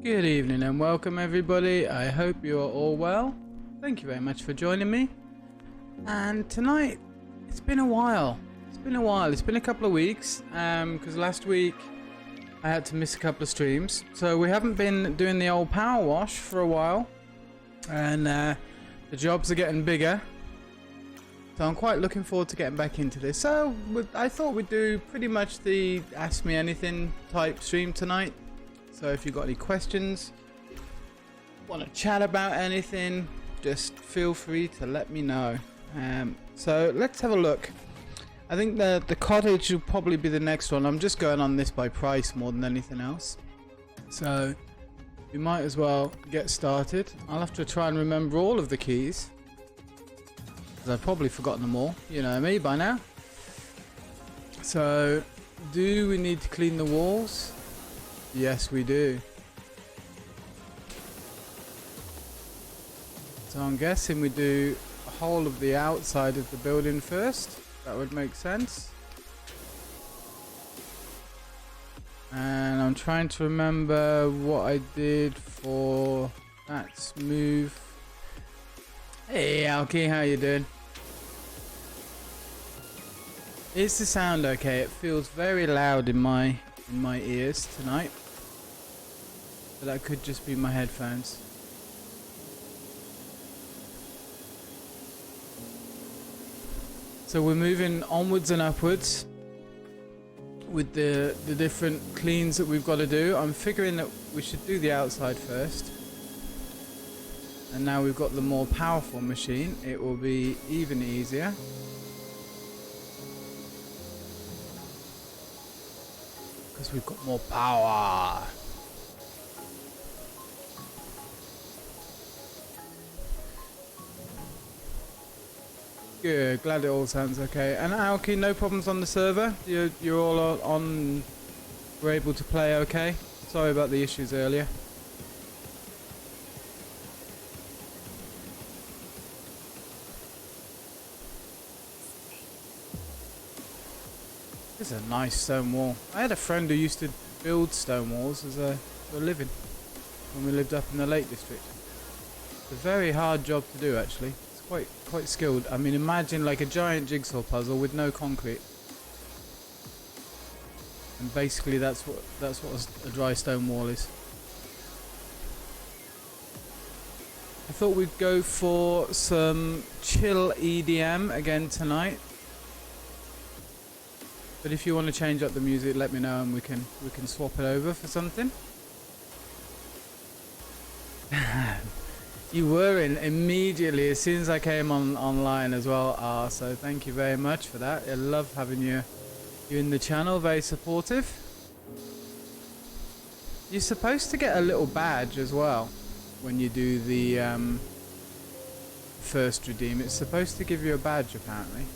Good evening and welcome everybody. I hope you are all well. Thank you very much for joining me. And tonight, it's been a while. It's been a couple of weeks because last week I had to miss a couple of streams. So we haven't been doing the old power wash for a while. And the jobs are getting bigger. So I'm quite looking forward to getting back into this. So I thought we'd do pretty much the Ask Me Anything type stream tonight. So if you've got any questions, want to chat about anything, just feel free to let me know. So let's have a look. I think the cottage will probably be the next one. I'm just going on this by price more than anything else. So we might as well get started. I'll have to try and remember all of the keys, because I've probably forgotten them all. You know me by now. So do we need to clean the walls? Yes, we do. So I'm guessing we do a whole of the outside of the building first. That would make sense. And I'm trying to remember what I did for that smooth. Hey Alki, how you doing? Is the sound okay? It feels very loud in my ears tonight. But that could just be my headphones. So we're moving onwards and upwards with the different cleans that we've got to do. I'm figuring that we should do the outside first. And now we've got the more powerful machine, it will be even easier. Because we've got more power. Good, glad it all sounds okay. And Aoki, no problems on the server? You're all on, we're able to play okay? Sorry about the issues earlier. This is a nice stone wall. I had a friend who used to build stone walls as a living when we lived up in the Lake District. It's a very hard job to do actually. Quite skilled. I mean, imagine like a giant jigsaw puzzle with no concrete, and basically that's what a dry stone wall is. I thought we'd go for some chill EDM again tonight, but if you want to change up the music, let me know and we can swap it over for something. You were in immediately as soon as I came online as well. So thank you very much for that. I love having you in the channel. Very supportive. You're supposed to get a little badge as well when you do the first redeem. It's supposed to give you a badge apparently.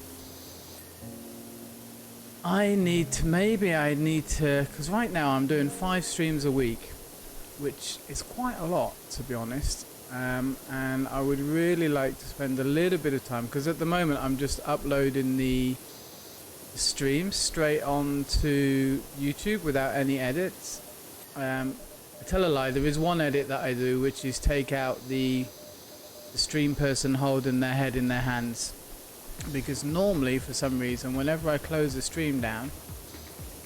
I need to, because right now I'm doing 5 streams a week, which is quite a lot to be honest. And I would really like to spend a little bit of time, because at the moment I'm just uploading the streams straight onto YouTube without any edits. I tell a lie, there is one edit that I do, which is take out the stream person holding their head in their hands, because normally for some reason whenever I close the stream down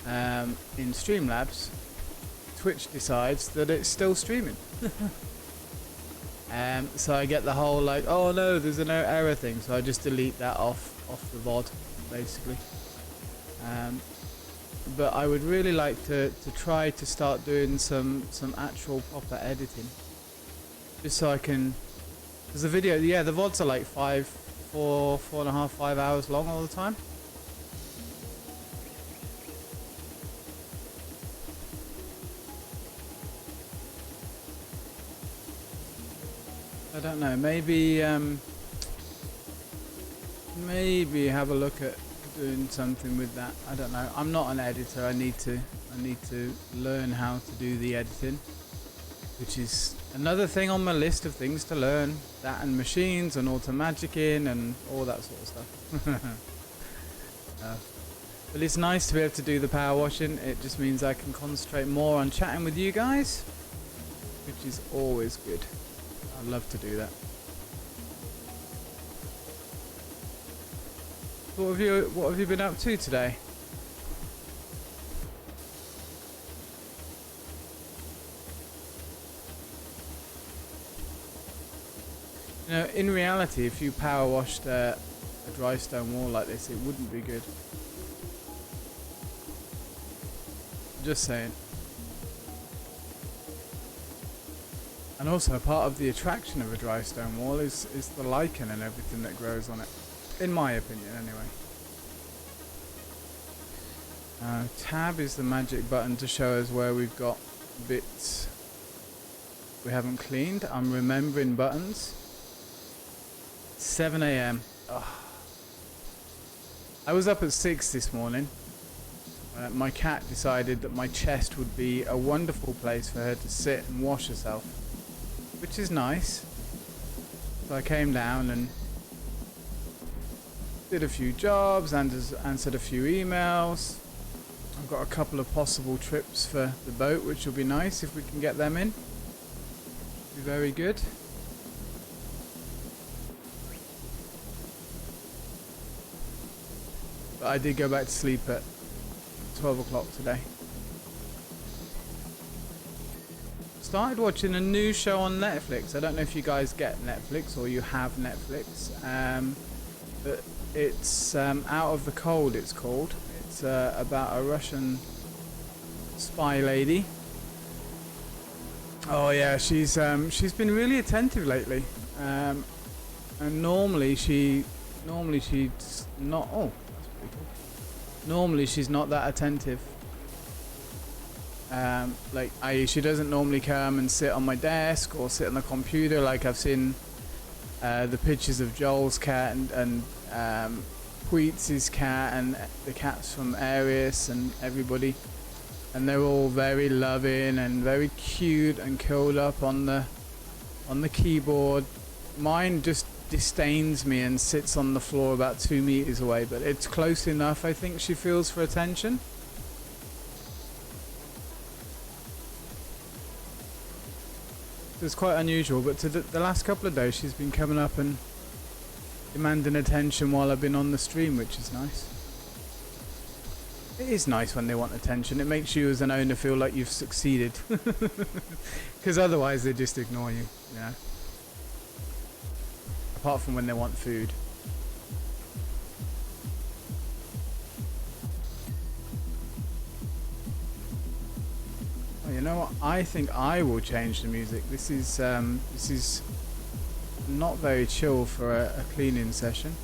in Streamlabs, Twitch decides that it's still streaming. So I get the whole like, oh no, there's an error thing, so I just delete that off the VOD basically. But I would really like to try to start doing some actual proper editing, just so I can, because the video, yeah, the VODs are like 4.5, 5 hours long all the time. I don't know, maybe have a look at doing something with that. I don't know. I'm not an editor. I need to learn how to do the editing, which is another thing on my list of things to learn. That and machines and automagicking and all that sort of stuff. But it's nice to be able to do the power washing. It just means I can concentrate more on chatting with you guys. which is always good. I love to do that. What have you been up to today? You know, in reality, if you power washed a dry stone wall like this, it wouldn't be good. Just saying. And also, part of the attraction of a dry stone wall is the lichen and everything that grows on it. In my opinion, anyway. Tab is the magic button to show us where we've got bits we haven't cleaned. I'm remembering buttons. 7 AM. I was up at 6 this morning. My cat decided that my chest would be a wonderful place for her to sit and wash herself, which is nice. So I came down and did a few jobs and answered a few emails. I've got a couple of possible trips for the boat, which will be nice if we can get them in. Be very good. But I did go back to sleep at 12 o'clock today. Started watching a new show on Netflix. I don't know if you guys get Netflix or you have Netflix. But it's Out of the Cold, it's called. It's about a Russian spy lady. Oh yeah, she's been really attentive lately. And normally she's not. Oh, that's pretty cool. Normally she's not that attentive. She doesn't normally come and sit on my desk or sit on the computer like I've seen the pictures of Joel's cat and Queets' cat and the cats from Arius and everybody, and they're all very loving and very cute and curled up on the keyboard. Mine just disdains me and sits on the floor about 2 meters away, but it's close enough, I think, she feels for attention. It's quite unusual, but the last couple of days she's been coming up and demanding attention while I've been on the stream, which is nice. It is nice when they want attention. It makes you as an owner feel like you've succeeded. Because otherwise they just ignore you, you know. Apart from when they want food. Oh, you know what? I think I will change the music. This is not very chill for a cleaning session.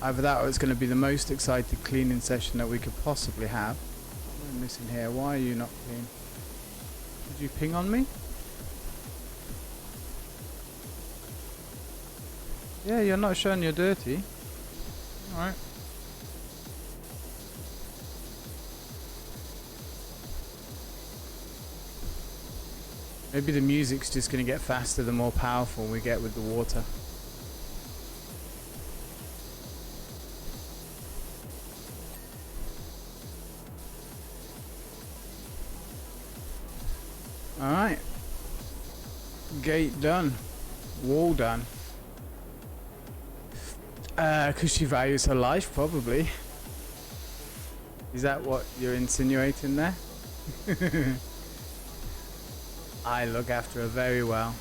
Either that or it's going to be the most excited cleaning session that we could possibly have. What am I missing here? Why are you not clean? Did you ping on me? Yeah, you're not showing you're dirty. Alright. Maybe the music's just going to get faster the more powerful we get with the water. Alright. Gate done. Wall done. Because she values her life, probably. Is that what you're insinuating there? I look after her very well.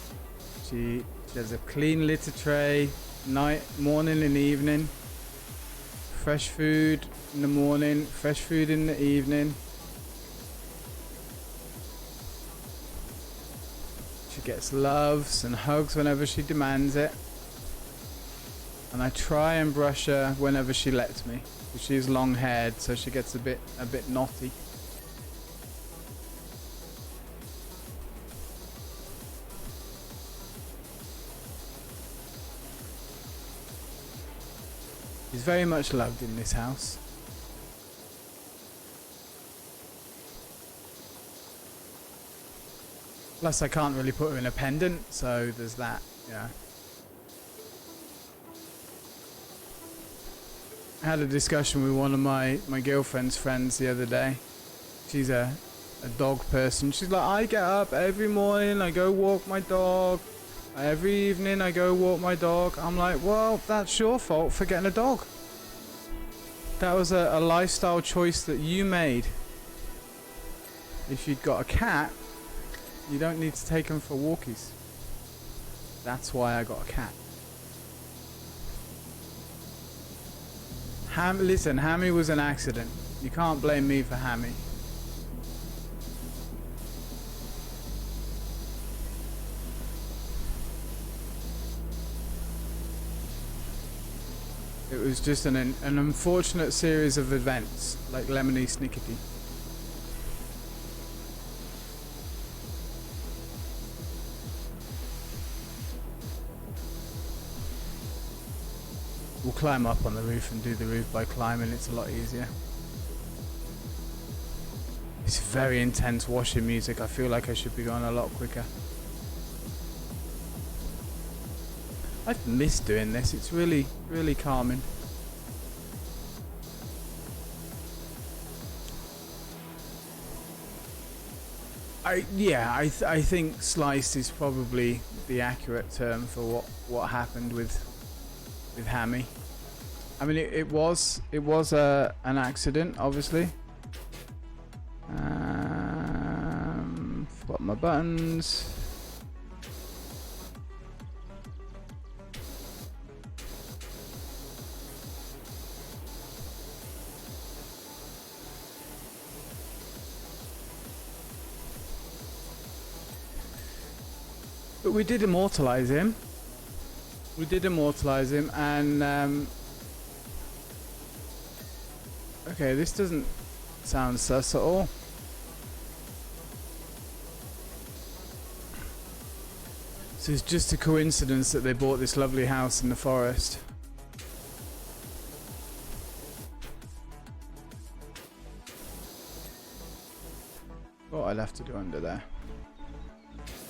She has a clean litter tray, morning and evening. Fresh food in the morning, fresh food in the evening. She gets loves and hugs whenever she demands it. And I try and brush her whenever she lets me. She's long haired, so she gets a bit naughty. She's very much loved in this house. Plus I can't really put her in a pendant, so there's that, yeah. I had a discussion with one of my girlfriend's friends the other day. She's a a dog person. She's like, I get up every morning, I go walk my dog. Every evening I go walk my dog. I'm like, well, that's your fault for getting a dog. That was a lifestyle choice that you made. If you'd got a cat, you don't need to take them for walkies. That's why I got a cat. Listen, Hammy was an accident. You can't blame me for Hammy. It was just an unfortunate series of events, like Lemony Snickety. We'll climb up on the roof and do the roof by climbing, it's a lot easier. It's very intense washing music, I feel like I should be going a lot quicker. I've missed doing this, it's really, really calming. I think sliced is probably the accurate term for what happened with Hammy. I mean, it was an accident, obviously. Forgot my buttons. But we did immortalize him. We did immortalize him, and okay, this doesn't sound sus at all. So it's just a coincidence that they bought this lovely house in the forest. What I'd have to do under there.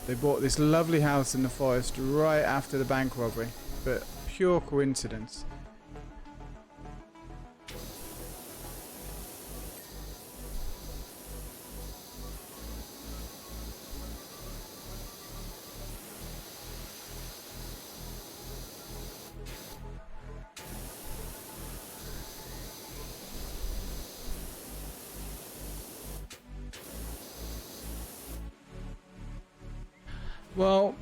They bought this lovely house in the forest right after the bank robbery, but pure coincidence. Well,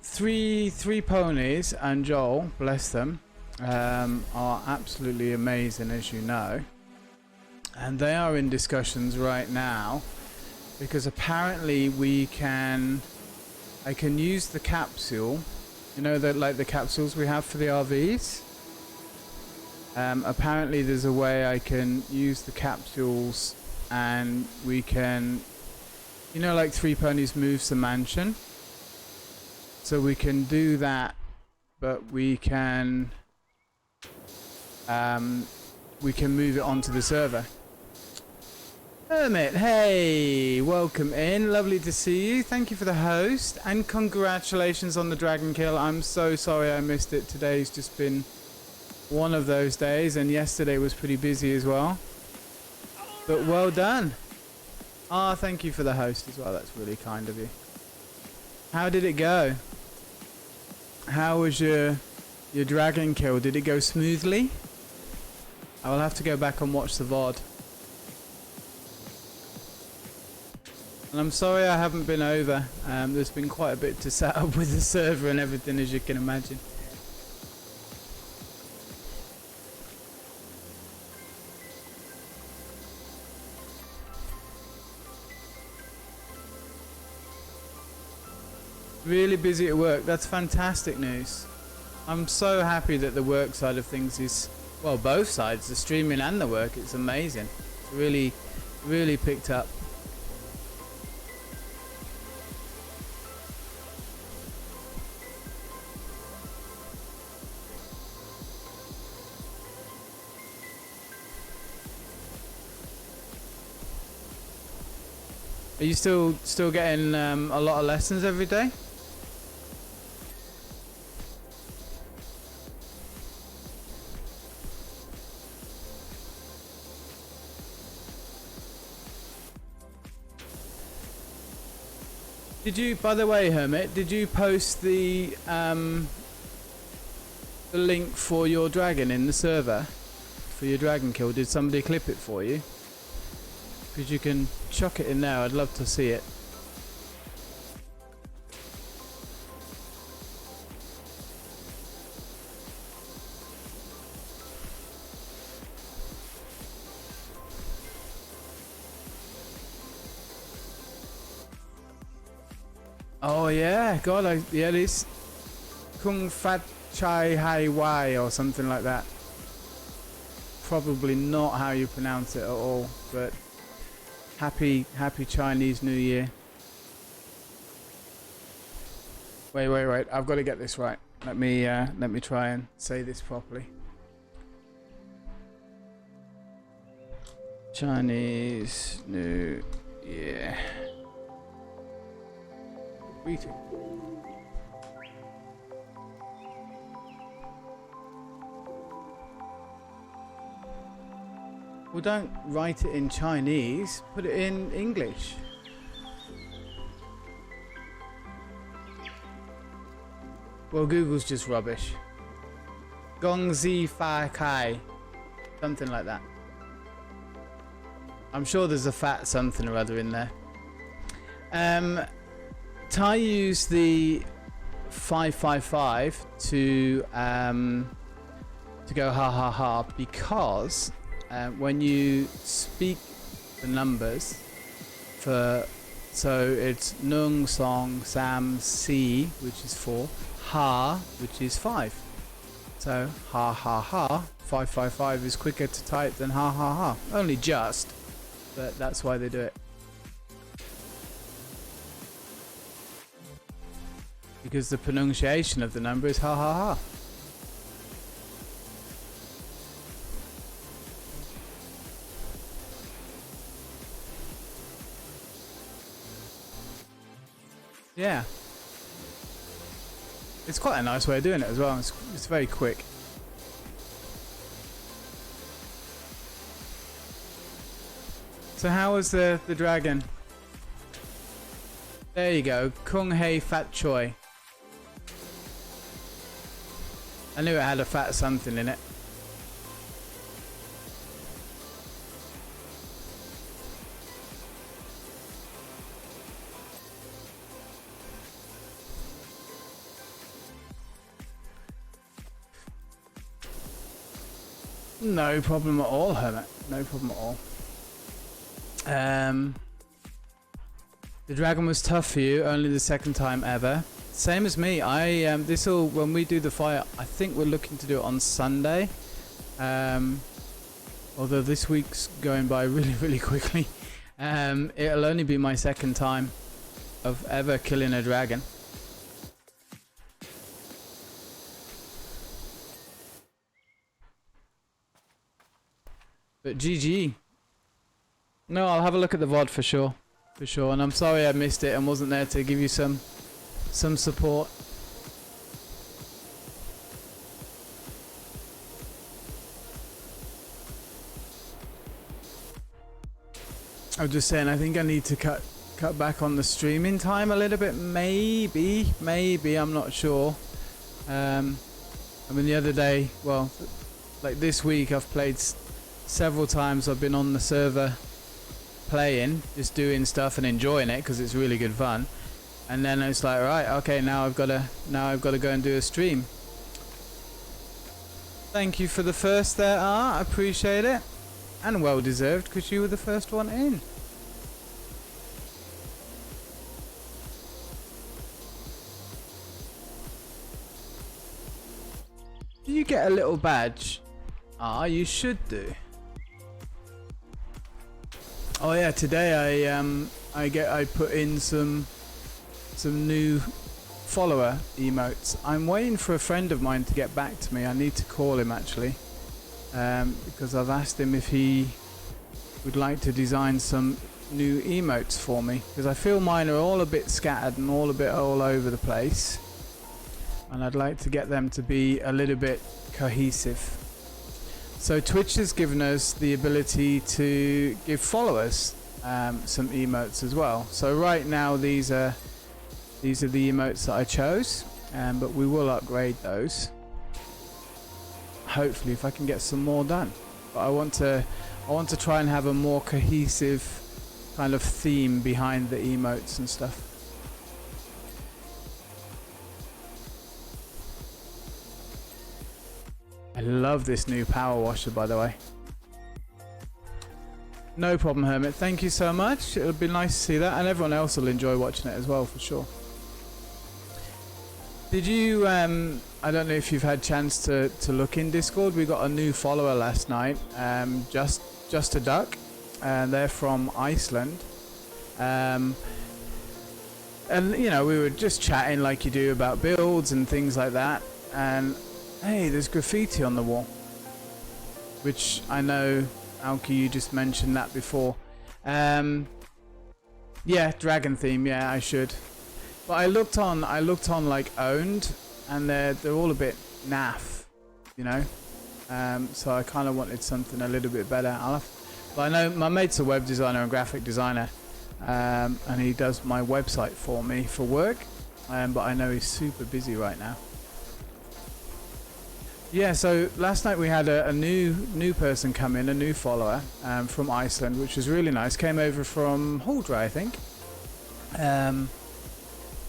three ponies and Joel, bless them, are absolutely amazing, as you know, and they are in discussions right now because apparently I can use the capsule, you know, like the capsules we have for the RVs. Apparently there's a way I can use the capsules and we can, you know, like Three Ponies Moves the Mansion. So we can do that, but we can move it onto the server. Hermit, hey, welcome in. Lovely to see you. Thank you for the host, and congratulations on the dragon kill. I'm so sorry I missed it. Today's just been one of those days, and yesterday was pretty busy as well. But well done. Ah, thank you for the host as well. That's really kind of you. How did it go? How was your dragon kill? Did it go smoothly? I will have to go back and watch the VOD. And I'm sorry I haven't been over. There's been quite a bit to set up with the server and everything, as you can imagine. Really busy at work. That's fantastic news. I'm so happy that the work side of things is, well, both sides, the streaming and the work, it's amazing. It's really picked up. Are you still getting a lot of lessons every day? Did you, by the way, Hermit, did you post the link for your dragon in the server? For your dragon kill? Did somebody clip it for you? Because you can chuck it in there. I'd love to see it. Oh yeah, God, yeah, this Kung Fat Chai Hai Wai or something like that. Probably not how you pronounce it at all, but happy Chinese New Year. Wait, I've got to get this right. Let me try and say this properly. Chinese New Year. Greeting. Well, don't write it in Chinese, put it in English. Well, Google's just rubbish. Gong Zi Fa Kai. Something like that. I'm sure there's a fat something or other in there. Ty used the 555 to go ha ha ha because when you speak the numbers for, so it's Nung Song Sam Si, which is 4, Ha, which is 5. So ha ha ha, 555 is quicker to type than ha ha ha. Only just, but that's why they do it. Because the pronunciation of the number is ha ha ha. Yeah. It's quite a nice way of doing it as well. It's very quick. So how was the dragon? There you go. Kung Hei Fat Choi. I knew it had a fat something in it. No problem at all, Hermit. No problem at all. The dragon was tough for you, only the second time ever. Same as me. When we do the fire, I think we're looking to do it on Sunday. Although this week's going by really quickly. It'll only be my second time of ever killing a dragon. But GG. No, I'll have a look at the VOD for sure. For sure. And I'm sorry I missed it and wasn't there to give you some support. I was just saying, I think I need to cut back on the streaming time a little bit. Maybe, I'm not sure. I mean, the other day, well, like this week, I've played several times. I've been on the server playing, just doing stuff and enjoying it because it's really good fun. And then it's like, right, okay, now I've got to go and do a stream. Thank you for the first there, I appreciate it, and well deserved because you were the first one in. Do you get a little badge? You should do. Oh yeah, today I put in some new follower emotes. I'm waiting for a friend of mine to get back to me. I need to call him actually, because I've asked him if he would like to design some new emotes for me, because I feel mine are all a bit scattered and all a bit all over the place, and I'd like to get them to be a little bit cohesive. So Twitch has given us the ability to give followers some emotes as well. So right now these are These are the emotes that I chose, but we will upgrade those. Hopefully, if I can get some more done. But I want to try and have a more cohesive kind of theme behind the emotes and stuff. I love this new power washer, by the way. No problem, Hermit. Thank you so much. It'll be nice to see that, and everyone else will enjoy watching it as well, for sure. Did you, I don't know if you've had a chance to look in Discord. We got a new follower last night, just a duck, and they're from Iceland. And, you know, we were just chatting like you do about builds and things like that. And, hey, there's graffiti on the wall. Which I know, Alki, you just mentioned that before. Yeah, dragon theme, yeah, I should. But I looked on like owned, and they're all a bit naff, you know. So I kind of wanted something a little bit better. But I know my mate's a web designer and graphic designer, and he does my website for me for work. But I know he's super busy right now. Yeah, so last night we had a new person come in, a new follower from Iceland, which was really nice. Came over from Huldra, I think.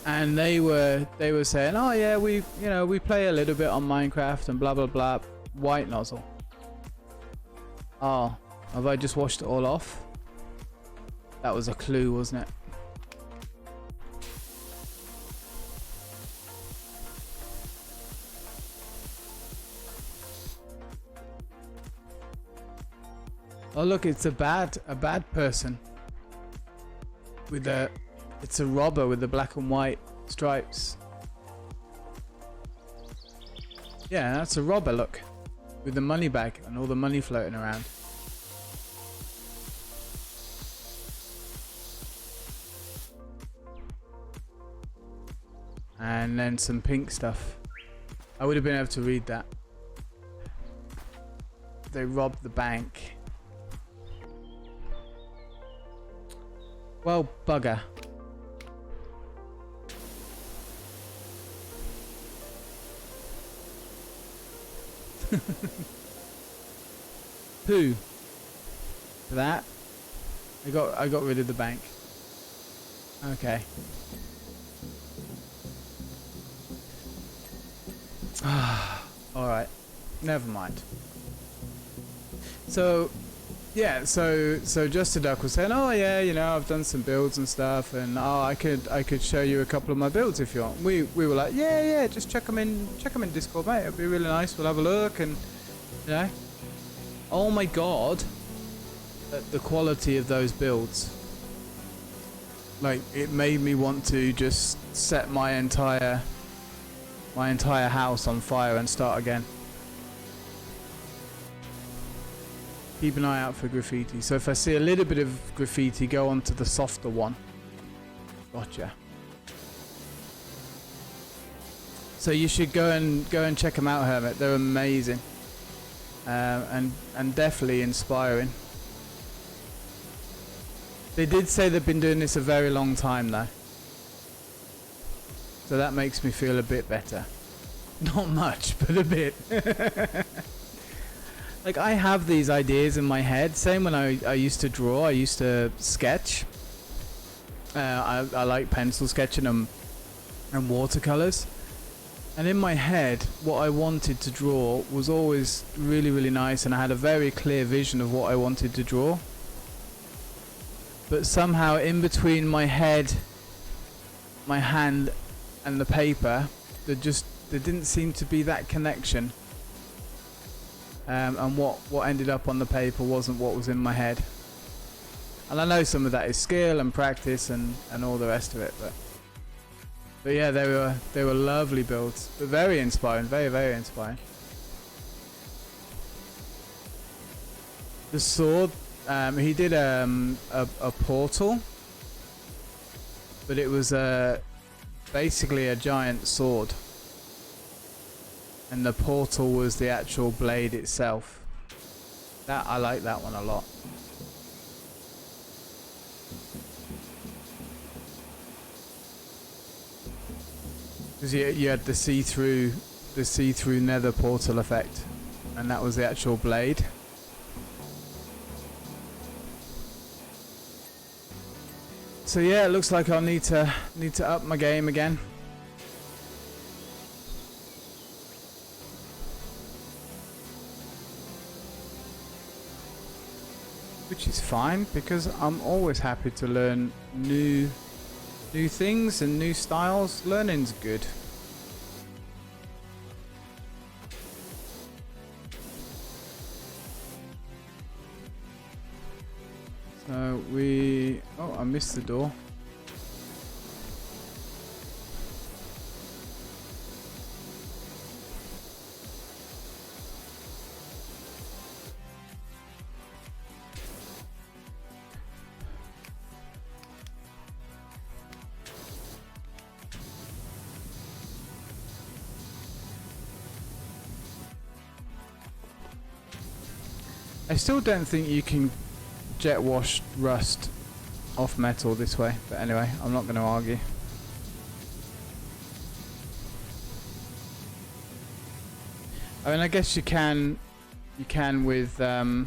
And they were saying, oh yeah, we play a little bit on Minecraft and blah blah blah. White nozzle. Oh, have I just washed it all off? That was a clue, wasn't it? Oh look, it's a bad person with it's a robber with the black and white stripes. Yeah, that's a robber, look, with the money bag and all the money floating around. And then some pink stuff. I would have been able to read that. They robbed the bank. Well, bugger. Poo. For that. I got rid of the bank. Okay. Alright. Never mind. So yeah, so Just a Duck was saying, oh yeah, you know, I've done some builds and stuff, and oh, I could show you a couple of my builds if you want. We were like, yeah, just check them in Discord, mate. It'll be really nice. We'll have a look, and you know, oh my god, the quality of those builds. Like, it made me want to just set my entire house on fire and start again. Keep an eye out for graffiti. So if I see a little bit of graffiti, go on to the softer one. Gotcha. So you should go and check them out, Hermit. They're amazing, and definitely inspiring. They did say they've been doing this a very long time though, so that makes me feel a bit better. Not much, but a bit. Like, I have these ideas in my head. Same when I used to draw, I used to sketch. I like pencil sketching and watercolors. And in my head, what I wanted to draw was always really, really nice, and I had a very clear vision of what I wanted to draw. But somehow in between my head, my hand and the paper, there didn't seem to be that connection. And what ended up on the paper wasn't what was in my head. And I know some of that is skill and practice and all the rest of it, but yeah, they were lovely builds, but very inspiring, very, very inspiring. The sword, he did a portal, but it was basically a giant sword. And the portal was the actual blade itself. I like that one a lot. Because you had the see-through nether portal effect, and that was the actual blade. So yeah, it looks like I'll need to up my game again. Which is fine, because I'm always happy to learn new things and new styles. Learning's good. So oh, I missed the door. I still don't think you can jet wash rust off metal this way, but anyway, I'm not going to argue. I mean, I guess you can with they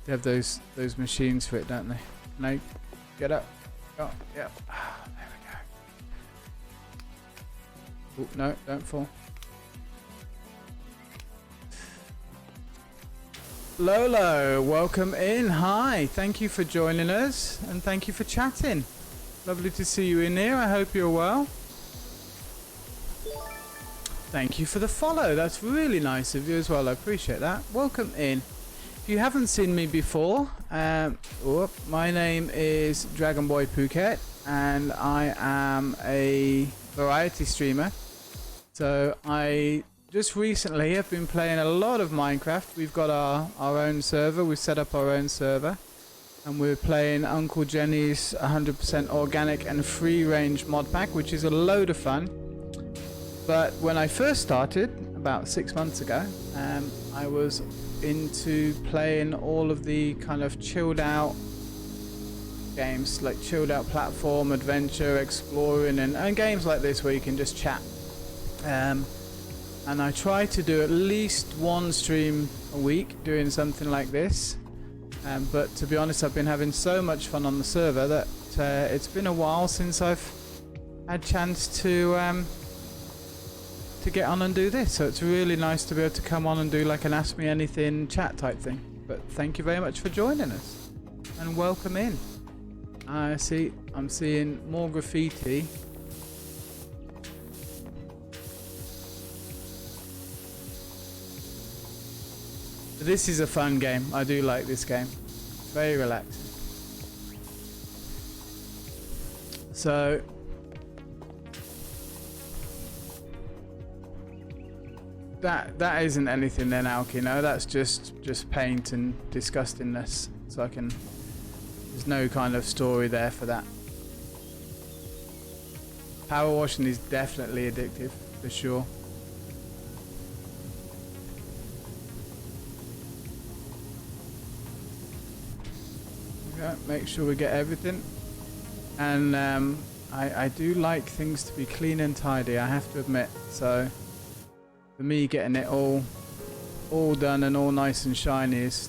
have those machines for it, don't they? No, get up. Oh, yeah. There we go. Oh, no, don't fall. Lolo, welcome in. Hi, thank you for joining us and thank you for chatting. Lovely to see you in here. I hope you're well. Thank you for the follow. That's really nice of you as well. I appreciate that. Welcome in. If you haven't seen me before, my name is Dragon Boy Phuket and I am a variety streamer. So I just recently have been playing a lot of Minecraft. We've got our own server. We've set up our own server. And we're playing Uncle Genny's 100% organic and free range mod pack, which is a load of fun. But when I first started, about 6 months ago, I was into playing all of the kind of chilled out games, like chilled out platform, adventure, exploring, and games like this where you can just chat. And I try to do at least one stream a week doing something like this. But to be honest, I've been having so much fun on the server that it's been a while since I've had a chance to get on and do this. So it's really nice to be able to come on and do like an Ask Me Anything chat type thing. But thank you very much for joining us and welcome in. I'm seeing more graffiti. This is a fun game. I do like this game. Very relaxing. So that isn't anything then, Alki. No, that's just paint and disgustingness. So there's no kind of story there for that. Power washing is definitely addictive, for sure. Make sure we get everything, and I do like things to be clean and tidy, I have to admit. So for me, getting it all done and all nice and shiny it's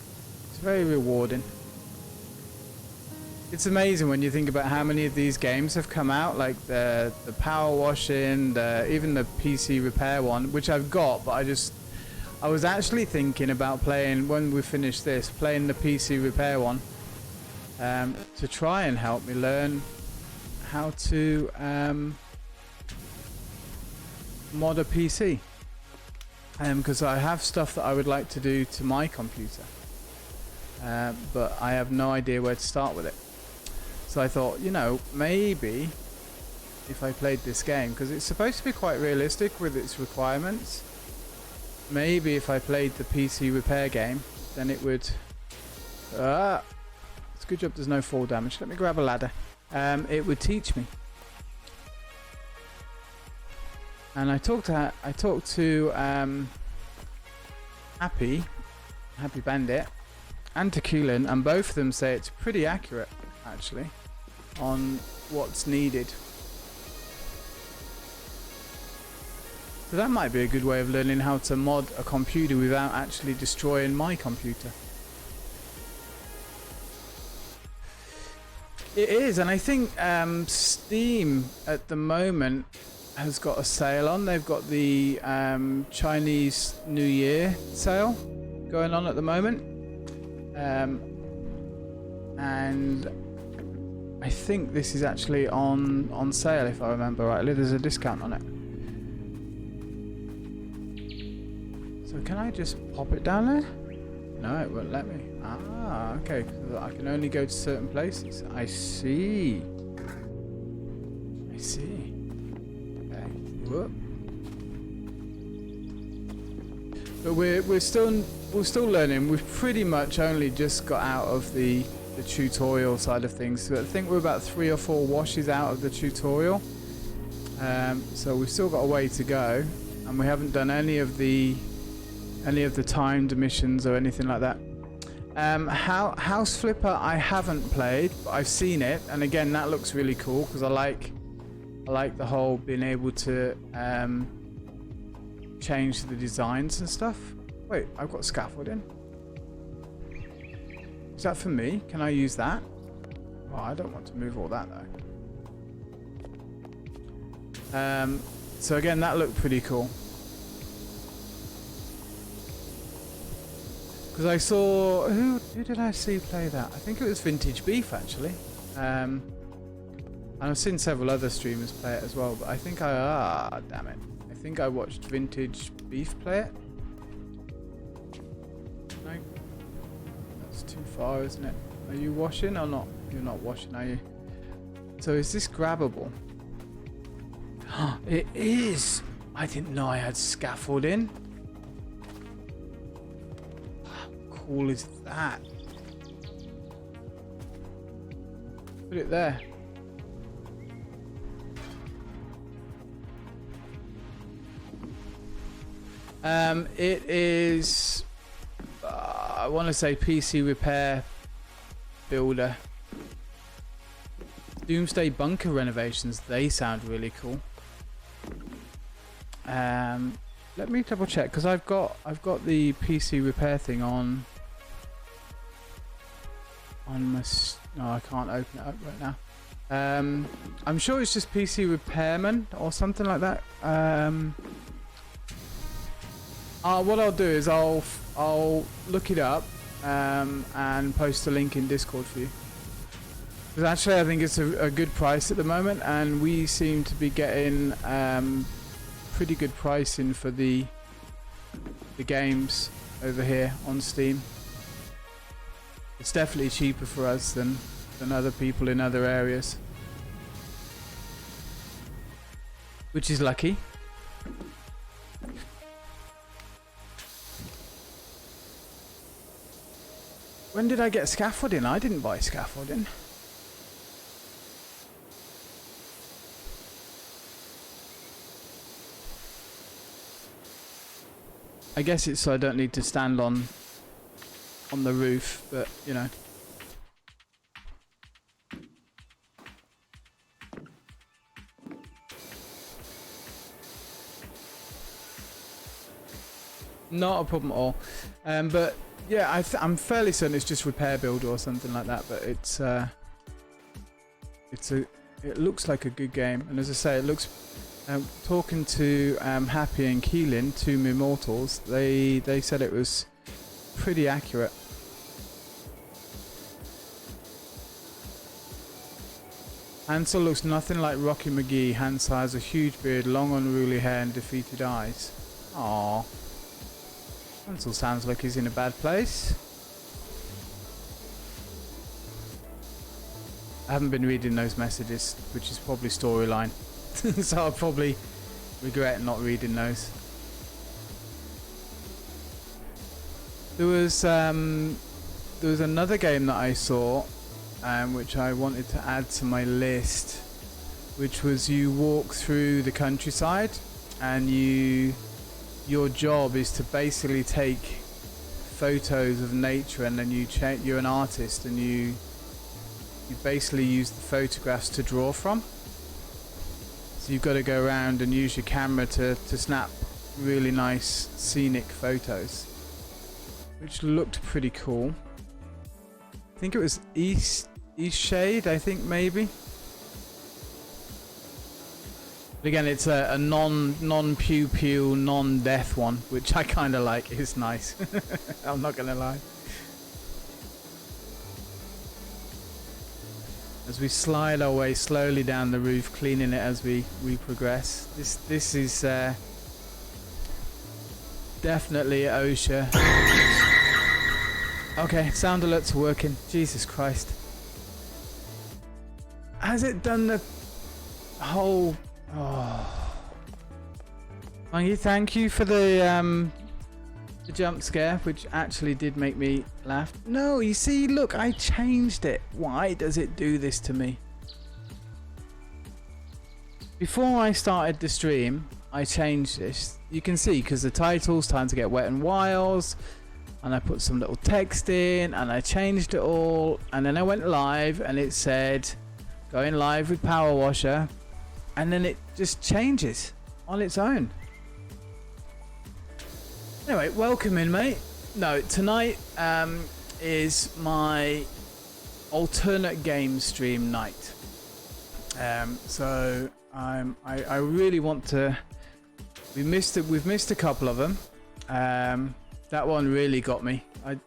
very rewarding. It's amazing when you think about how many of these games have come out, like the power washing, even the PC repair one, which I've got, but I was actually thinking about playing, when we finish this, playing the PC repair one. To try and help me learn how to mod a PC, because I have stuff that I would like to do to my computer, but I have no idea where to start with it. So I thought, you know, maybe if I played this game, because it's supposed to be quite realistic with its requirements, maybe if I played the PC repair game, then it would good job there's no fall damage. Let me grab a ladder. It would teach me. And I talked to Happy Bandit and Tequilin, and both of them say it's pretty accurate actually on what's needed. So that might be a good way of learning how to mod a computer without actually destroying my computer. It is, and I think Steam at the moment has got a sale on. They've got the Chinese New Year sale going on at the moment. And I think this is actually on sale, if I remember rightly. There's a discount on it. So can I just pop it down there? No, it won't let me. Ah, okay. So I can only go to certain places. I see. I see. Okay. Whoop. But we're still learning. We've pretty much only just got out of the tutorial side of things. So I think we're about 3 or 4 washes out of the tutorial. So we've still got a way to go, and we haven't done any of the timed missions or anything like that. House Flipper I haven't played, but I've seen it, and again that looks really cool because I like the whole being able to change the designs and stuff. Wait, I've got scaffolding. Is that for me? Can I use that? Oh, I don't want to move all that though. So again, that looked pretty cool. Because I saw... Who did I see play that? I think it was Vintage Beef, actually. And I've seen several other streamers play it as well, but I think damn it. I think I watched Vintage Beef play it. No? That's too far, isn't it? Are you washing or not? You're not washing, are you? So is this grabbable? It is! I didn't know I had scaffolding. Cool is that? Put it there. It is I want to say PC Repair Builder. Doomsday Bunker renovations, they sound really cool. Let me double check because I've got the PC repair thing on my... No, I can't open it up right now. I'm sure it's just PC Repairman or something like that. What I'll do is I'll look it up and post a link in Discord for you. Because actually I think it's a good price at the moment, and we seem to be getting pretty good pricing for the games over here on Steam. It's definitely cheaper for us than other people in other areas, which is lucky. When did I get scaffolding? I didn't buy scaffolding. I guess it's so I don't need to stand on the roof, but you know. Not a problem at all. But yeah, I'm fairly certain it's just Repair Builder or something like that. But it looks like a good game, and as I say, it looks. Talking to Happy and Keelan, two Immortals, they said it was pretty accurate. Hansel looks nothing like Rocky McGee. Hansel has a huge beard, long unruly hair and defeated eyes. Aww. Hansel sounds like he's in a bad place. I haven't been reading those messages, which is probably storyline. So I'll probably regret not reading those. There was another game that I saw, which I wanted to add to my list, which was you walk through the countryside, and your job is to basically take photos of nature, and then you're an artist, and you basically use the photographs to draw from. So you've got to go around and use your camera to snap really nice scenic photos, which looked pretty cool. I think it was East Shade, I think, maybe. But again, it's a non-pew pew, non-death one, which I kind of like. It's nice. I'm not gonna lie. As we slide our way slowly down the roof, cleaning it as we progress. This is definitely OSHA. Okay, sound alerts are working. Jesus Christ. Has it done the whole... Oh. Thank you for the jump scare, which actually did make me laugh. No, you see, look, I changed it. Why does it do this to me? Before I started the stream, I changed this. You can see, because the title's Time to Get Wet and Wild, and I put some little text in, and I changed it all, and then I went live, and it said, going live with Powerwasher, and then it just changes on its own. Anyway, welcome in, mate. No, tonight is my alternate game stream night. So I really want to. We've missed a couple of them. That one really got me. I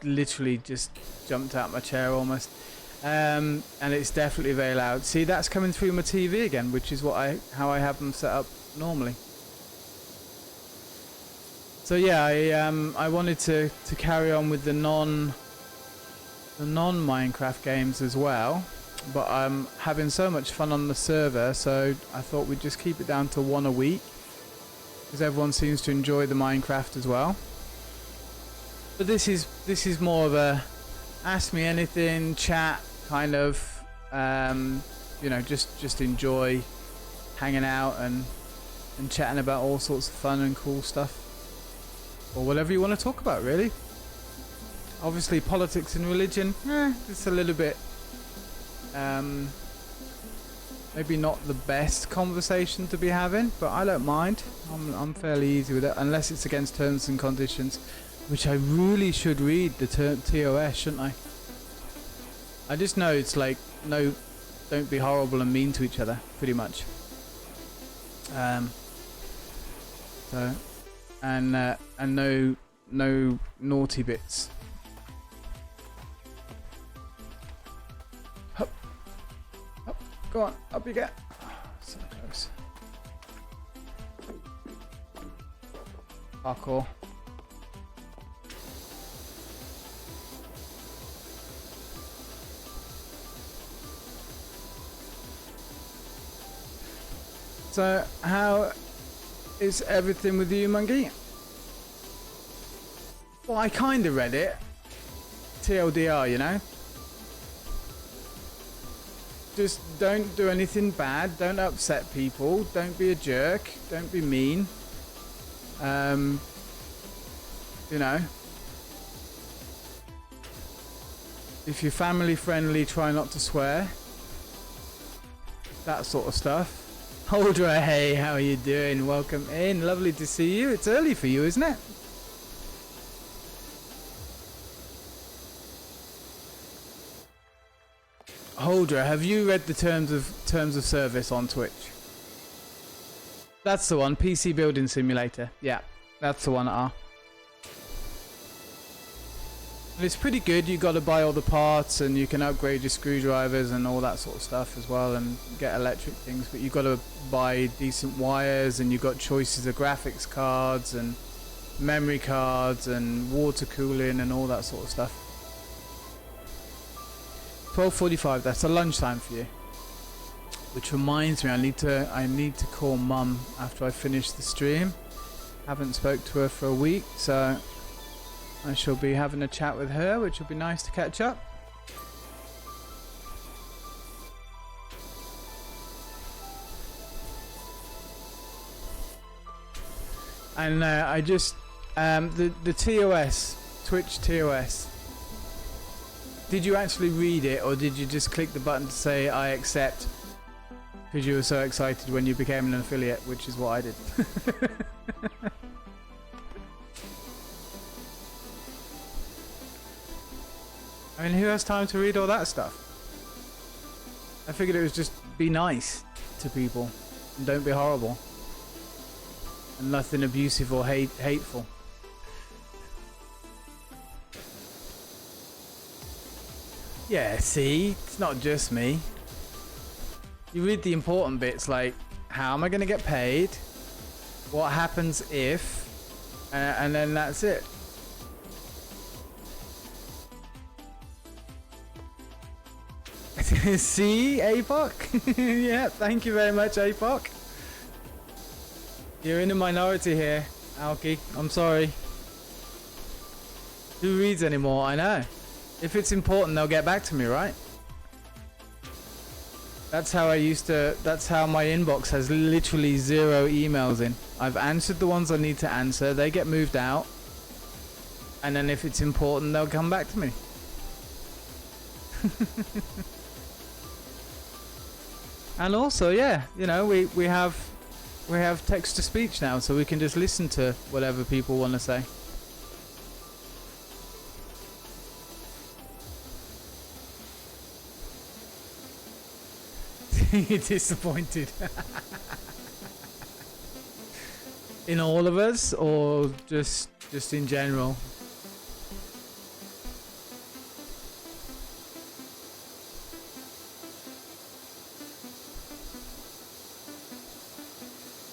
literally just jumped out my chair almost. And it's definitely very loud. See, that's coming through my TV again, which is how I have them set up normally. So yeah, I wanted to carry on with the non Minecraft games as well, but I'm having so much fun on the server, so I thought we'd just keep it down to one a week, because everyone seems to enjoy the Minecraft as well. But this is more of a ask me anything chat kind of, you know, just enjoy hanging out and chatting about all sorts of fun and cool stuff. Or whatever you want to talk about, really. Obviously, politics and religion, it's a little bit, maybe not the best conversation to be having, but I don't mind. I'm fairly easy with it, unless it's against terms and conditions, which I really should read the TOS, shouldn't I? I just know it's like, no, don't be horrible and mean to each other, pretty much. So. And no naughty bits. Up, up, go on, up you get. Oh, so close. Parkour. So how is everything with you, Monkey? Well, I kind of read it. TLDR, you know? Just don't do anything bad. Don't upset people. Don't be a jerk. Don't be mean. You know? If you're family friendly, try not to swear. That sort of stuff. Holdra, hey, how are you doing? Welcome in. Lovely to see you. It's early for you, isn't it? Holdra, have you read the terms of service on Twitch? That's the one. PC Building Simulator. Yeah, that's the one. And it's pretty good. You got to buy all the parts, and you can upgrade your screwdrivers and all that sort of stuff as well, and get electric things. But you've got to buy decent wires, and you've got choices of graphics cards and memory cards and water cooling and all that sort of stuff. 12:45. That's a lunchtime for you. Which reminds me, I need to call Mum after I finish the stream. Haven't spoke to her for a week, so I shall be having a chat with her, which will be nice to catch up. And I just the TOS, Twitch TOS. Did you actually read it, or did you just click the button to say I accept? Because you were so excited when you became an affiliate, which is what I did. I mean, who has time to read all that stuff? I figured it was just be nice to people and don't be horrible and nothing abusive or hateful. Yeah, see, it's not just me. You read the important bits like, how am I going to get paid? What happens if? And then that's it. See, APOC? Yeah, thank you very much, APOC. You're in a minority here, Alki. I'm sorry. Who reads anymore? I know. If it's important, they'll get back to me, right? That's how I used to... That's how my inbox has literally 0 emails in. I've answered the ones I need to answer. They get moved out. And then if it's important, they'll come back to me. And also, yeah, you know, we have text to speech now, so we can just listen to whatever people want to say. You're disappointed in all of us, or just in general?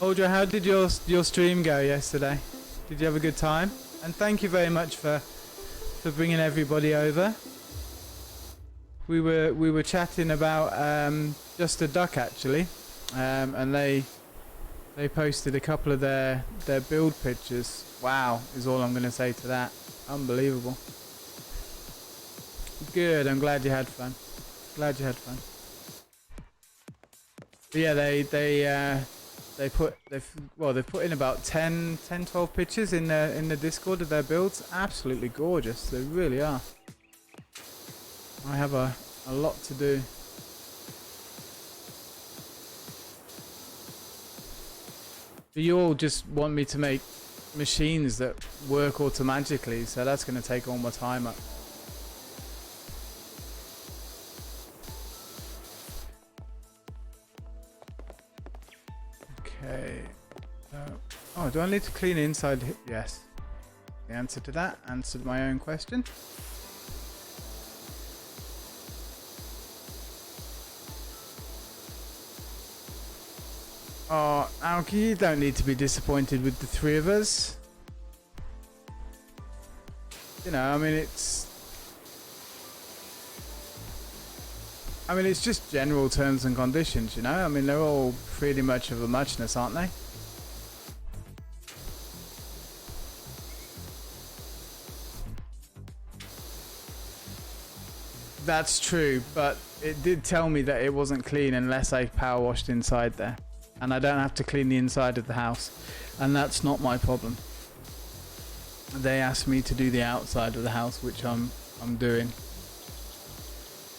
Audra, how did your stream go yesterday? Did you have a good time? And thank you very much for bringing everybody over. We were chatting about Just a Duck actually, and they posted a couple of their build pictures. Wow, is all I'm going to say to that. Unbelievable. Good. I'm glad you had fun. Glad you had fun. But yeah, they've put in about 12 pictures in the Discord of their builds. Absolutely gorgeous. They really are. I have a lot to do. But you all just want me to make machines that work automatically, so that's going to take all my time up. Okay. Oh, do I need to clean inside? Yes. The answer to that answered my own question. Oh, Aoki, you don't need to be disappointed with the 3 of us. You know, I mean, it's just general terms and conditions, you know? I mean, they're all pretty much of a muchness, aren't they? That's true, but it did tell me that it wasn't clean unless I power washed inside there. And I don't have to clean the inside of the house. And that's not my problem. They asked me to do the outside of the house, which I'm doing.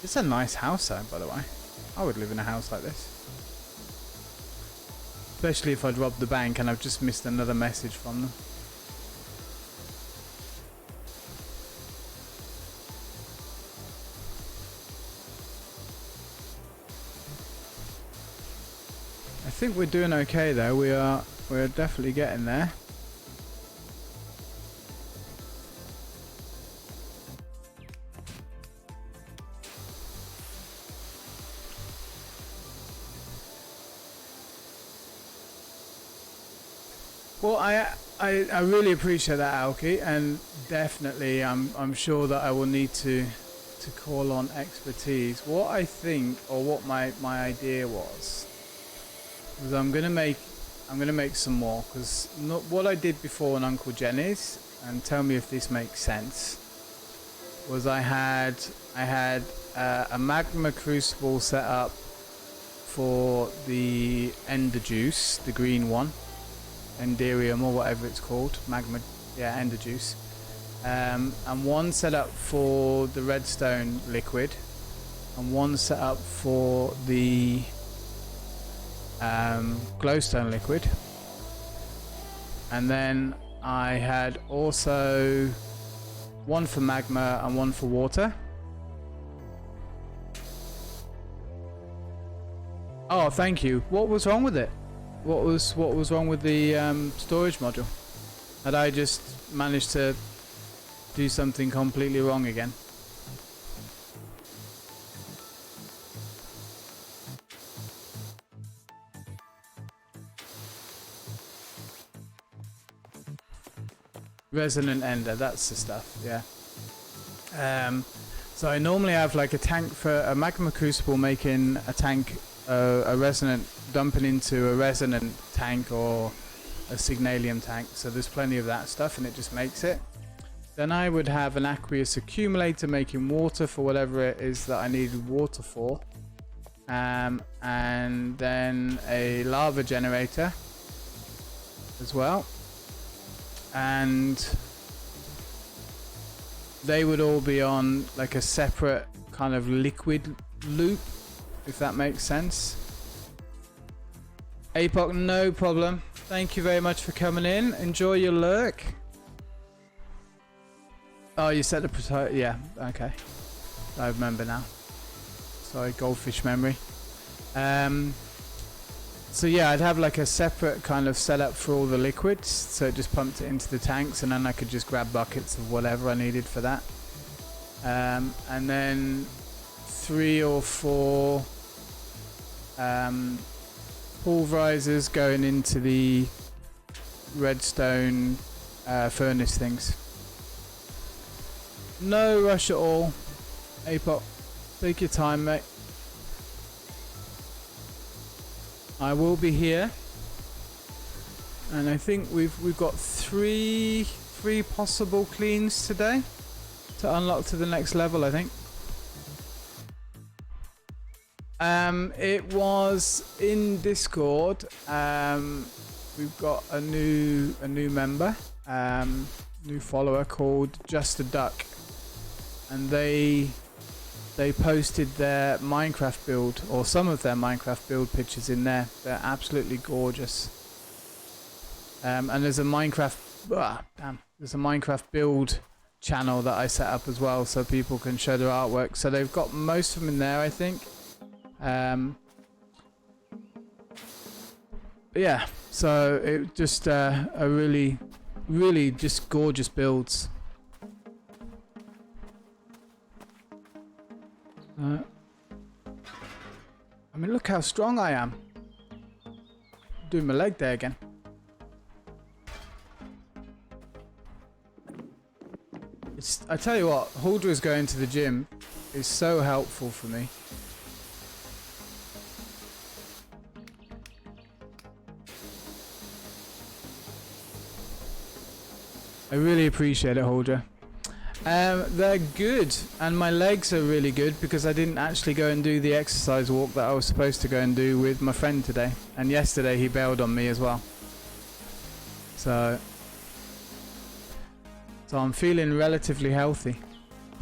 It's a nice house though, by the way. I would live in a house like this. Especially if I'd robbed the bank and I've just missed another message from them. I think we're doing okay though. We're definitely getting there. Well, I really appreciate that, Alki, and definitely I'm sure that I will need to call on expertise. What I think, or what my idea was I'm gonna make some more, because what I did before on Uncle Genny's, and tell me if this makes sense, was I had a magma crucible set up for the ender juice, the green one, enderium or whatever it's called, magma, yeah, ender juice, and one set up for the redstone liquid, and one set up for the glowstone liquid. And then I had also one for magma and one for water. Oh, thank you. What was wrong with it? What was wrong with the storage module? Had I just managed to do something completely wrong again? Resonant ender, that's the stuff, yeah. So I normally have like a tank for a magma crucible, making a tank, a resonant, dumping into a resonant tank or a signalium tank. So there's plenty of that stuff and it just makes it. Then I would have an aqueous accumulator making water for whatever it is that I needed water for. And then a lava generator as well. And they would all be on like a separate kind of liquid loop, if that makes sense. APOC, no problem. Thank you very much for coming in. Enjoy your lurk. Oh, you set the yeah, okay. I remember now. Sorry, goldfish memory. So yeah, I'd have like a separate kind of setup for all the liquids, so it just pumped it into the tanks, and then I could just grab buckets of whatever I needed for that. And then 3 or 4 pulverizers going into the redstone furnace things. No rush at all. APOC, take your time, mate. I will be here, and I think we've got three possible cleans today to unlock to the next level, I think. It was in Discord. We've got a new member, new follower called Just a Duck, and they posted their Minecraft build, or some of their Minecraft build pictures in there. They're absolutely gorgeous. And there's a Minecraft there's a Minecraft build channel that I set up as well, so people can show their artwork. So they've got most of them in there, I think. But yeah, so it just a really just gorgeous builds. I mean, look how strong I am. Doing my leg day again. I tell you what, Huldra going to the gym is so helpful for me. I really appreciate it, Huldra. They're good, and my legs are really good because I didn't actually go and do the exercise walk that I was supposed to go and do with my friend today, and yesterday he bailed on me as well. So I'm feeling relatively healthy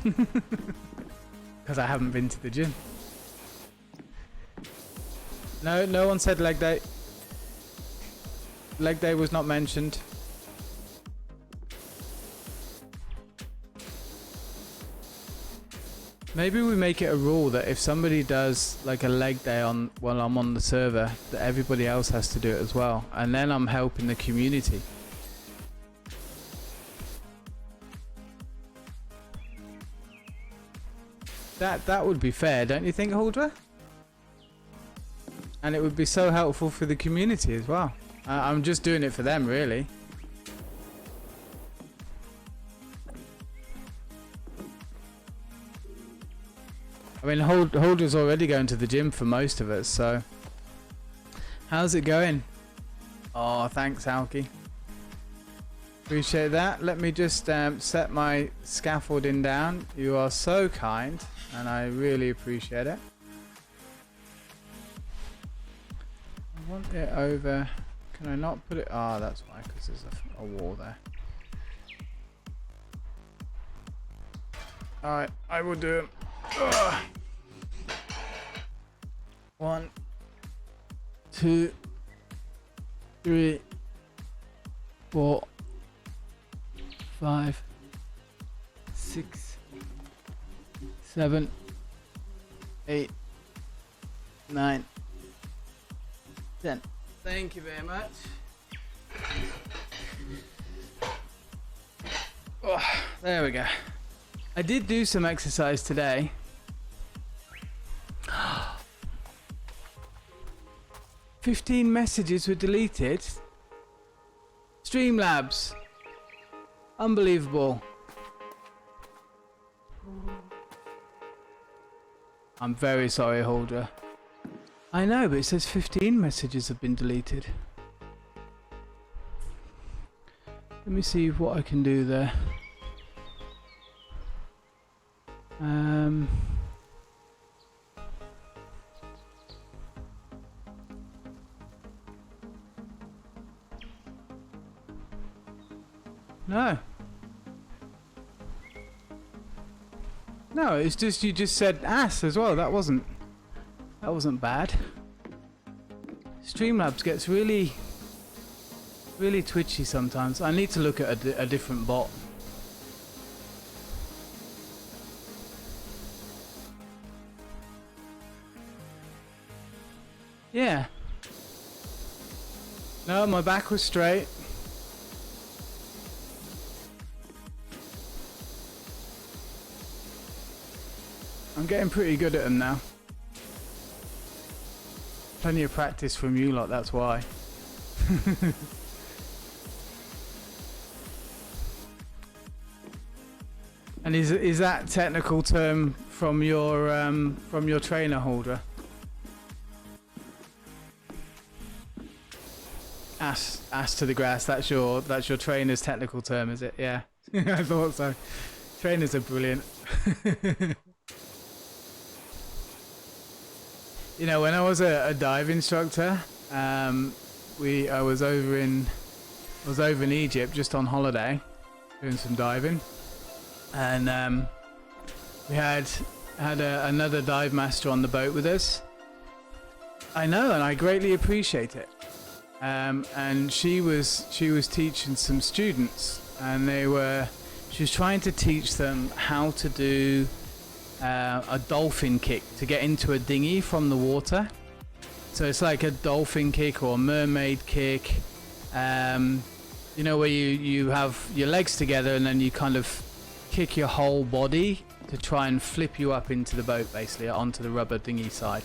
because I haven't been to the gym. No one said leg day. Leg day was not mentioned. Maybe we make it a rule that if somebody does like a leg day while I'm on the server, that everybody else has to do it as well, and then I'm helping the community. That would be fair, don't you think, Huldra? And it would be so helpful for the community as well. I'm just doing it for them, really. I mean, Holder's already going to the gym for most of us, so... How's it going? Oh, thanks, Alki. Appreciate that. Let me just set my scaffolding down. You are so kind, and I really appreciate it. I want it over... Can I not put it... Ah, that's why, because there's a wall there. Alright, I will do it. Ugh. 1, 2, 3, 4, 5, 6, 7, 8, 9, 10. Thank you very much. Oh, there we go. I did do some exercise today. 15 messages were deleted. Streamlabs. Unbelievable. I'm very sorry, Holder. I know, but it says 15 messages have been deleted. Let me see what I can do there. No. No, it's just you just said ass as well. That wasn't bad. Streamlabs gets really twitchy sometimes. I need to look at a different bot. Yeah. No, my back was straight. I'm getting pretty good at them now. Plenty of practice from you lot, that's why. And is that technical term from your trainer, Holder? Ass to the grass. That's your trainer's technical term, is it? Yeah, I thought so. Trainers are brilliant. You know, when I was a dive instructor, I was over in Egypt just on holiday, doing some diving, and we had another dive master on the boat with us. I know, and I greatly appreciate it. And she was teaching some students, and she was trying to teach them how to do a dolphin kick to get into a dinghy from the water. So it's like a dolphin kick or a mermaid kick, you know, where you have your legs together and then you kind of kick your whole body to try and flip you up into the boat, basically onto the rubber dinghy side.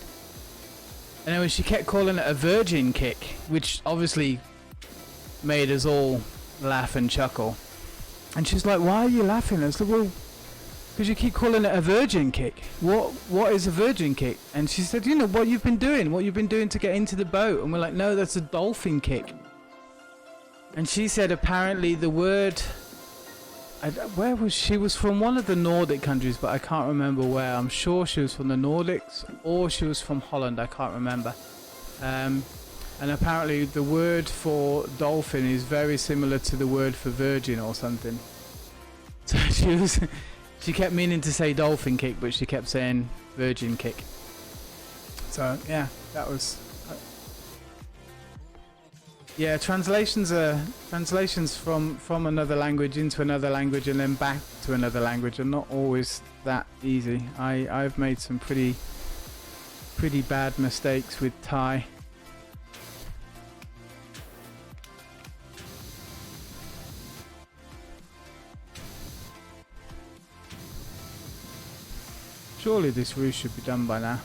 And anyway, she kept calling it a virgin kick, which obviously made us all laugh and chuckle. And she's like, "Why are you laughing?" I was like, "Well, because you keep calling it a virgin kick. What is a virgin kick?" And she said, "You know what you've been doing to get into the boat." And we're like, "No, that's a dolphin kick." And she said apparently the word, where was she? Was from one of the Nordic countries, but I can't remember where. I'm sure she was from the Nordics or she was from Holland. I can't remember. And apparently the word for dolphin is very similar to the word for virgin or something. So she kept meaning to say dolphin kick, but she kept saying virgin kick. So yeah, that was. Yeah, translations from another language into another language and then back to another language are not always that easy. I've made some pretty bad mistakes with Thai. Surely this roof should be done by now.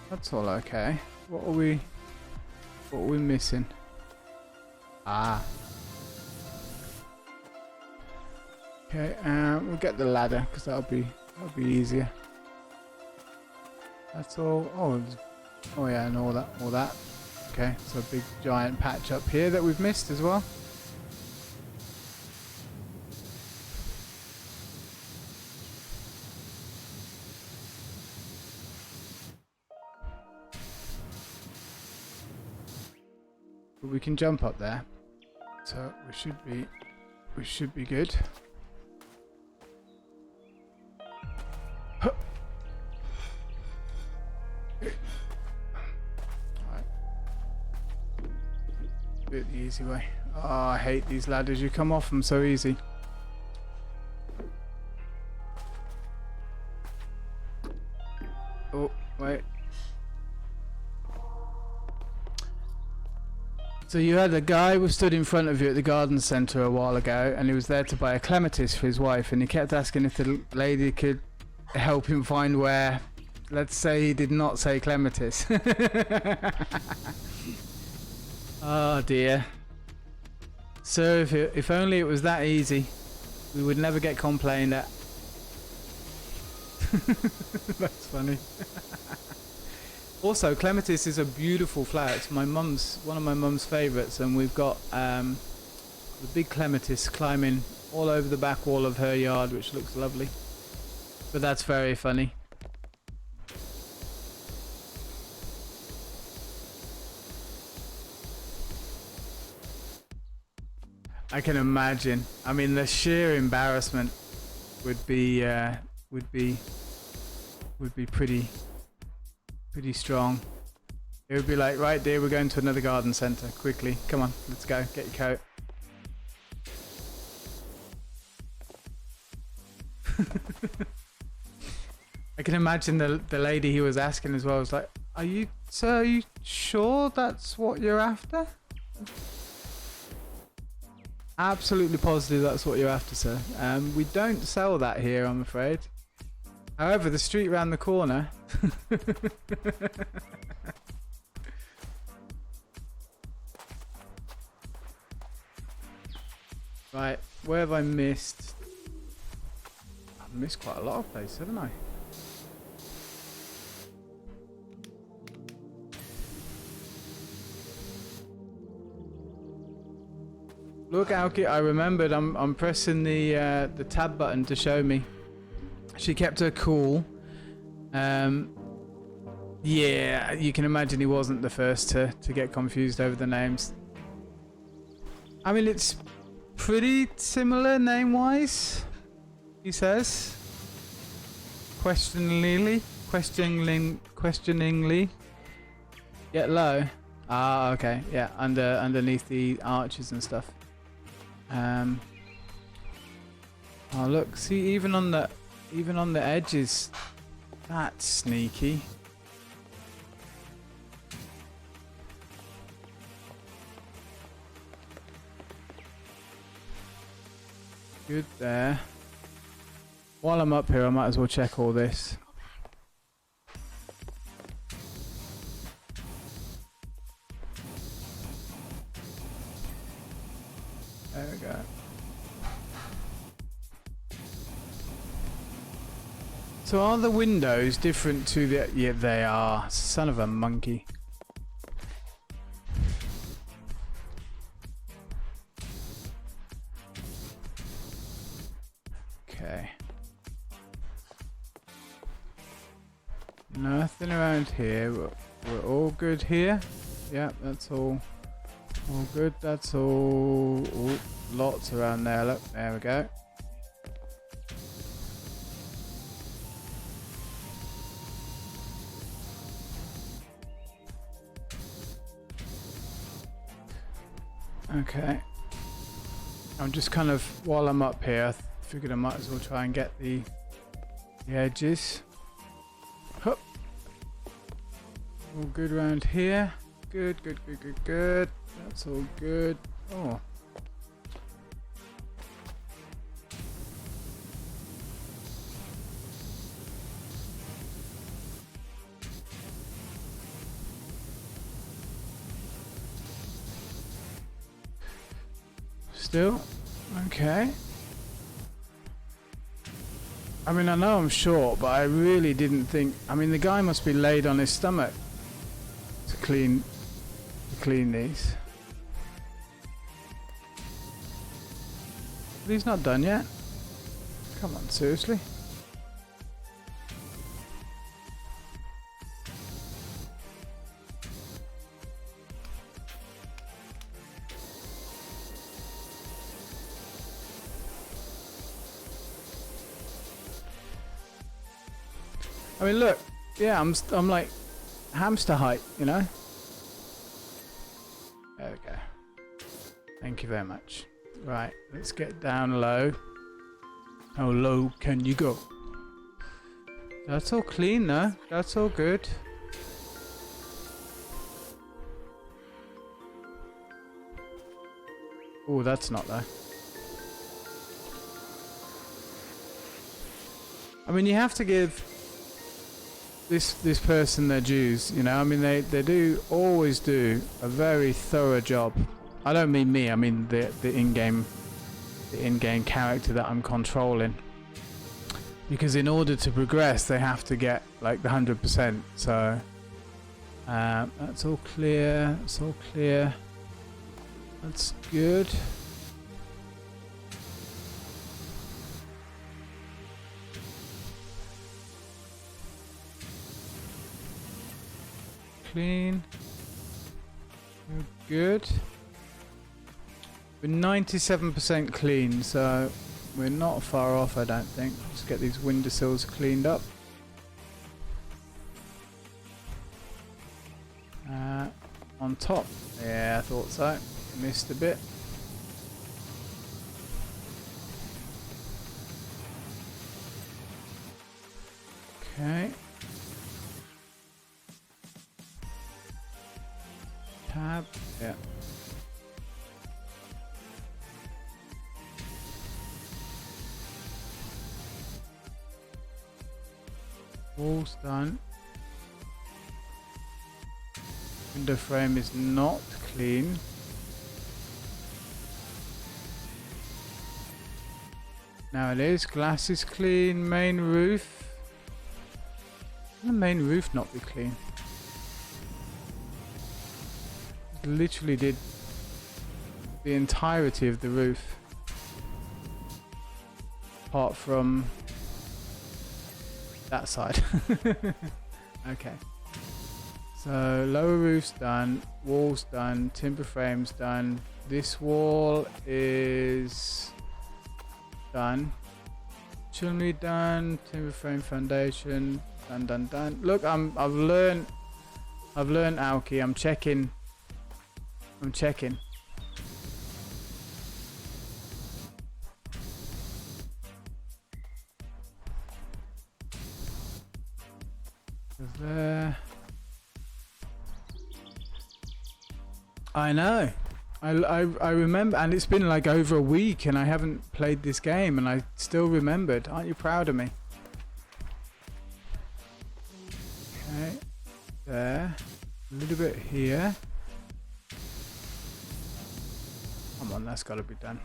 That's all okay. What are we missing? Ah. Okay, we'll get the ladder because that'll be easier. That's all. Oh yeah, and all that. Okay, so a big giant patch up here that we've missed as well. But we can jump up there, so we should be good. Do it the easy way. Oh, I hate these ladders. You come off them so easy. Oh, wait. So you had a guy who stood in front of you at the garden centre a while ago, and he was there to buy a clematis for his wife, and he kept asking if the lady could help him find where, let's say he did not say clematis. Oh dear. Sir, if only it was that easy, we would never get complained at. That's funny. Also, clematis is a beautiful flower. It's one of my mum's favourites, and we've got the big clematis climbing all over the back wall of her yard, which looks lovely. But that's very funny. I can imagine. I mean, the sheer embarrassment would be pretty strong. It would be like, right dear, we're going to another garden centre. Quickly, come on, let's go. Get your coat. I can imagine the lady he was asking as well was like, sir, are you sure that's what you're after? Absolutely positive that's what you're after, sir. We don't sell that here, I'm afraid. However, the street round the corner. Right, where have I missed? I've missed quite a lot of places, haven't I? Look, Alki, I remembered. I'm pressing the tab button to show me. She kept her cool. Yeah, you can imagine he wasn't the first to get confused over the names. I mean, it's pretty similar name-wise, he says. Questioningly. Get low. Ah, okay. Yeah, underneath the arches and stuff. Oh look, see, even on the edges, that's sneaky. Good there. While I'm up here, I might as well check all this. There we go. So are the windows different to the... Yeah, they are. Son of a monkey. Okay. Nothing around here. We're all good here. Yeah, that's all good. That's all. Ooh, lots around there. Look, there we go. Okay. I'm just kind of, while I'm up here, I figured I might as well try and get the edges. Hup. All good around here. Good. That's all good. Oh. Still? Okay. I mean, I know I'm short, but I really didn't think... I mean, the guy must be laid on his stomach to clean these. But he's not done yet. Come on, seriously. I mean, look. Yeah, I'm like hamster height, you know. There we go. Thank you very much. Right, let's get down low. How low can you go? That's all clean though. That's all good. Oh, that's not though. I mean, you have to give this person their dues, you know. I mean, they do always do a very thorough job. I don't mean me. I mean the in-game character that I'm controlling. Because in order to progress, they have to get like the 100%. So that's all clear. That's all clear. That's good. Clean. Good. We're 97% clean, so we're not far off, I don't think. Let's get these windowsills cleaned up. On top. Yeah, I thought so. Missed a bit. Okay. Tab. Yeah. Wall's done. Window frame is not clean. Now it is. Glass is clean. Main roof. Can the main roof not be clean? Literally did the entirety of the roof. Apart from that side. Okay. So lower roof's done, wall's done, timber frame's done. This wall is done. Chimney done, timber frame foundation done. Look, I've learned Alki. I'm checking. There. I know. I remember, and it's been like over a week and I haven't played this game and I still remembered. Aren't you proud of me? Okay. There. A little bit here. Come on, that's got to be done.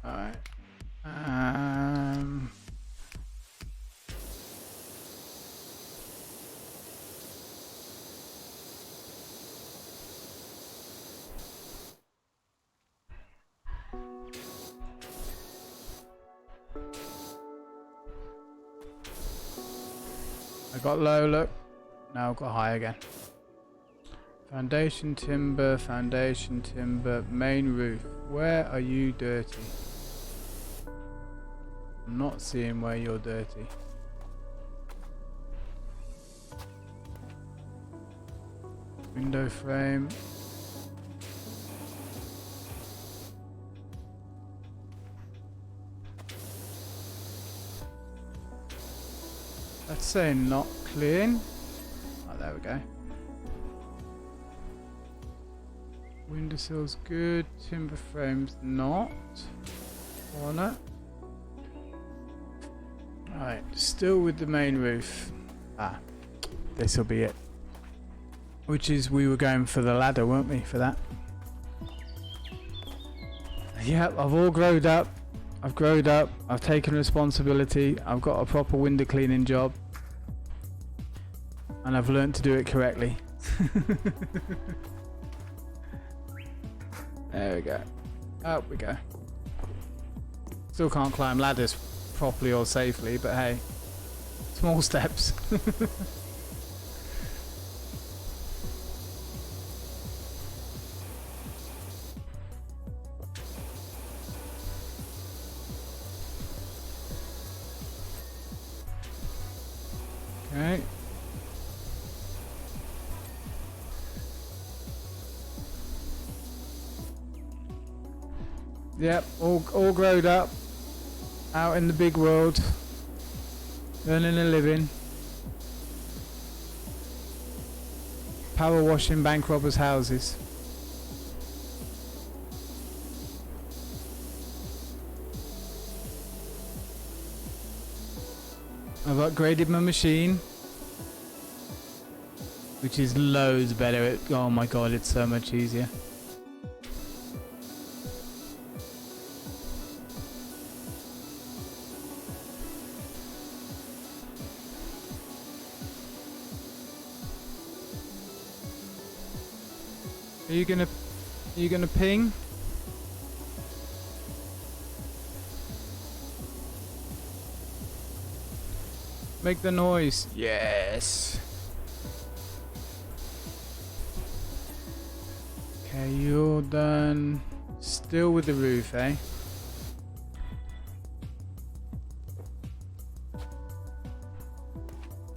Alright. I got low, look. Now I've got high again. Foundation timber, main roof. Where are you dirty? I'm not seeing where you're dirty. Window frame. That's saying not clean. Oh, there we go. Windowsill's good. Timber frame's not. Corner. Alright, still with the main roof. Ah, this will be it. Which is, we were going for the ladder, weren't we, for that? Yep, I've all growed up. I've growed up. I've taken responsibility. I've got a proper window cleaning job. And I've learned to do it correctly. There we go. Up we go. Still can't climb ladders properly or safely, but hey, small steps. Yep, all growed up, out in the big world, earning a living, power washing bank robbers' houses. I've upgraded my machine, which is loads better. Oh my god, it's so much easier. Are you gonna ping? Make the noise. Yes. Okay, you're done. Still with the roof, eh?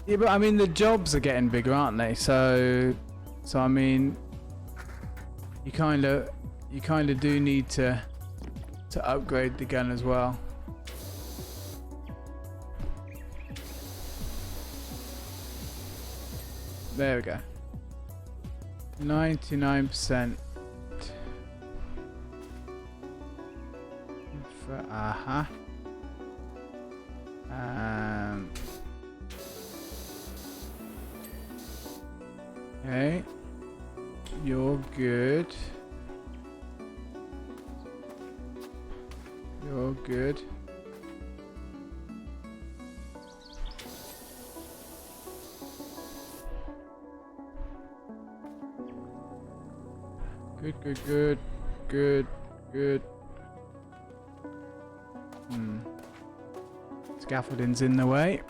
Yeah, but I mean the jobs are getting bigger, aren't they? So I mean, you kind of do need to upgrade the gun as well. There we go. 99%. Okay. You're good. You're good. Good. Scaffolding's in the way.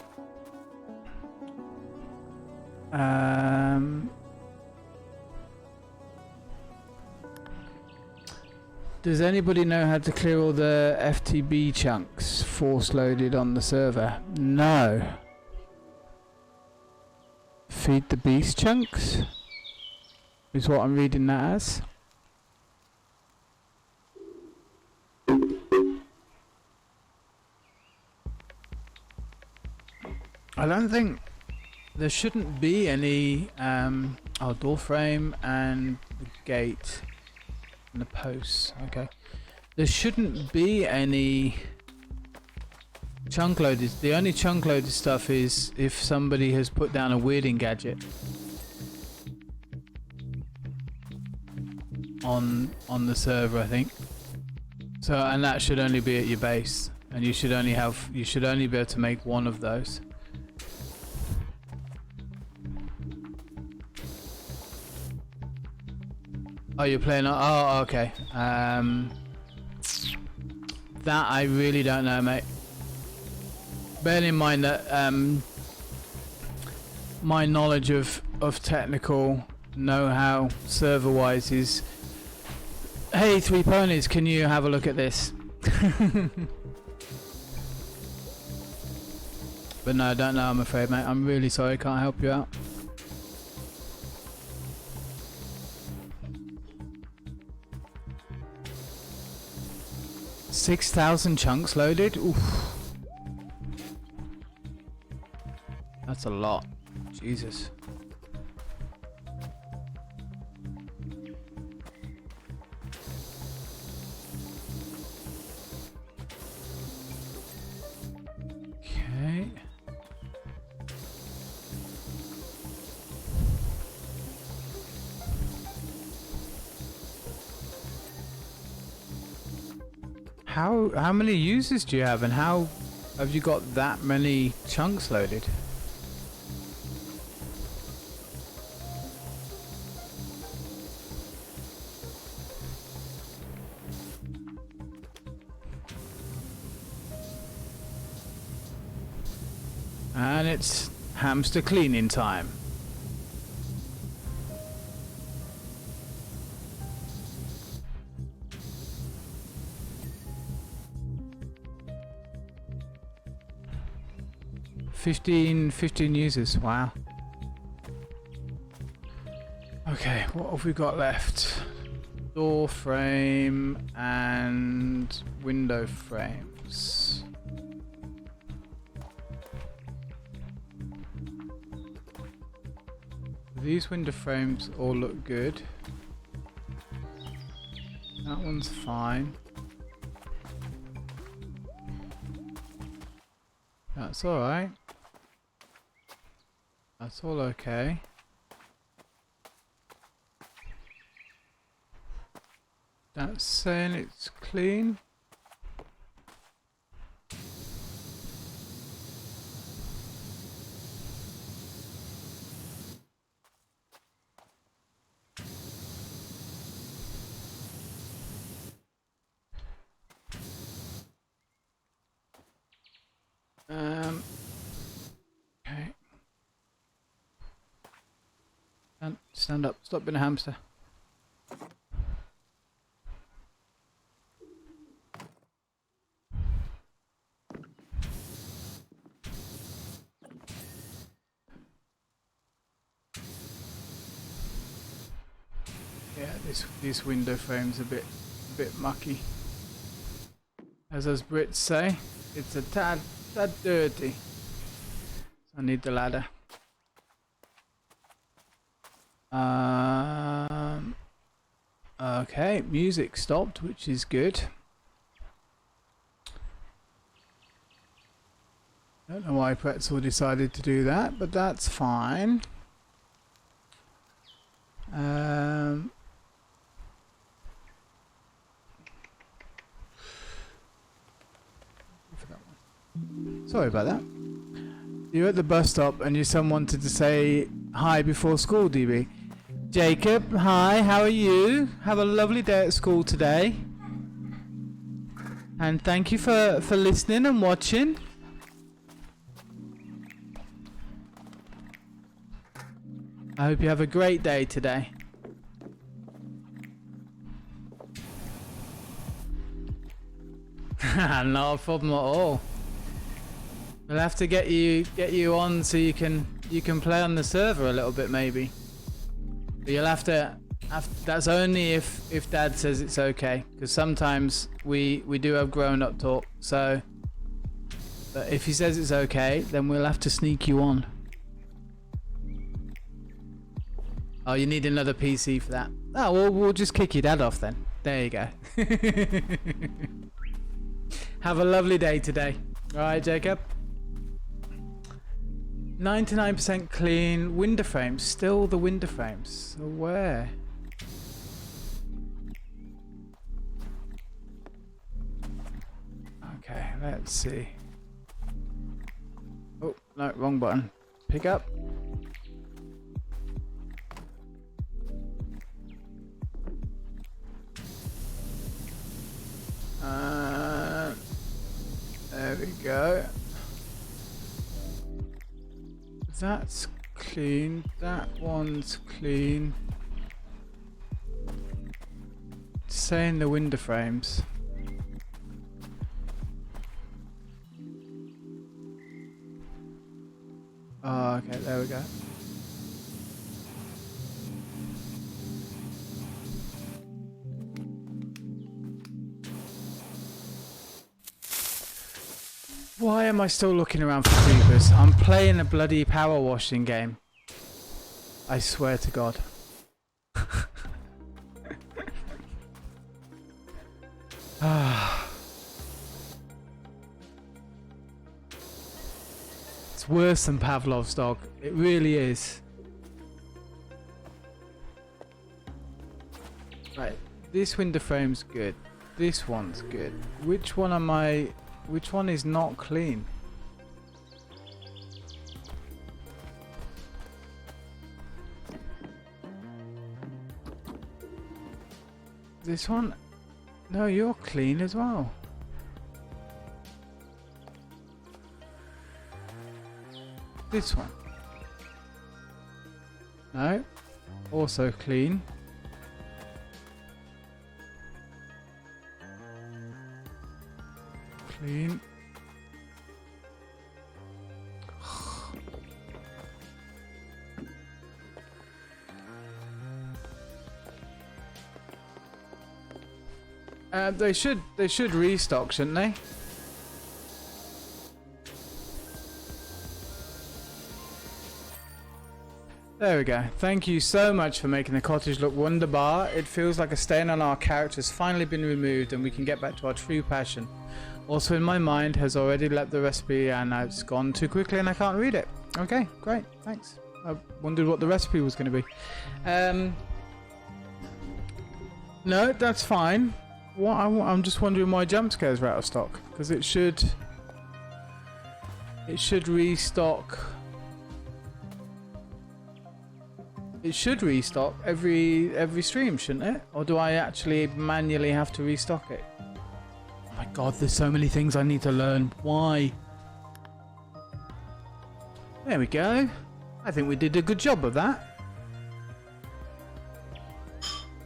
Does anybody know how to clear all the FTB chunks force loaded on the server? No. Feed the beast chunks? Is what I'm reading that as. I don't think there shouldn't be any door frame and the gate and the posts. Okay, there shouldn't be any chunk loaded. The only chunk loaded stuff is if somebody has put down a weirding gadget on the server, I think. So, and that should only be at your base, and you should only be able to make one of those. Oh, you're playing on... Oh, okay. That I really don't know, mate. Bearing in mind that my knowledge of technical know-how server-wise is... Hey, 3 ponies, can you have a look at this? But no, I don't know, I'm afraid, mate. I'm really sorry, I can't help you out. $6,000 chunks loaded? Oof. That's a lot. Jesus. Okay. How many users do you have, and how have you got that many chunks loaded? And it's hamster cleaning time. Fifteen users, wow. Okay, what have we got left? door frame and window frames. These window frames all look good. That one's fine. That's alright. That's all okay. That's saying it's clean. Okay. Stand up. Stop being a hamster. Yeah, this window frame's a bit mucky. As us Brits say, it's a tad dirty. So I need the ladder. Okay, music stopped, which is good. Don't know why Pretzel decided to do that, but that's fine. Sorry about that. You're at the bus stop and your son wanted to say hi before school, DB. Jacob, hi, how are you? Have a lovely day at school today. And thank you for listening and watching. I hope you have a great day today. Not a problem at all. We'll have to get you on so you can play on the server a little bit maybe. But you'll have to. That's only if Dad says it's okay, because sometimes we do have grown-up talk. So, but if he says it's okay, then we'll have to sneak you on. Oh, you need another PC for that. Oh, well, we'll just kick your dad off then. There you go. Have a lovely day today. Alright, Jacob. 99% clean. Window frames. Still the window frames. So where? Okay, let's see. Oh, no, wrong button. Pick up. There we go. That's clean. That one's clean. It's saying the window frames. Oh, okay, there we go. Why am I still looking around for creepers? I'm playing a bloody power washing game. I swear to God. It's worse than Pavlov's dog. It really is. Right, this window frame's good. This one's good. Which one am I... Which one is not clean? This one? No, you're clean as well. This one? No. Also clean. Clean. They should restock, shouldn't they? There we go. Thank you so much for making the cottage look wunderbar. It feels like a stain on our character has finally been removed and we can get back to our true passion. Also in my mind has already left the recipe and it's gone too quickly and I can't read it. Okay, great, thanks. I wondered what the recipe was going to be. No, that's fine. I'm just wondering why jump scares are out of stock, because it should restock. It should restock every stream, shouldn't it? Or do I actually manually have to restock it? Oh my god, there's so many things I need to learn. Why? There we go. I think we did a good job of that.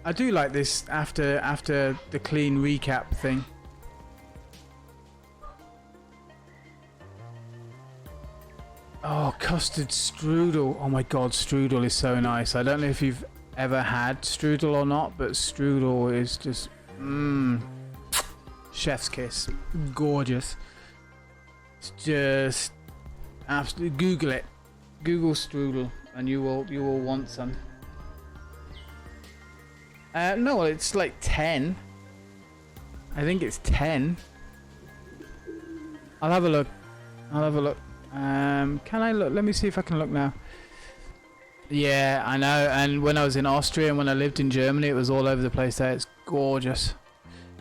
I do like this after the clean recap thing. Oh, custard strudel. Oh my god, strudel is so nice. I don't know if you've ever had strudel or not, but strudel is just chef's kiss. Gorgeous. It's just absolutely, Google it. Google strudel and you will want some. No, it's like 10. I think it's 10. I'll have a look. Can I look? Let me see if I can look now. Yeah, I know. And when I was in Austria and when I lived in Germany, it was all over the place there. It's gorgeous.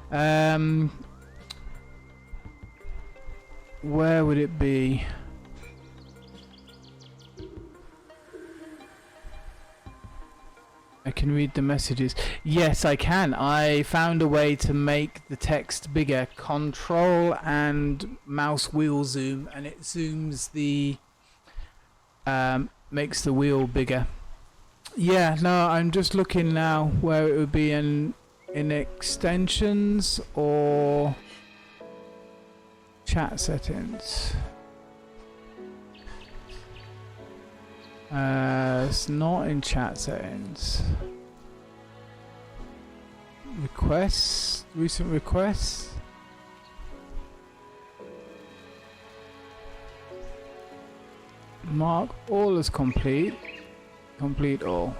Where would it be? I can read the messages. Yes, I can. I found a way to make the text bigger. Control and mouse wheel zoom, and it zooms the makes the wheel bigger. Yeah, no, I'm just looking now where it would be in extensions or chat settings. It's not in chat settings. Requests, recent requests. Mark all as complete. Complete all.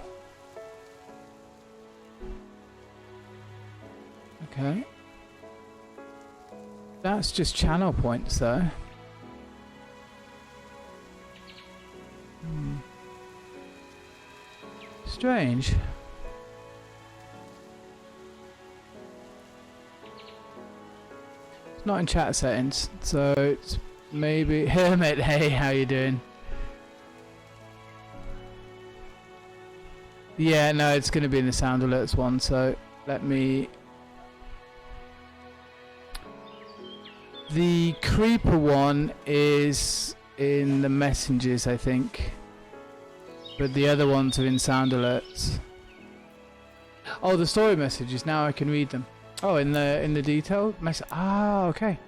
Okay. That's just channel points though. Strange. It's not in chat settings, so it's maybe Hermit. Hey, how you doing? Yeah, no, it's going to be in the sound alerts one. So let me. The creeper one is in the messages, I think. But the other ones are in sound alerts. Oh, the story messages. Now I can read them. Oh, in the detail message. Ah, okay.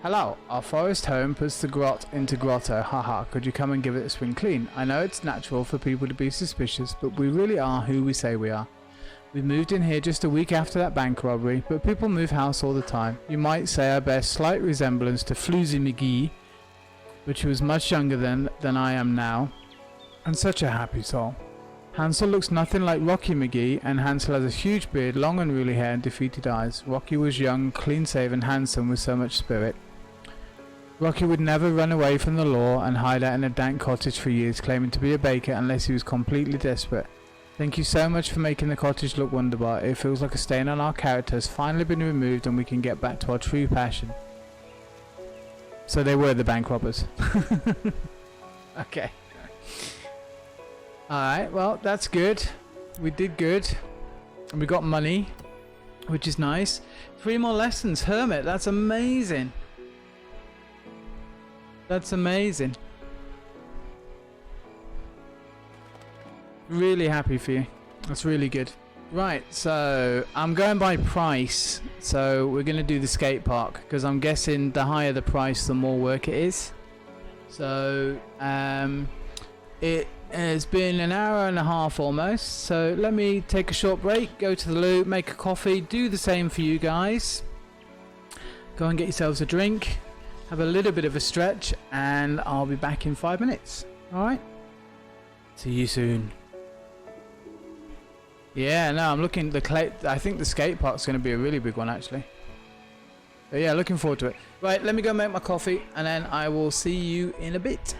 Hello. Our forest home puts the grot into grotto. Haha. Could you come and give it a spring clean? I know it's natural for people to be suspicious, but we really are who we say we are. We moved in here just a week after that bank robbery, but people move house all the time. You might say I bear slight resemblance to Floozy McGee, but she was much younger than I am now. And such a happy soul. Hansel looks nothing like Rocky McGee, and Hansel has a huge beard, long unruly hair, and defeated eyes. Rocky was young, clean-shaven, handsome, with so much spirit. Rocky would never run away from the law and hide out in a dank cottage for years, claiming to be a baker unless he was completely desperate. Thank you so much for making the cottage look wonderful. It feels like a stain on our character has finally been removed and we can get back to our true passion. So they were the bank robbers. Okay. Alright, well, that's good. We did good. And we got money, which is nice. 3 more lessons. Hermit, that's amazing. That's amazing. Really happy for you. That's really good. Right, so I'm going by price. So we're going to do the skate park, because I'm guessing the higher the price, the more work it is. So, It's been an hour and a half almost, so let me take a short break, go to the loo, make a coffee, do the same for you guys. Go and get yourselves a drink, have a little bit of a stretch, and I'll be back in 5 minutes. Alright? See you soon. Yeah, no, I'm looking, I think the skate park's going to be a really big one actually. But yeah, looking forward to it. Right, let me go make my coffee, and then I will see you in a bit.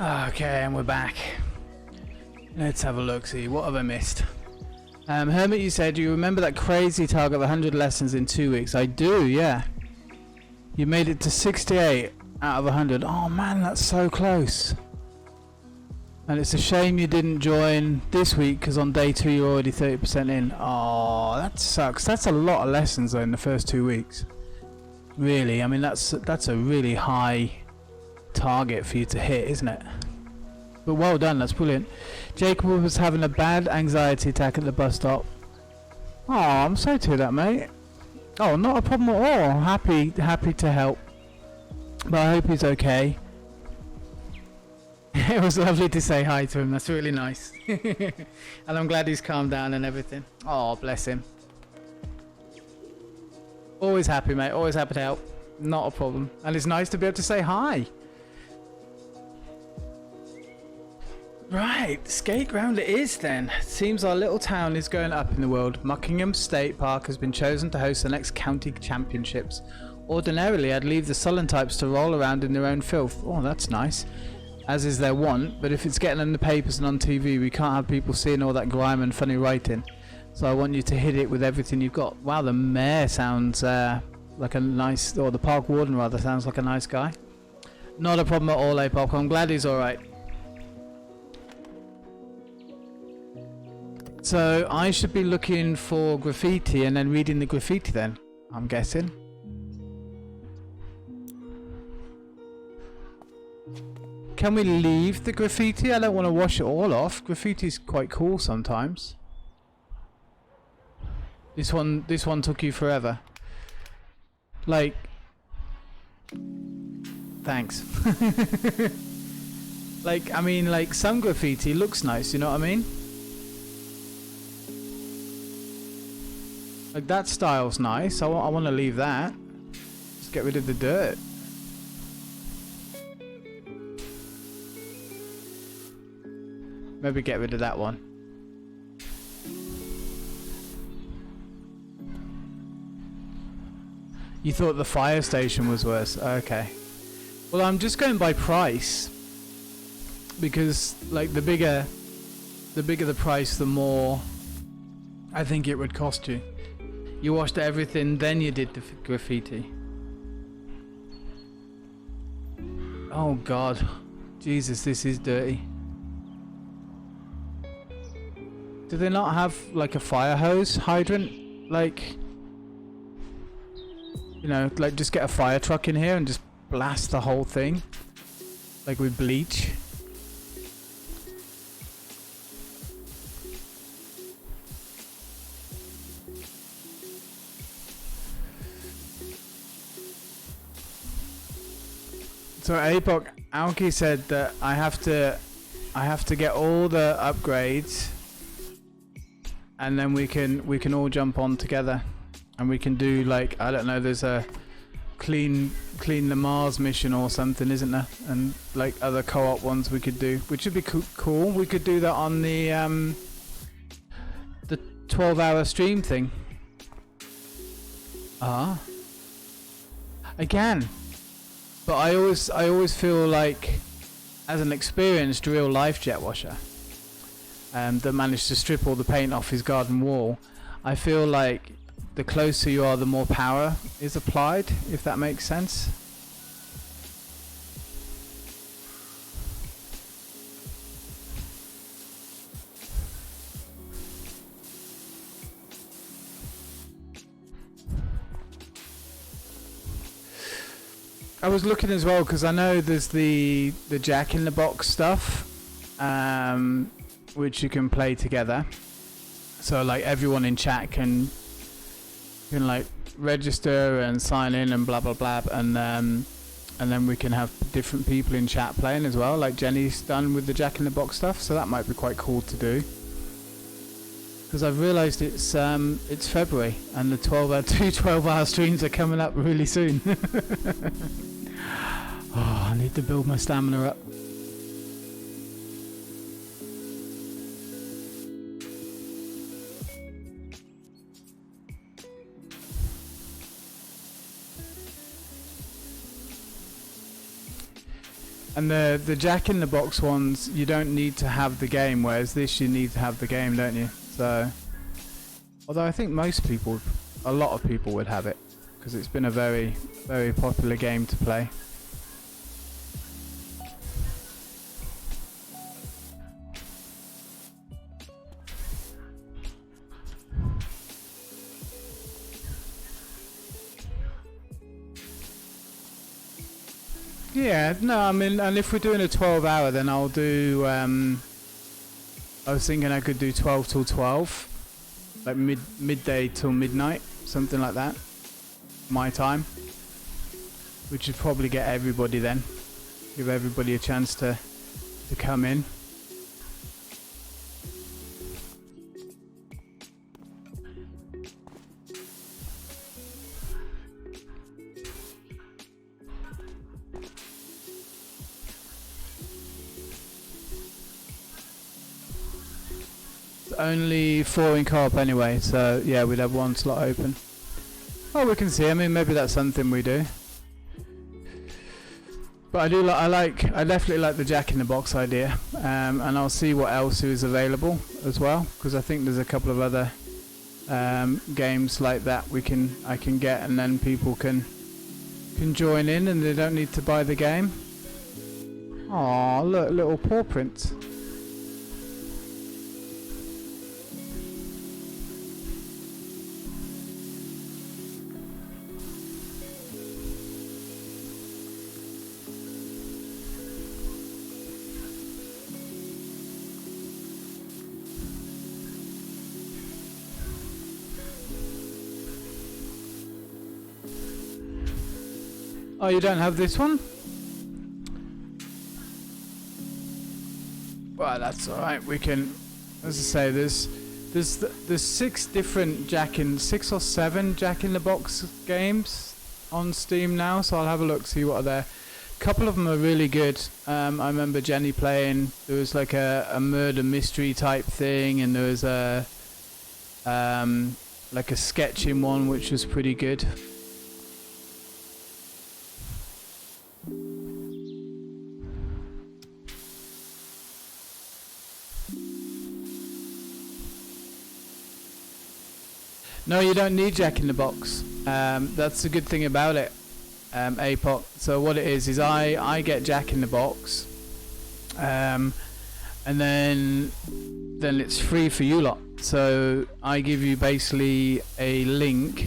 Okay, and we're back. Let's have a look, see what have I missed. Hermit, you said you remember that crazy target of 100 lessons in 2 weeks. I do, yeah. You made it to 68 out of 100. Oh man, that's so close. And it's a shame you didn't join this week, because on day 2 you're already 30% in. Oh, that sucks. That's a lot of lessons though in the first 2 weeks. Really, I mean that's a really high target for you to hit, isn't it? But well done, that's brilliant. Jacob was having a bad anxiety attack at the bus stop. Oh, I'm sorry to hear that, mate. Oh, not a problem at all. Happy to help. But I hope he's okay. It was lovely to say hi to him, that's really nice. And I'm glad he's calmed down and everything. Oh, bless him. Always happy, mate, always happy to help. Not a problem. And it's nice to be able to say hi. Right, skate ground it is then. Seems our little town is going up in the world. Muckingham State Park has been chosen to host the next county championships. Ordinarily, I'd leave the sullen types to roll around in their own filth. Oh, that's nice. As is their want, but if it's getting in the papers and on TV, we can't have people seeing all that grime and funny writing. So I want you to hit it with everything you've got. Wow, the mayor sounds like a nice, or the park warden rather, sounds like a nice guy. Not a problem at all, Apop. I'm glad he's alright. So I should be looking for graffiti and then reading the graffiti then, I'm guessing. Can we leave the graffiti? I don't want to wash it all off. Graffiti's quite cool sometimes. This one took you forever. Like, thanks. Like, I mean, like, some graffiti looks nice, you know what I mean? Like, that style's nice. I want to leave that. Just get rid of the dirt. Maybe get rid of that one. You thought the fire station was worse? Okay. Well, I'm just going by price. Because, like, the bigger the price, the more I think it would cost you. You washed everything, then you did the graffiti. Oh God. Jesus, this is dirty. Do they not have, like, a fire hose hydrant? Like, you know, like, just get a fire truck in here and just blast the whole thing? Like with bleach? So Apok Aoki said that I have to get all the upgrades, and then we can all jump on together, and we can do, like, I don't know, there's a clean the Mars mission or something, isn't there? And like other co-op ones we could do, which would be cool. We could do that on the 12-hour stream thing. Again. But I always feel like, as an experienced real life jet washer, that managed to strip all the paint off his garden wall, I feel like the closer you are, the more power is applied, if that makes sense. I was looking as well because I know there's the Jack in the Box stuff, which you can play together. So like everyone in chat can like register and sign in and blah blah blah, and then we can have different people in chat playing as well, like Jenny's done with the Jack in the Box stuff. So that might be quite cool to do. Because I've realised it's February and the 12-hour streams are coming up really soon. Oh, I need to build my stamina up. And the Jack in the Box ones, you don't need to have the game, whereas this you need to have the game, don't you? So, although I think a lot of people would have it, because it's been a very, very popular game to play. Yeah, no, I mean, and if we're doing a 12-hour, then I'll do, I was thinking I could do 12 till 12, like midday till midnight, something like that, my time, which would probably get everybody then, give everybody a chance to come in. Only 4 in co-op anyway, so yeah, we'd have 1 slot open. Oh, we can see. I mean, maybe that's something we do. But I definitely like the Jack in the Box idea, and I'll see what else is available as well, because I think there's a couple of other games like that I can get, and then people can join in, and they don't need to buy the game. Aw, look, little paw prints. Oh, you don't have this one? Well, that's all right. We can, as I say, there's 6 or 7 Jack in the Box games on Steam now. So I'll have a look, see what are there. A couple of them are really good. I remember Genny playing. There was like a murder mystery type thing, and there was a like a sketching one which was pretty good. No, you don't need Jack in the Box. That's the good thing about it, APOC. So what it is I get Jack in the Box, and then it's free for you lot. So I give you basically a link,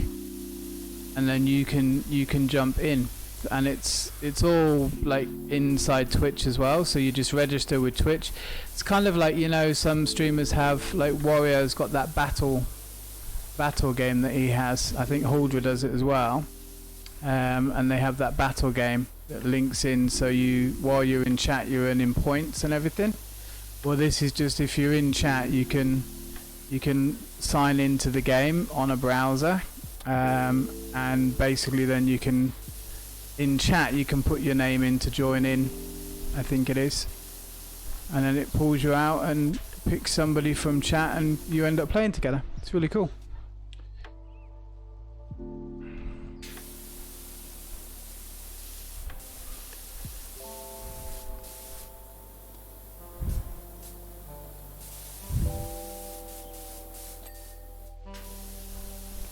and then you can jump in, and it's all like inside Twitch as well. So you just register with Twitch. It's kind of like, you know, some streamers have, like Wario's got that battle game that he has. I think Huldra does it as well, and they have that battle game that links in, so while you're in chat you're earning points and everything. Well, this is just, if you're in chat you can sign into the game on a browser, and basically then you can, in chat you can put your name in to join in, I think it is, and then it pulls you out and picks somebody from chat and you end up playing together. It's really cool.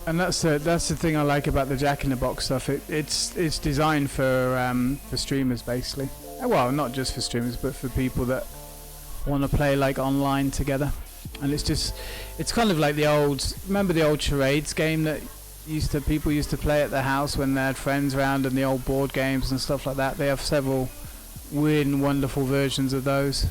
And that's the thing I like about the Jack in the Box stuff. It's designed for streamers basically. Well, not just for streamers, but for people that want to play like online together. And it's kind of like remember the old charades game that people used to play at the house when they had friends around, and the old board games and stuff like that. They have several weird and wonderful versions of those.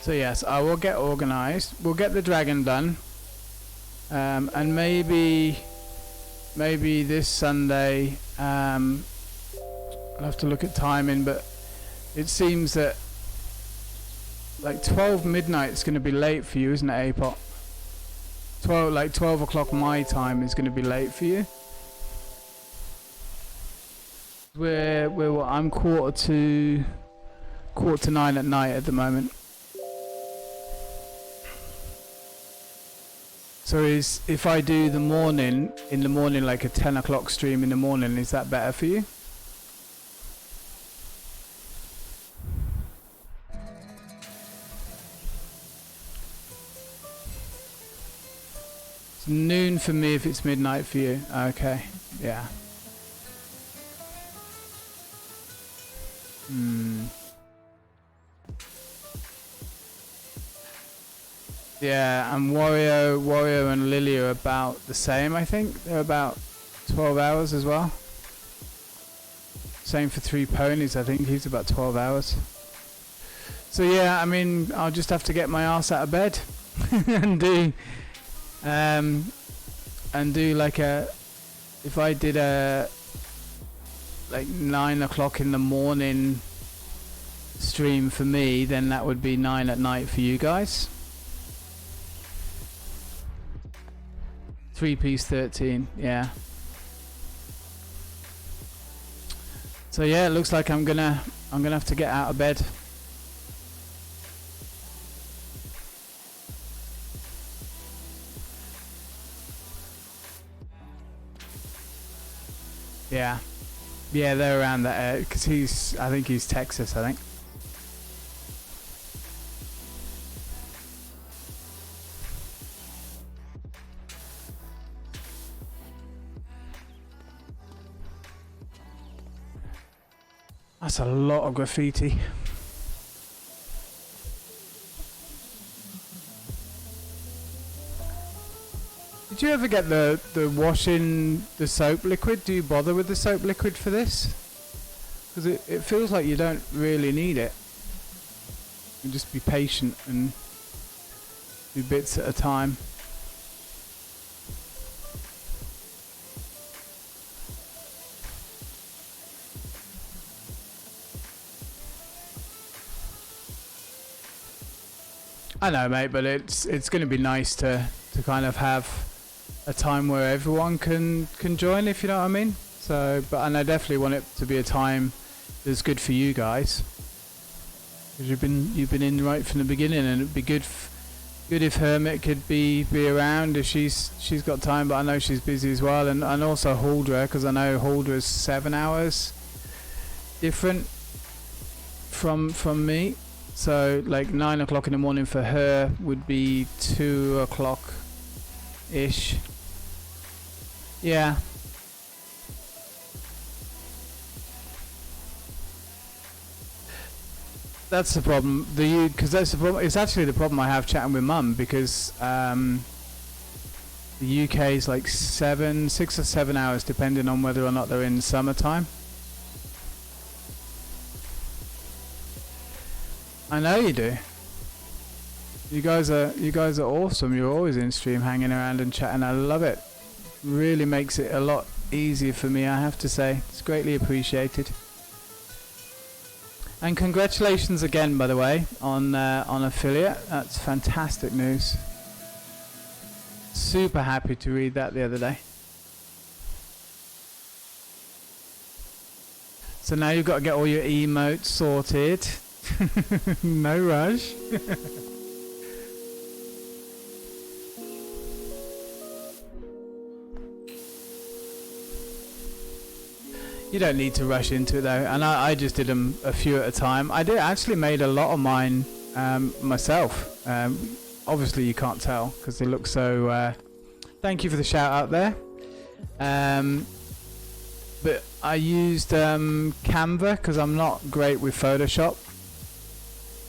So yes, I will get organised. We'll get the dragon done, and maybe this Sunday. I'll have to look at timing, but it seems that like 12 midnight is going to be late for you, isn't it, APOC? 12 o'clock my time is going to be late for you. I'm quarter to 9 at night at the moment. So if I do in the morning, like a 10 o'clock stream in the morning, is that better for you? It's noon for me if it's midnight for you. Okay, yeah. Yeah, and Wario and Lily are about the same, I think. They're about 12 hours as well. Same for Three Ponies, I think he's about 12 hours. So yeah, I mean, I'll just have to get my ass out of bed and do like if I did a like 9 o'clock in the morning stream for me, then that would be 9 at night for you guys. 3P's 13, yeah. So yeah, it looks like I'm gonna have to get out of bed. Yeah, they're around that because I think he's Texas, I think. That's a lot of graffiti. Did you ever get the washing the soap liquid? Do you bother with the soap liquid for this? Because it feels like you don't really need it. You just be patient and do bits at a time. I know, mate, but it's going to be nice to kind of have a time where everyone can join, if you know what I mean. So, and I definitely want it to be a time that's good for you guys, because you've been in right from the beginning, and it'd be good if Hermit could be around if she's got time. But I know she's busy as well, and also Huldra, because I know Huldra's 7 hours different from me. So like 9 o'clock in the morning for her would be 2 o'clock ish. Yeah. That's the problem. Because that's the problem. It's actually the problem I have chatting with Mum, because the UK is like 6 or 7 hours depending on whether or not they're in summertime. I know you do. You guys are awesome. You're always in stream, hanging around and chatting. I love it. Really makes it a lot easier for me, I have to say. It's greatly appreciated. And congratulations again, by the way, on affiliate. That's fantastic news. Super happy to read that the other day. So now you've got to get all your emotes sorted. No rush. You don't need to rush into it though, and I just did them a few at a time. I actually made a lot of mine myself. Obviously you can't tell because they look so... thank you for the shout out there. But I used Canva because I'm not great with Photoshop,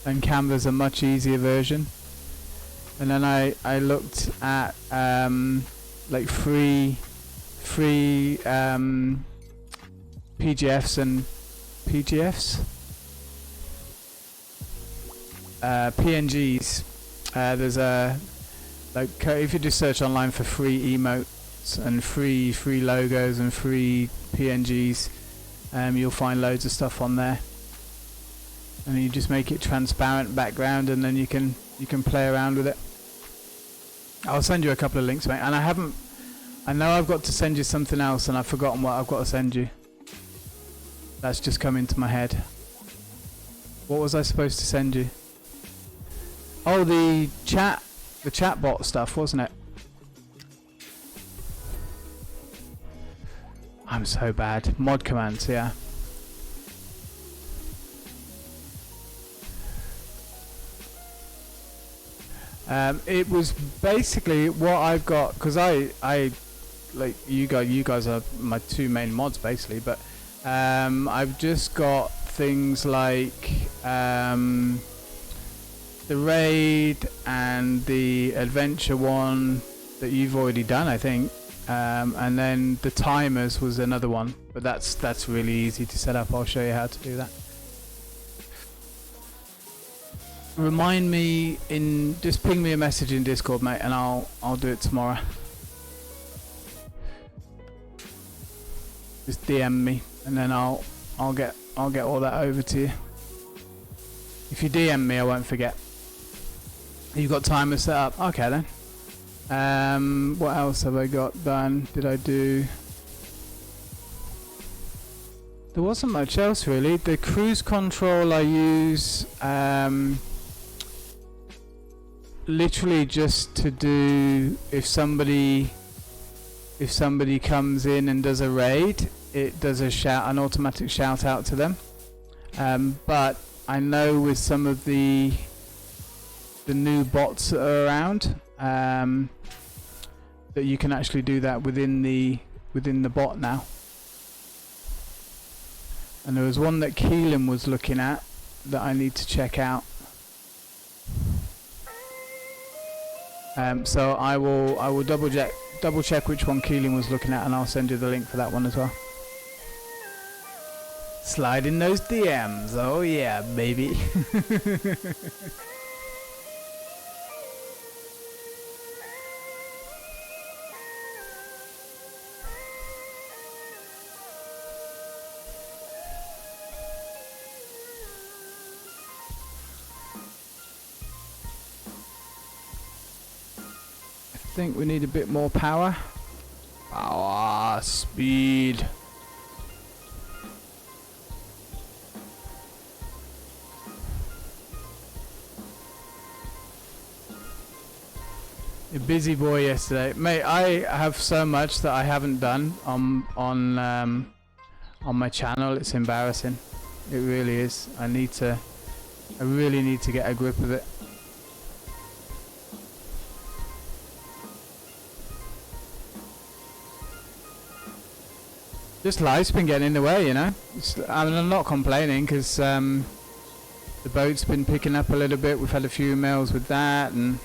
and Canva's a much easier version. And then I looked at like free PGFs and PGFs, PNGs. There's a if you just search online for free emotes and free logos and free PNGs, you'll find loads of stuff on there. And you just make it transparent background, and then you can play around with it. I'll send you a couple of links, mate. And I know I've got to send you something else, and I've forgotten what I've got to send you. That's just come into my head. What was I supposed to send you? Oh, the chatbot stuff, wasn't it? I'm so bad. Mod commands, yeah. It was basically what I've got, because I like you guys are my two main mods basically, but I've just got things like the raid and the adventure one that you've already done, I think, and then the timers was another one, but that's really easy to set up. I'll show you how to do that. Remind me just ping me a message in Discord, mate, and I'll do it tomorrow. Just DM me, and then I'll get all that over to you. If you DM me, I won't forget. You've got timers set up. Okay then. What else have I got done? Did I do? There wasn't much else really. The cruise control I use literally just to do if somebody comes in and does a raid, it does an automatic shout out to them. But I know with some of the new bots that are around, that you can actually do that within the bot now. And there was one that Keelan was looking at that I need to check out. So I will double double check which one Keelan was looking at, and I'll send you the link for that one as well. Slide in those DMs. Oh yeah, baby. I think we need a bit more power. Power, speed. A busy boy yesterday, mate. I have so much that I haven't done on my channel. It's embarrassing. It really is. I really need to get a grip of it. Just life's been getting in the way, you know. I mean, I'm not complaining because the boat's been picking up a little bit. We've had a few emails with that, and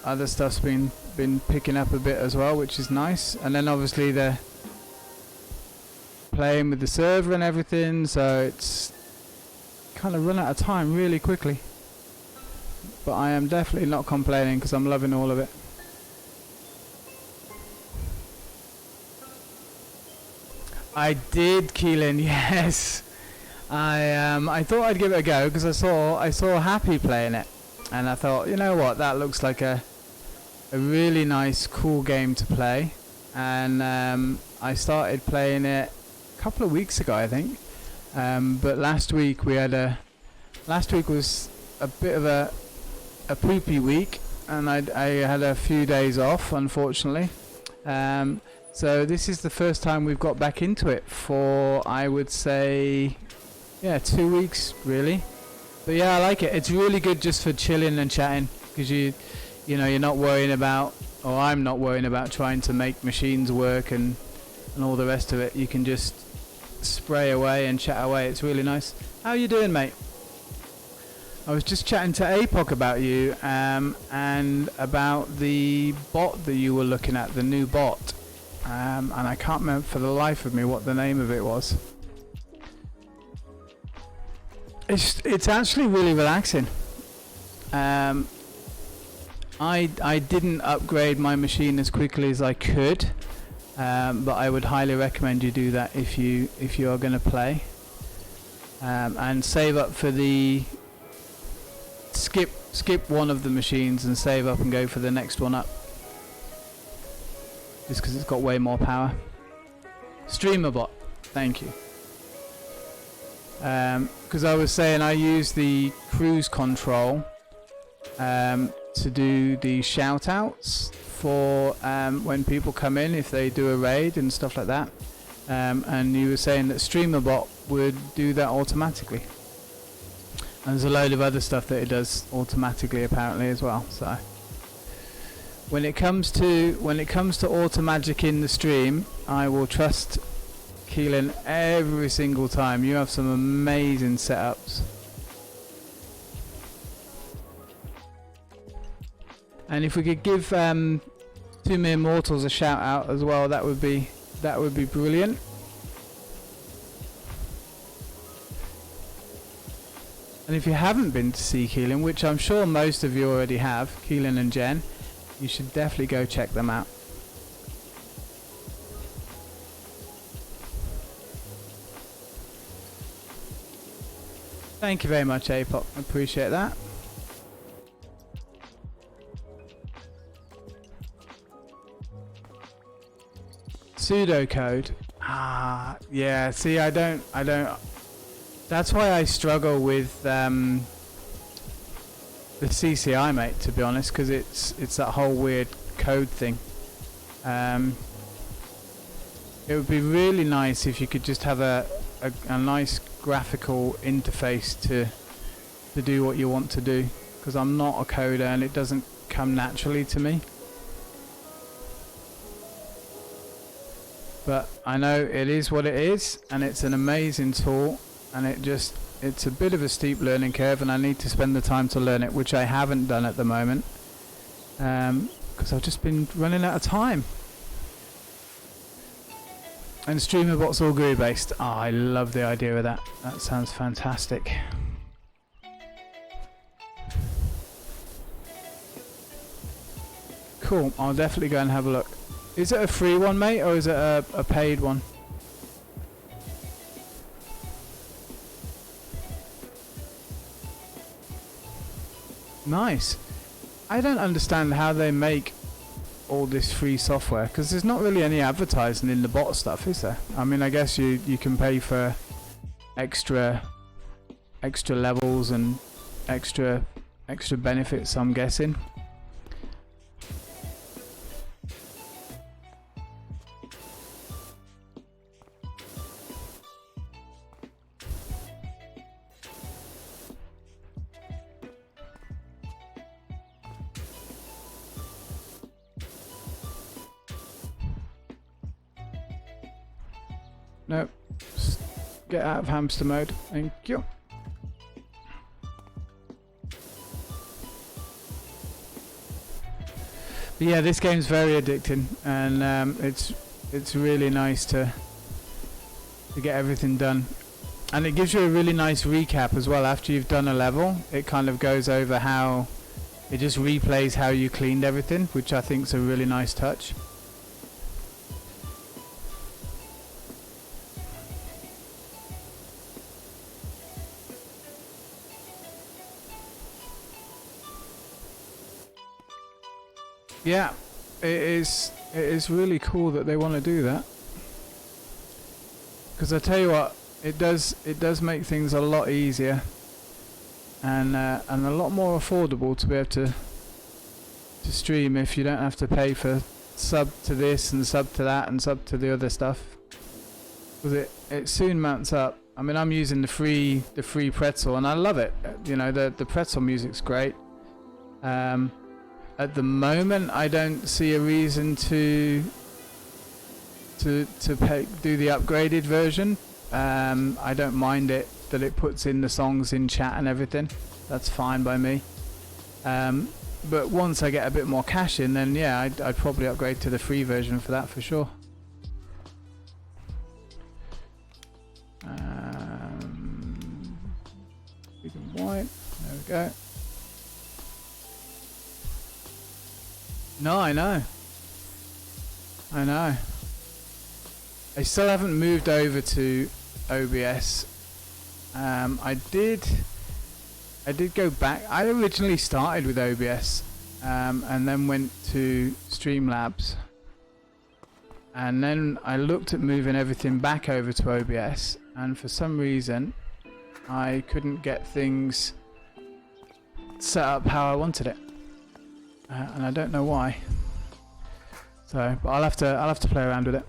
other stuff's been picking up a bit as well, which is nice. And then obviously they're playing with the server and everything, so it's kind of run out of time really quickly. But I am definitely not complaining because I'm loving all of it. I did, Keelan, yes. I thought I'd give it a go because I saw Happy playing it, and I thought, you know what, that looks like a really nice, cool game to play. And I started playing it a couple of weeks ago, I think. But last week was a bit of a poopy week, and I had a few days off, unfortunately. So this is the first time we've got back into it for, I would say, yeah, 2 weeks really. But yeah, I like it. It's really good just for chilling and chatting, because you know, you're not worrying about, or I'm not worrying about trying to make machines work and all the rest of it. You can just spray away and chat away. It's really nice. How you doing, mate? I was just chatting to APOC about you and about the bot that you were looking at, the new bot. And I can't remember for the life of me what the name of it was. It's actually really relaxing. I didn't upgrade my machine as quickly as I could, but I would highly recommend you do that if you are going to play, and save up for the skip one of the machines and save up and go for the next one up. Just because it's got way more power. Streamer bot, thank you. Because I was saying I use the cruise control to do the shout outs for when people come in, if they do a raid and stuff like that. And you were saying that Streamer bot would do that automatically. And there's a load of other stuff that it does automatically apparently as well. So when it comes to automagic in the stream, I will trust Keelan every single time. You have some amazing setups. And if we could give 2 Mere Mortals a shout out as well, that would be brilliant. And if you haven't been to see Keelan, which I'm sure most of you already have, Keelan and Jen, you should definitely go check them out. Thank you very much, APOC. I appreciate that. Pseudocode. Ah, yeah. See, I don't. That's why I struggle with the CCI, mate. To be honest, because it's that whole weird code thing. It would be really nice if you could just have a nice graphical interface to do what you want to do, because I'm not a coder and it doesn't come naturally to me. But I know it is what it is, and it's an amazing tool, and it's a bit of a steep learning curve, and I need to spend the time to learn it, which I haven't done at the moment. because I've just been running out of time. And streamer bots all GUI based. Oh, I love the idea of that. That sounds fantastic. Cool, I'll definitely go and have a look. Is it a free one, mate, or is it a paid one? Nice. I don't understand how they make all this free software, because there's not really any advertising in the bot stuff, is there? I mean, I guess you can pay for extra levels and extra benefits, I'm guessing. Nope. Just get out of hamster mode. Thank you. But yeah, this game's very addicting, and it's really nice to get everything done. And it gives you a really nice recap as well after you've done a level. It kind of goes over how it just replays how you cleaned everything, which I think is a really nice touch. Yeah, it is really cool that they want to do that, because I tell you what, it does make things a lot easier and a lot more affordable to be able to stream if you don't have to pay for sub to this and sub to that and sub to the other stuff, because it soon mounts up. I mean, I'm using the free pretzel and I love it. You know, the pretzel music's great. At the moment, I don't see a reason to do the upgraded version. I don't mind it that it puts in the songs in chat and everything. That's fine by me. But once I get a bit more cash in, then yeah, I'd probably upgrade to the free version for that for sure. Big and white. There we go. No, I know. I still haven't moved over to OBS. I did go back. I originally started with OBS and then went to Streamlabs, and then I looked at moving everything back over to OBS, and for some reason I couldn't get things set up how I wanted it. And I don't know why. So, but I'll have to play around with it.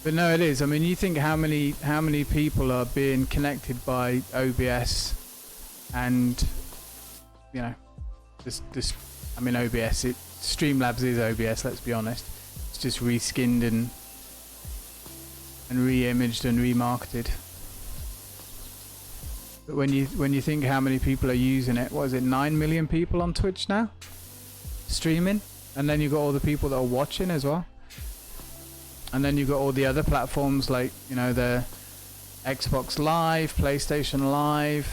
But no, it is. I mean, you think how many people are being connected by OBS, and you know, this. I mean, OBS. Streamlabs is OBS. Let's be honest. It's just reskinned and re-imaged and remarketed. But when you think how many people are using it, what is it, 9 million people on Twitch now streaming, and then you've got all the people that are watching as well, and then you've got all the other platforms like, you know, the Xbox Live, PlayStation Live,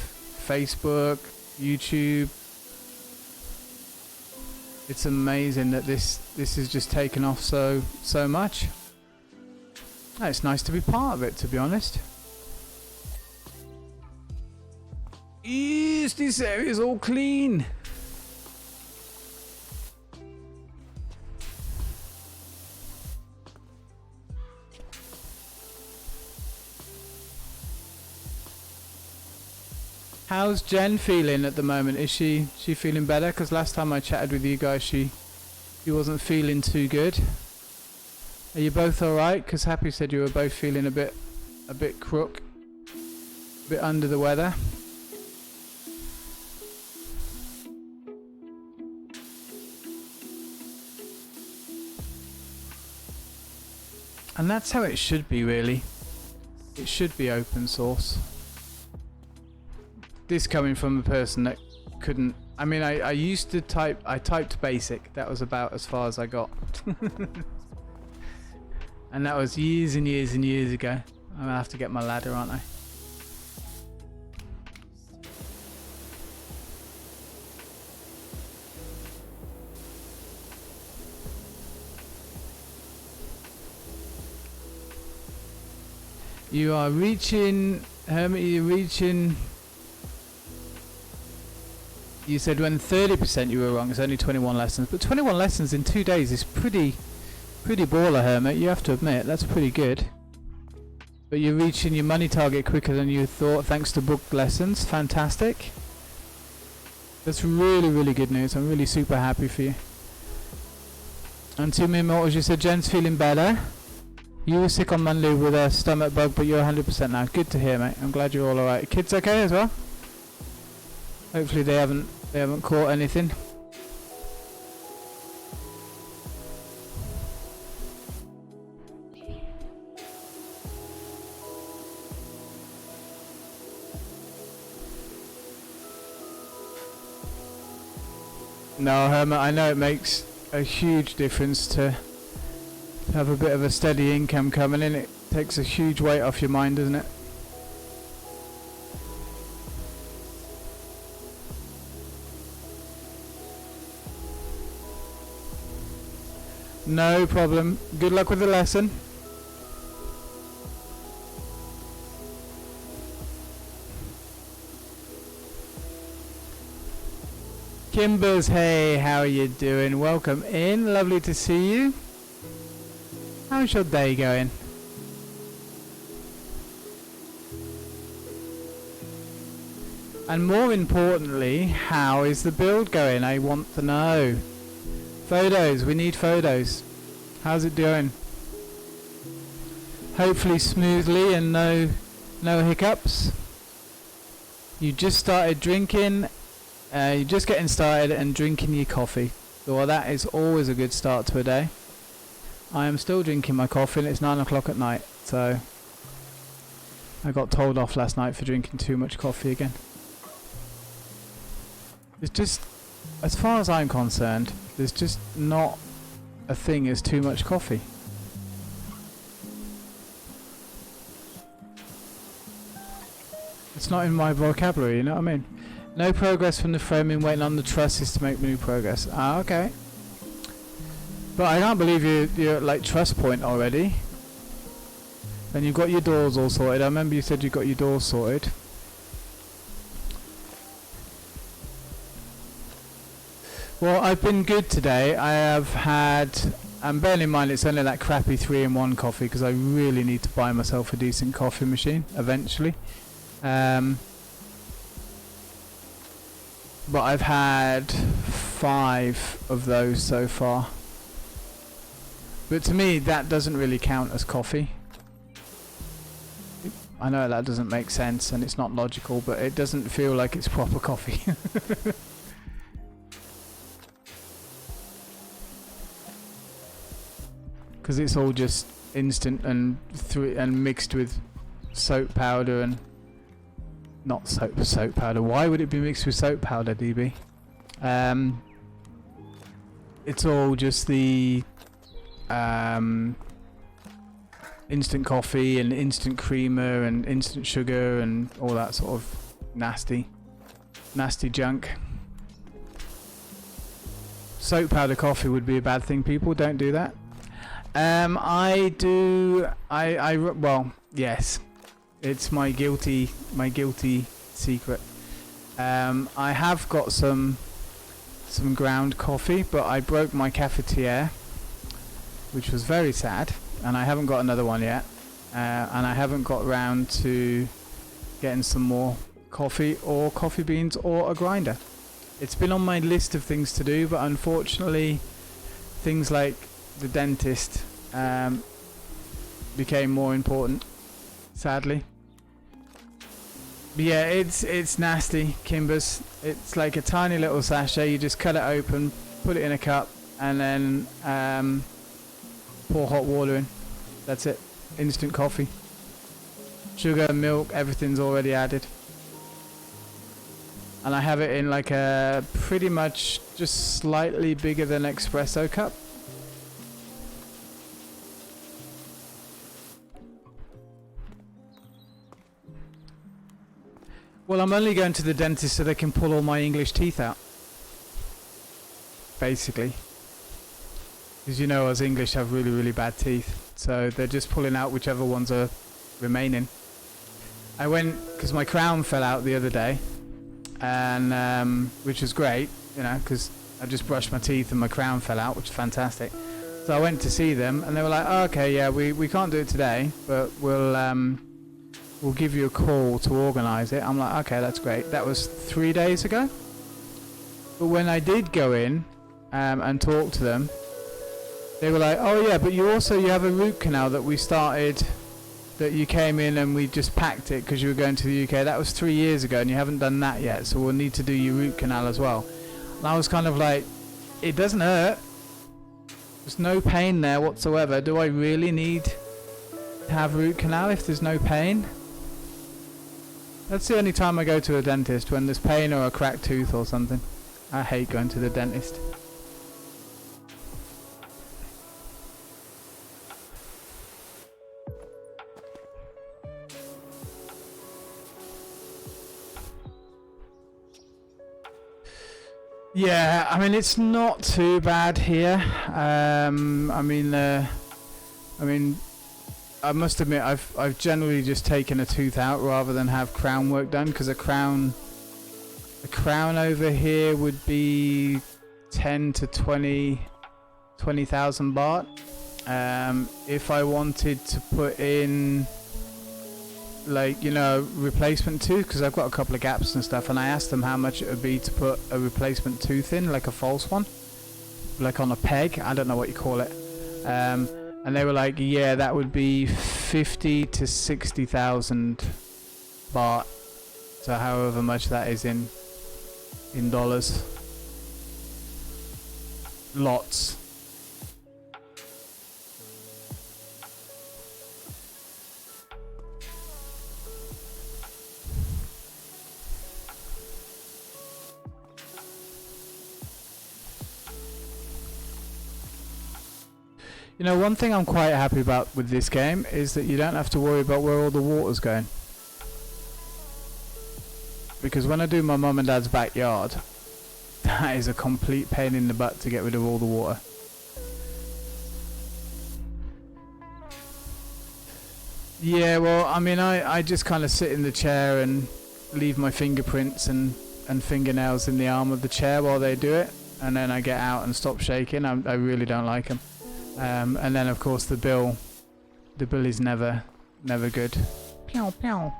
Facebook, YouTube. It's amazing that this has just taken off so much. It's nice to be part of it, to be honest. Yes, this area is all clean. How's Jen feeling at the moment? Is she feeling better? Because last time I chatted with you guys, she wasn't feeling too good. Are you both all right? Because Happy said you were both feeling a bit crook, a bit under the weather. And that's how it should be, really. It should be open source. This coming from a person that couldn't I mean, I used to type. I typed basic. That was about as far as I got. And that was years and years and years ago. I'm gonna have to get my ladder, aren't I? You are reaching, Hermit, you're reaching. You said when 30% you were wrong, it's only 21 lessons. But 21 lessons in 2 days is pretty baller, Hermit, you have to admit. That's pretty good. But you're reaching your money target quicker than you thought thanks to booked lessons. Fantastic. That's really, really good news. I'm really super happy for you. And to me, Immortals, you said Jen's feeling better. You were sick on Monday with a stomach bug, but you're 100% now. Good to hear, mate. I'm glad you're all alright. Kids okay as well? Hopefully they haven't caught anything. No, Hermit, I know it makes a huge difference to have a bit of a steady income coming in. It takes a huge weight off your mind, doesn't it? No problem. Good luck with the lesson. Kimbers, hey, how are you doing? Welcome in. Lovely to see you. How's your day going? And more importantly, how is the build going? I want to know. Photos, we need photos. How's it doing? Hopefully smoothly and no hiccups. You just started drinking, you're just getting started and drinking your coffee. Well, that is always a good start to a day. I am still drinking my coffee and it's 9 o'clock at night, so I got told off last night for drinking too much coffee again. It's just, as far as I'm concerned, there's just not a thing as too much coffee. It's not in my vocabulary, you know what I mean? No progress from the framing, waiting on the trusses to make new progress. Ah, okay. But I can't believe you're at like truss point already. And you've got your doors all sorted. I remember you said you got your doors sorted. Well, I've been good today. I have had, and bearing in mind it's only that crappy 3-in-1 coffee because I really need to buy myself a decent coffee machine eventually. But I've had 5 of those so far. But to me that doesn't really count as coffee. I know that doesn't make sense and it's not logical, but it doesn't feel like it's proper coffee. Because it's all just instant and mixed with soap powder and not soap powder. Why would it be mixed with soap powder, DB? It's all just the instant coffee and instant creamer and instant sugar and all that sort of nasty junk. Soap powder coffee would be a bad thing. People don't do that. Well, yes, it's my guilty secret. I have got some ground coffee, but I broke my cafetiere, which was very sad, and I haven't got another one yet, and I haven't got round to getting some more coffee or coffee beans or a grinder. It's been on my list of things to do, but unfortunately things like the dentist became more important, sadly. But yeah, it's nasty, Kimbers. It's like a tiny little sachet. You just cut it open, put it in a cup, and then pour hot water in. That's it. Instant coffee. Sugar, milk, everything's already added. and I have it in like a pretty much just slightly bigger than espresso cup. Well, I'm only going to the dentist so they can pull all my English teeth out. Basically. Because you know us English have really, really bad teeth. So they're just pulling out whichever ones are remaining. I went, because my crown fell out the other day. And, which was great, you know, because I just brushed my teeth and my crown fell out, which is fantastic. So I went to see them and they were like, oh, okay, yeah, we can't do it today, but we'll give you a call to organise it. I'm like, okay, that's great. That was 3 days ago. But when I did go in and talk to them, they were like, oh yeah, but you have a root canal that we started, that you came in and we just packed it because you were going to the UK. That was 3 years ago and you haven't done that yet, so we'll need to do your root canal as well. And I was kind of like, it doesn't hurt. There's no pain there whatsoever. Do I really need to have root canal if there's no pain? That's the only time I go to a dentist, when there's pain or a cracked tooth or something. I hate going to the dentist. Yeah, I mean it's not too bad here. I mean, I must admit I've generally just taken a tooth out rather than have crown work done, because a crown over here would be 10 to 20,000 baht. If I wanted to put in, like, you know, replacement tooth, because I've got a couple of gaps and stuff, and I asked them how much it would be to put a replacement tooth in, like a false one, like on a peg, I don't know what you call it, and they were like, yeah, that would be 50 to 60,000 baht, so however much that is in dollars. Lots. You know, one thing I'm quite happy about with this game is that you don't have to worry about where all the water's going. Because when I do my mum and dad's backyard, that is a complete pain in the butt to get rid of all the water. Yeah, well, I mean, I just kind of sit in the chair and leave my fingerprints and fingernails in the arm of the chair while they do it. And then I get out and stop shaking. I really don't like them. And then of course the bill is never good. Pew, pew.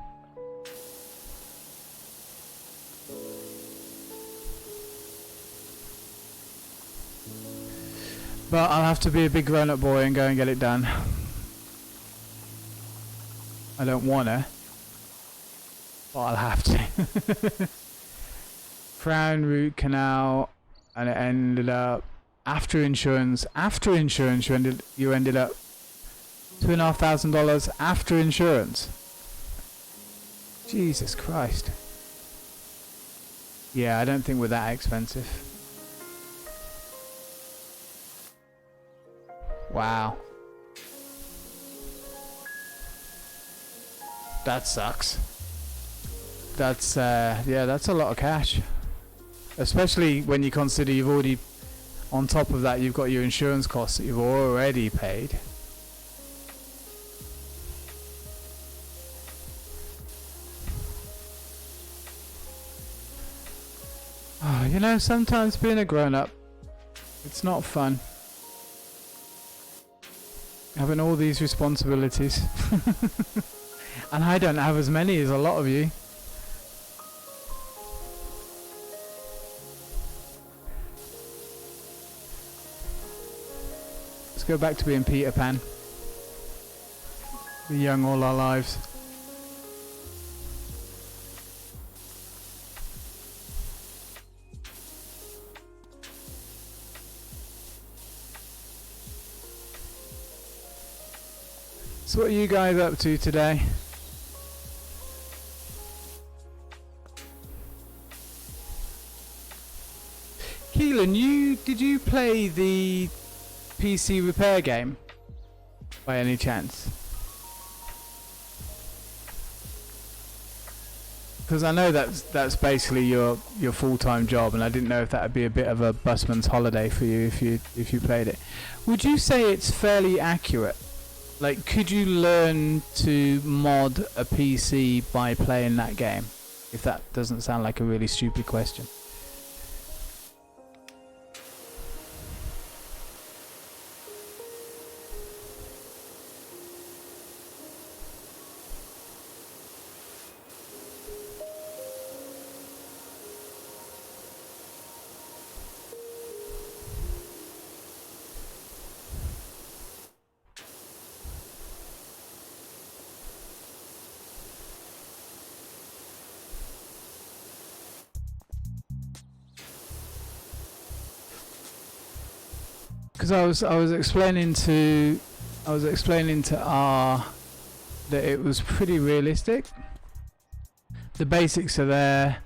But I'll have to be a big grown-up boy and go and get it done. I don't wanna, but I'll have to. Crown root canal, and it ended up after insurance. You ended up $2,500 after insurance. Jesus Christ. Yeah, I don't think we're that expensive. Wow. That sucks. That's yeah, that's a lot of cash. Especially when you consider you've already, on top of that, you've got your insurance costs that you've already paid. Oh, you know, sometimes being a grown-up, it's not fun. Having all these responsibilities. And I don't have as many as a lot of you. Let's go back to being Peter Pan. Be young all our lives. So what are you guys up to today? Keelan, did you play the PC repair game by any chance? Because I know that's basically your full-time job, and I didn't know if that would be a bit of a busman's holiday for you if you played it. Would you say it's fairly accurate? Like, could you learn to mod a PC by playing that game? If that doesn't sound like a really stupid question. Because I was explaining to R that it was pretty realistic. The basics are there,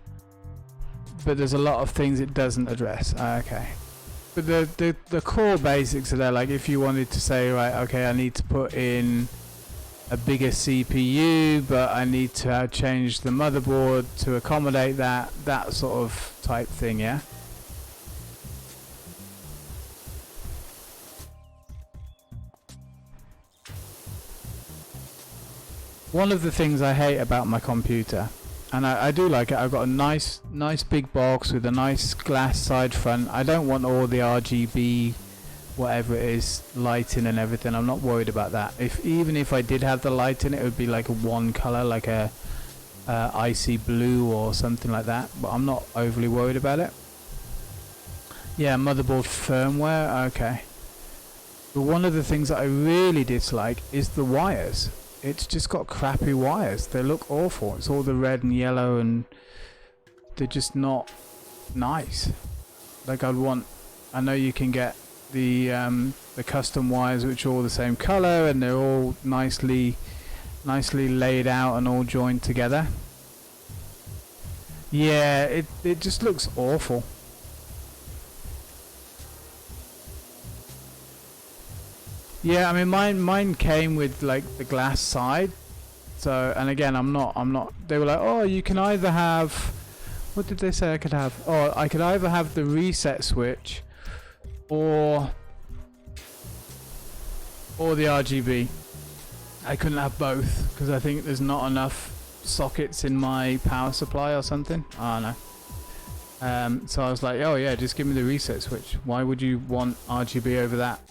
but there's a lot of things it doesn't address. Okay, but the core basics are there. Like if you wanted to say, right, okay, I need to put in a bigger CPU, but I need to change the motherboard to accommodate that sort of type thing, yeah. One of the things I hate about my computer, and I do like it, I've got a nice big box with a nice glass side front. I don't want all the RGB, whatever it is, lighting and everything. I'm not worried about that. Even if I did have the lighting, it would be like a one color, like a icy blue or something like that. But I'm not overly worried about it. Yeah, motherboard firmware, okay. But one of the things that I really dislike is the wires. It's just got crappy wires. They look awful. It's all the red and yellow, and they're just not nice. Like I know you can get the custom wires which are all the same color and they're all nicely laid out and all joined together. Yeah, it just looks awful. Yeah, I mean mine came with like the glass side. So, and again, I'm not they were like, "Oh, you can either have, what did they say I could have? Oh, I could either have the reset switch or the RGB." I couldn't have both because I think there's not enough sockets in my power supply or something. I don't know. So I was like, "Oh yeah, just give me the reset switch. Why would you want RGB over that?"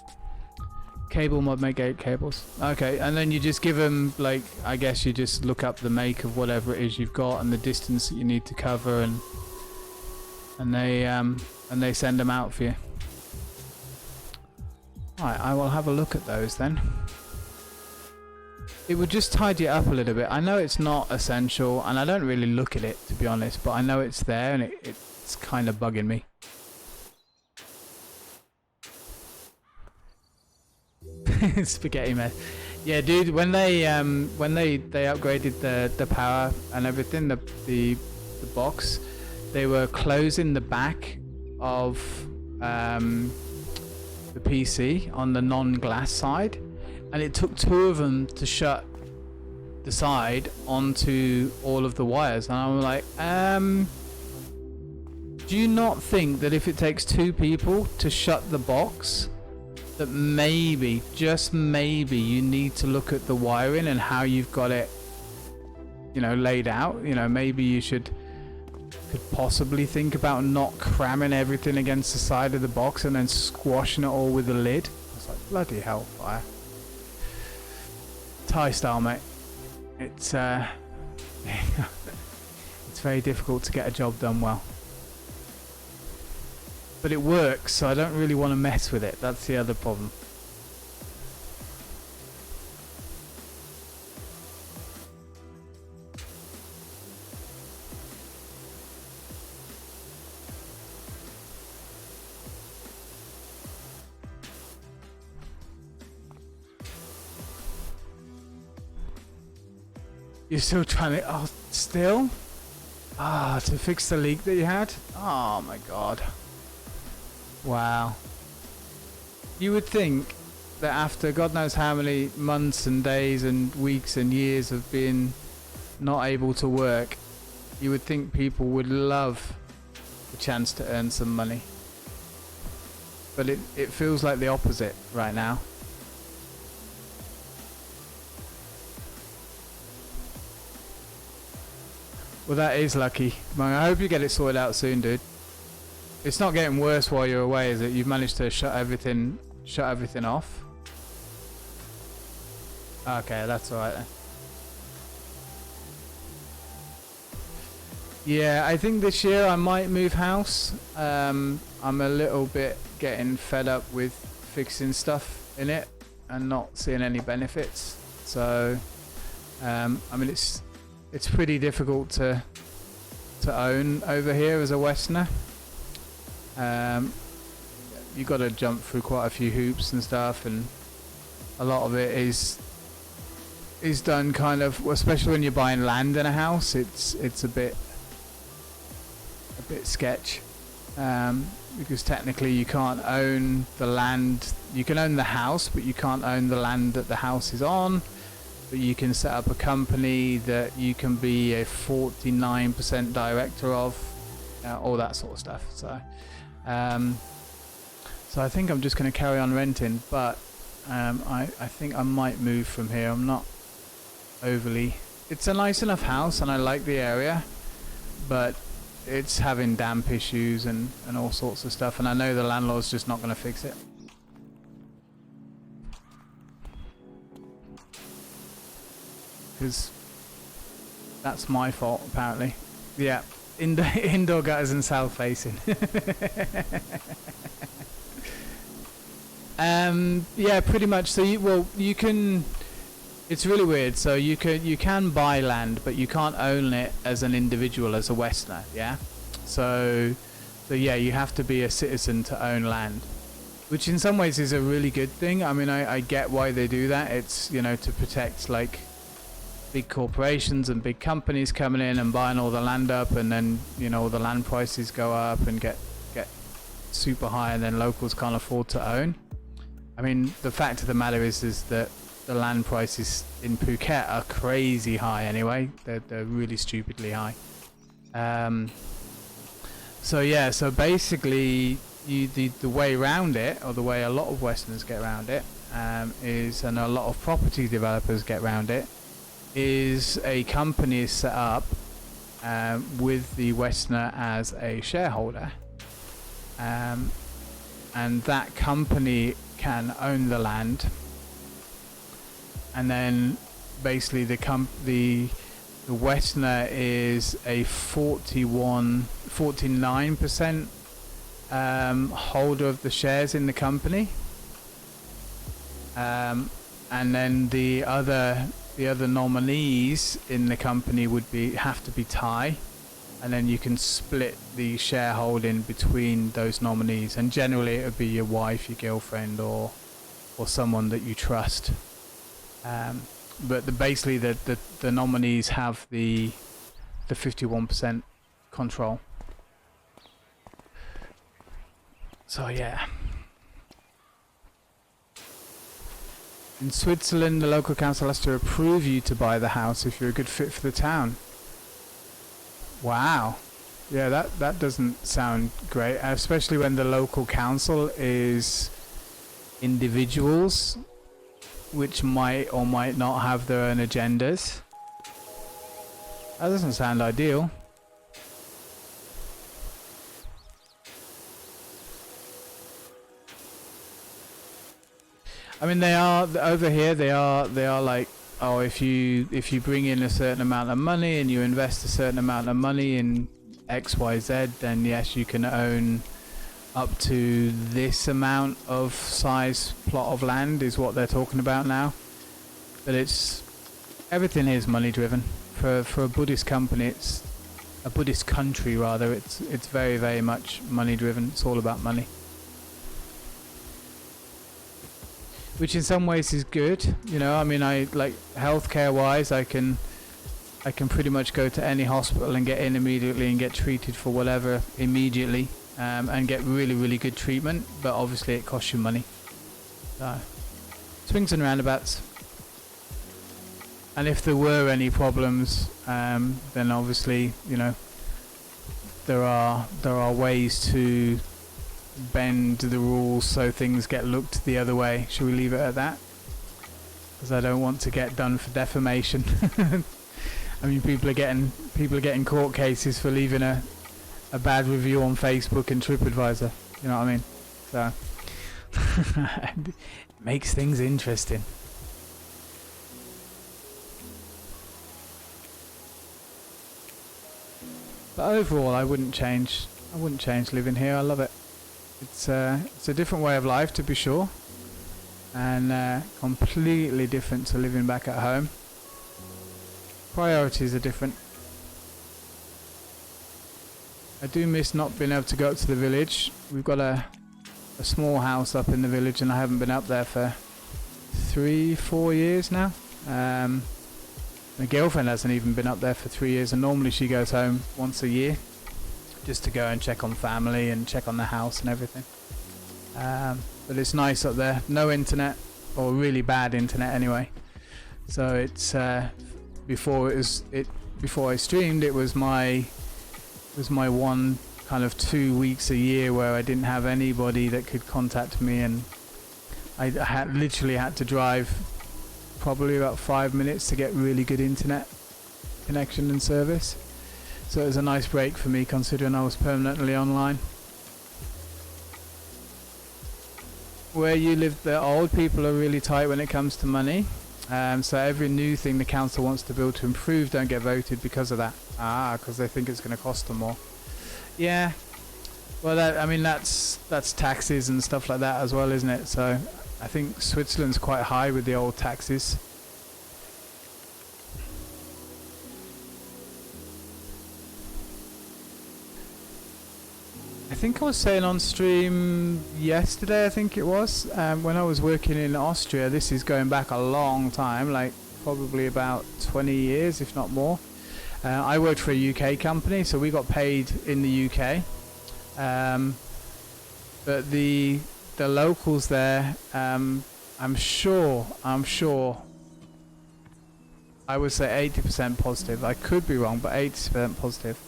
Cable mod, make 8 cables. Okay, and then you just give them, like, I guess you just look up the make of whatever it is you've got and the distance that you need to cover, and they send them out for you. Alright, I will have a look at those then. It would just tidy it up a little bit. I know it's not essential, and I don't really look at it, to be honest, but I know it's there, and it's kind of bugging me. Spaghetti mess. Yeah, dude, when they upgraded the power and everything, the box, they were closing the back of the PC on the non-glass side, and it took 2 of them to shut the side onto all of the wires, and I'm like, do you not think that if it takes 2 people to shut the box, that maybe, just maybe, you need to look at the wiring and how you've got it, you know, laid out? You know, maybe you could possibly think about not cramming everything against the side of the box and then squashing it all with the lid. It's like, bloody hellfire. Thai style, mate. It's it's very difficult to get a job done well. But it works, so I don't really want to mess with it. That's the other problem. You're still trying to... Oh, still? Ah, to fix the leak that you had? Oh my god. Wow. You would think that after God knows how many months and days and weeks and years of being not able to work, you would think people would love the chance to earn some money. But it feels like the opposite right now. Well, that is lucky. I hope you get it sorted out soon, dude. It's not getting worse while you're away, is it? You've managed to shut everything off. Okay, that's alright then. Yeah, I think this year I might move house. I'm a little bit getting fed up with fixing stuff in it and not seeing any benefits. So, I mean, it's pretty difficult to own over here as a Westerner. You got to jump through quite a few hoops and stuff, and a lot of it is done kind of, especially when you're buying land in a house. It's a bit sketch, because technically you can't own the land. You can own the house, but you can't own the land that the house is on. But you can set up a company that you can be a 49% director of, all that sort of stuff. So I think I'm just going to carry on renting, but I think I might move from here. I'm not overly... It's a nice enough house and I like the area, but it's having damp issues and all sorts of stuff, and I know the landlord's just not going to fix it. Because that's my fault, apparently. Yeah, indoor gutters and south facing. Yeah, pretty much. So you can. It's really weird. So you can buy land, but you can't own it as an individual, as a Westerner. Yeah. So yeah, you have to be a citizen to own land, which in some ways is a really good thing. I mean, I get why they do that. It's, you know, to protect like big corporations and big companies coming in and buying all the land up, and then, you know, the land prices go up and get super high, and then locals can't afford to own. I mean, the fact of the matter is that the land prices in Phuket are crazy high anyway. They're really stupidly high. So yeah, so basically the way around it, or the way a lot of Westerners get around it, is, and a lot of property developers get around it, is a company is set up with the Westerner as a shareholder, and that company can own the land, and then basically the Westerner is a 49% holder of the shares in the company, and then the other nominees in the company would have to be Thai, and then you can split the shareholding between those nominees, and generally it would be your wife, your girlfriend, or someone that you trust. But basically the nominees have the 51% control. So yeah. In Switzerland, the local council has to approve you to buy the house if you're a good fit for the town. Wow. Yeah, that doesn't sound great, especially when the local council is individuals, which might or might not have their own agendas. That doesn't sound ideal. I mean, they are over here. They are like, oh, if you bring in a certain amount of money and you invest a certain amount of money in X, Y, Z, then yes, you can own up to this amount of size plot of land, is what they're talking about now. But everything is money driven. For a Buddhist company, it's a Buddhist country rather. It's very, very much money driven. It's all about money. Which in some ways is good, you know. I mean, I like healthcare wise, I can pretty much go to any hospital and get in immediately and get treated for whatever immediately. and get really good treatment, but obviously it costs you money. So, swings and roundabouts. And if there were any problems, then obviously, you know, there are ways to bend the rules so things get looked the other way. Should we leave it at that? Because I don't want to get done for defamation. I mean, people are getting court cases for leaving a bad review on Facebook and TripAdvisor. You know what I mean? So it makes things interesting. But overall, I wouldn't change living here. I love it. It's a different way of life, to be sure, and completely different to living back at home. Priorities are different. I do miss not being able to go up to the village. We've got a small house up in the village, and I haven't been up there for 3-4 years now. My girlfriend hasn't even been up there for 3 years, and normally she goes home once a year just to go and check on family and check on the house and everything. But it's nice up there. No internet, or really bad internet anyway. So it's before I streamed, it was my one kind of 2 weeks a year where I didn't have anybody that could contact me, and I literally had to drive probably about 5 minutes to get really good internet connection and service. So it was a nice break for me, considering I was permanently online. Where you live, the old people are really tight when it comes to money. So every new thing the council wants to build to improve don't get voted because of that. Because they think it's going to cost them more. Yeah. Well, I mean, that's taxes and stuff like that as well, isn't it? So I think Switzerland's quite high with the old taxes. I think I was saying on stream yesterday, I think it was, when I was working in Austria. This is going back a long time, like probably about 20 years, if not more. I worked for a UK company, so we got paid in the UK. But the locals there, I'm sure, I would say 80% positive. I could be wrong, but 80% positive.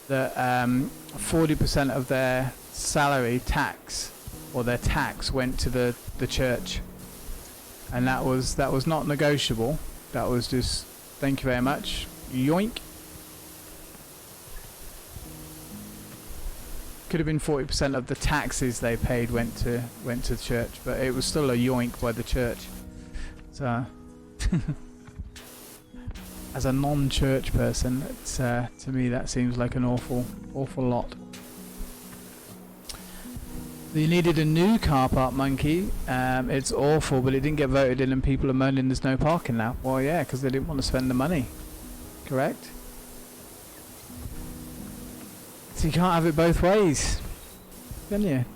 That 40% of their salary tax, or their tax, went to the church, and that was not negotiable. That was just, thank you very much, yoink. Could have been 40% of the taxes they paid went to the church, but it was still a yoink by the church. So as a non-church person, it's, to me that seems like an awful lot. You needed a new car park, Monkey. It's awful, but it didn't get voted in, and people are moaning there's no parking now. Well, yeah, because they didn't want to spend the money. Correct? So you can't have it both ways, can you?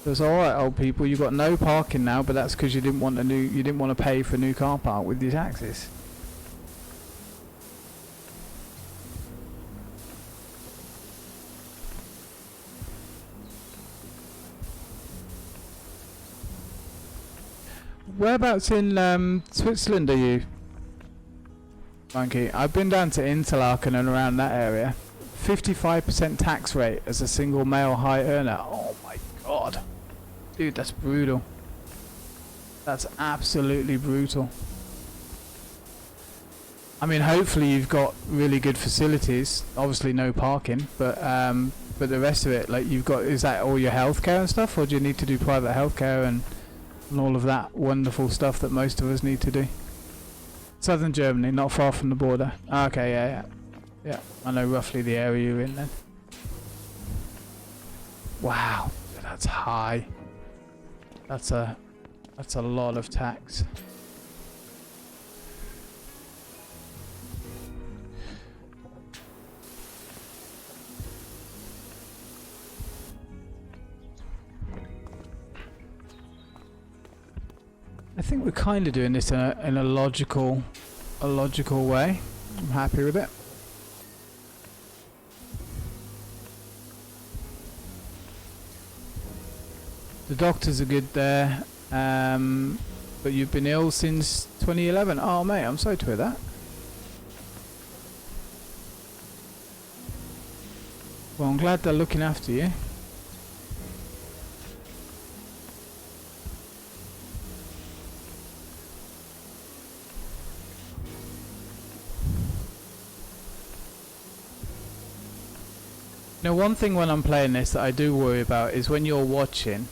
So it's alright, old people. You got no parking now, but that's because you didn't want to pay for a new car park with your taxes. Whereabouts in Switzerland are you, Monkey? I've been down to Interlaken and around that area. 55% tax rate as a single male high earner. Oh my god. Dude, that's brutal. That's absolutely brutal. I mean, hopefully you've got really good facilities. Obviously no parking, but the rest of it, like you've got, is that all your healthcare and stuff, or do you need to do private healthcare and all of that wonderful stuff that most of us need to do? Southern Germany, not far from the border. Okay, yeah, I know roughly the area you're in then. Wow, that's high. That's a lot of tax. I think we're kind of doing this in a logical way. I'm happy with it. The doctors are good there. But you've been ill since 2011. Oh mate, I'm sorry to hear that. Well, I'm glad they're looking after you. Now, one thing when I'm playing this that I do worry about is when you're watching,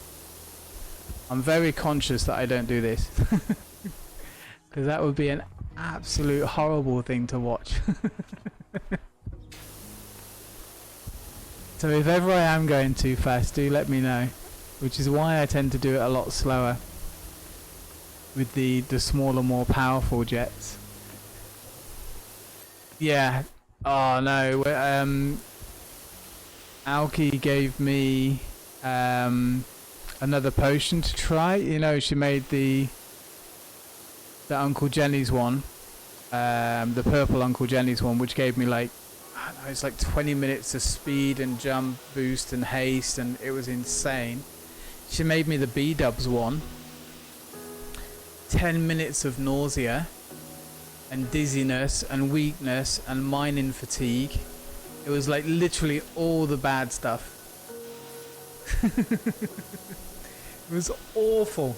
I'm very conscious that I don't do this. Because that would be an absolute horrible thing to watch. So if ever I am going too fast, do let me know. Which is why I tend to do it a lot slower with the smaller, more powerful jets. Yeah. Oh no. Alki gave me another potion to try. You know, she made the Uncle Genny's one, the purple Uncle Genny's one, which gave me like, I don't know, it's like 20 minutes of speed and jump boost and haste, and it was insane. She made me the B-dubs one, 10 minutes of nausea and dizziness and weakness and mining fatigue. It was like literally all the bad stuff. It was awful.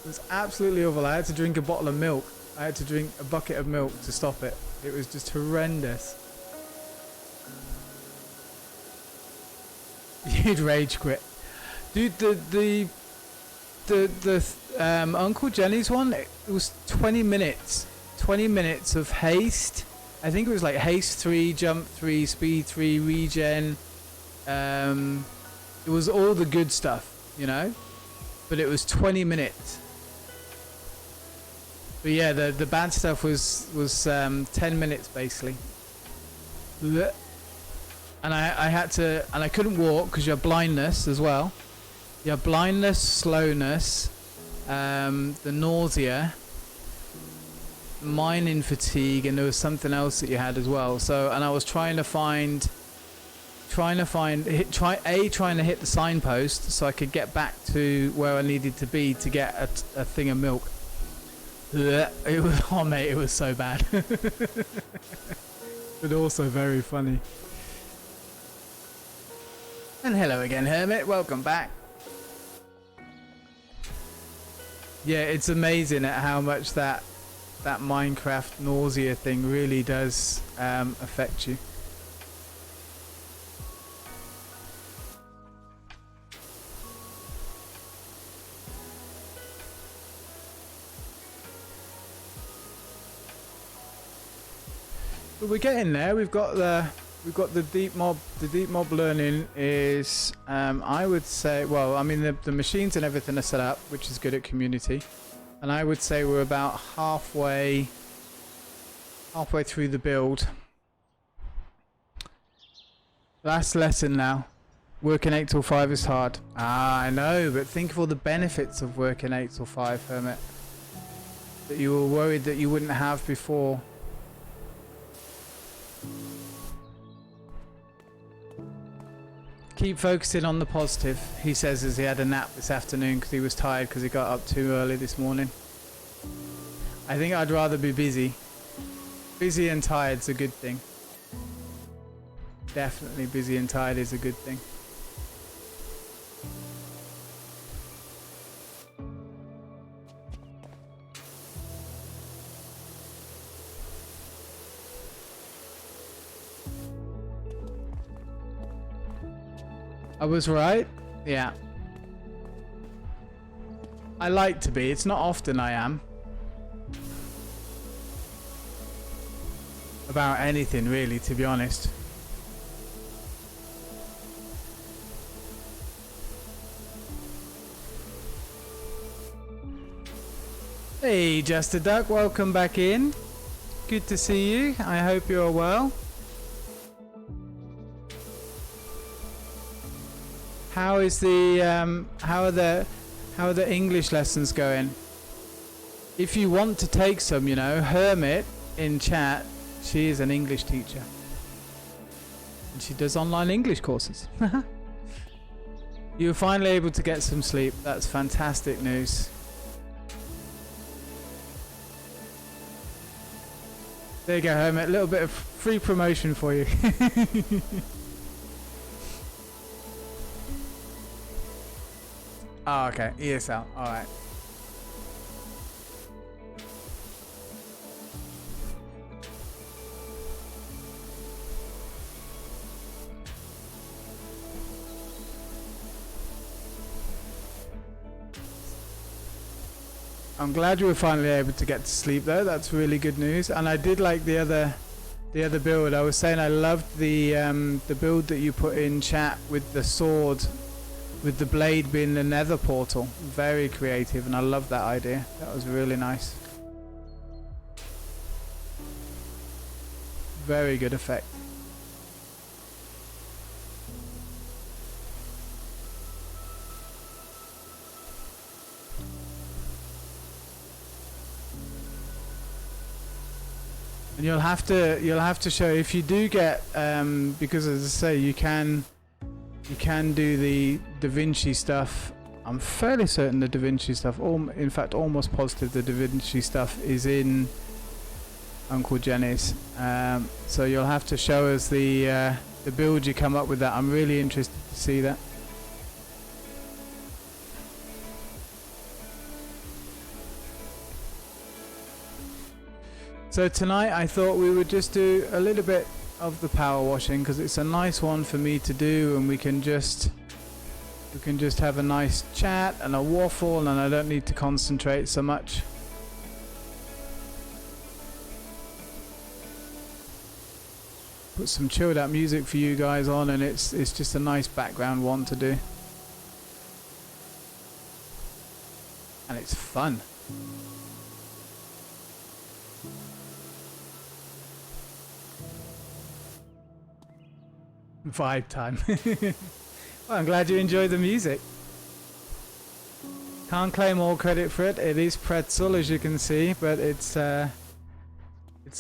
It was absolutely awful. I had to drink a bottle of milk. I had to drink a bucket of milk to stop it. It was just horrendous. You'd rage quit. Dude, the Uncle Genny's one, it was 20 minutes. 20 minutes of haste. I think it was like haste 3, jump 3, speed 3, regen. It was all the good stuff, you know? But it was 20 minutes. But yeah, the bad stuff was 10 minutes basically. And I had to, and I couldn't walk because you have blindness as well. You have blindness, slowness, the nausea, mining fatigue, and there was something else that you had as well. So, and I was trying to hit the signpost so I could get back to where I needed to be to get a thing of milk. It was, oh mate, it was so bad. But also very funny. And hello again, Hermit, welcome back. Yeah, it's amazing at how much that Minecraft nausea thing really does affect you. But we're getting there. We've got the deep mob. The deep mob learning is I would say, well, I mean the machines and everything are set up, which is good at community. And I would say we're about halfway through the build. Last lesson now. Working 8 till 5 is hard. Ah, I know, but think of all the benefits of working 8 till 5, Hermit. That you were worried that you wouldn't have before. Keep focusing on the positive, he says as he had a nap this afternoon because he was tired because he got up too early this morning. I think I'd rather be busy. Busy and tired's a good thing. Definitely busy and tired is a good thing. I was right? Yeah. I like to be. It's not often I am. About anything really, to be honest. Hey, Just a Duck, welcome back in. Good to see you. I hope you're well. How is the how are the English lessons going? If you want to take some, you know, Hermit in chat, she is an English teacher. And she does online English courses. You were finally able to get some sleep. That's fantastic news. There you go, Hermit. A little bit of free promotion for you. Oh, okay. ESL. Alright. I'm glad you were finally able to get to sleep though. That's really good news. And I did like the other build. I was saying I loved the build that you put in chat with the sword, with the blade being the nether portal. Very creative, and I love that idea. That was really nice. Very good effect. And you'll have to show if you do get because as I say you can do the Da Vinci stuff. I'm fairly certain the Da Vinci stuff, in fact almost positive the Da Vinci stuff is in Uncle Genny's. So you'll have to show us the build you come up with that. I'm really interested to see that. So tonight I thought we would just do a little bit of the power washing because it's a nice one for me to do, and we can just have a nice chat and a waffle, and I don't need to concentrate so much. Put some chilled out music for you guys on, and it's just a nice background one to do, and it's fun. Vibe time. Well, I'm glad you enjoy the music. Can't claim all credit for it. It is Pretzel, as you can see, but it's a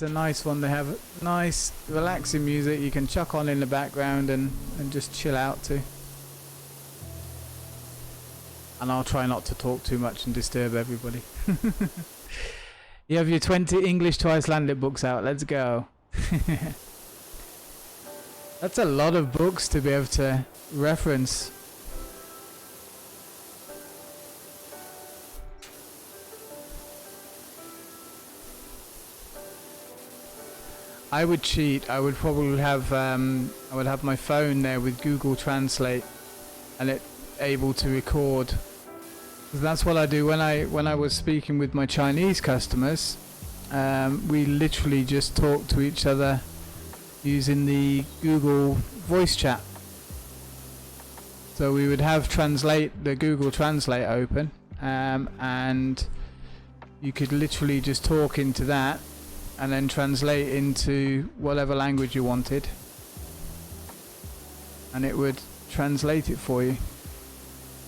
nice one. They have nice relaxing music you can chuck on in the background and just chill out to. And I'll try not to talk too much and disturb everybody. You have your 20 English to Icelandic books out. Let's go. That's a lot of books to be able to reference. I would cheat. I would probably have I would have my phone there with Google Translate and it able to record. 'Cause that's what I do when I was speaking with my Chinese customers. We literally just talk to each other using the Google voice chat. So we would have the Google Translate open, and you could literally just talk into that and then translate into whatever language you wanted, and it would translate it for you,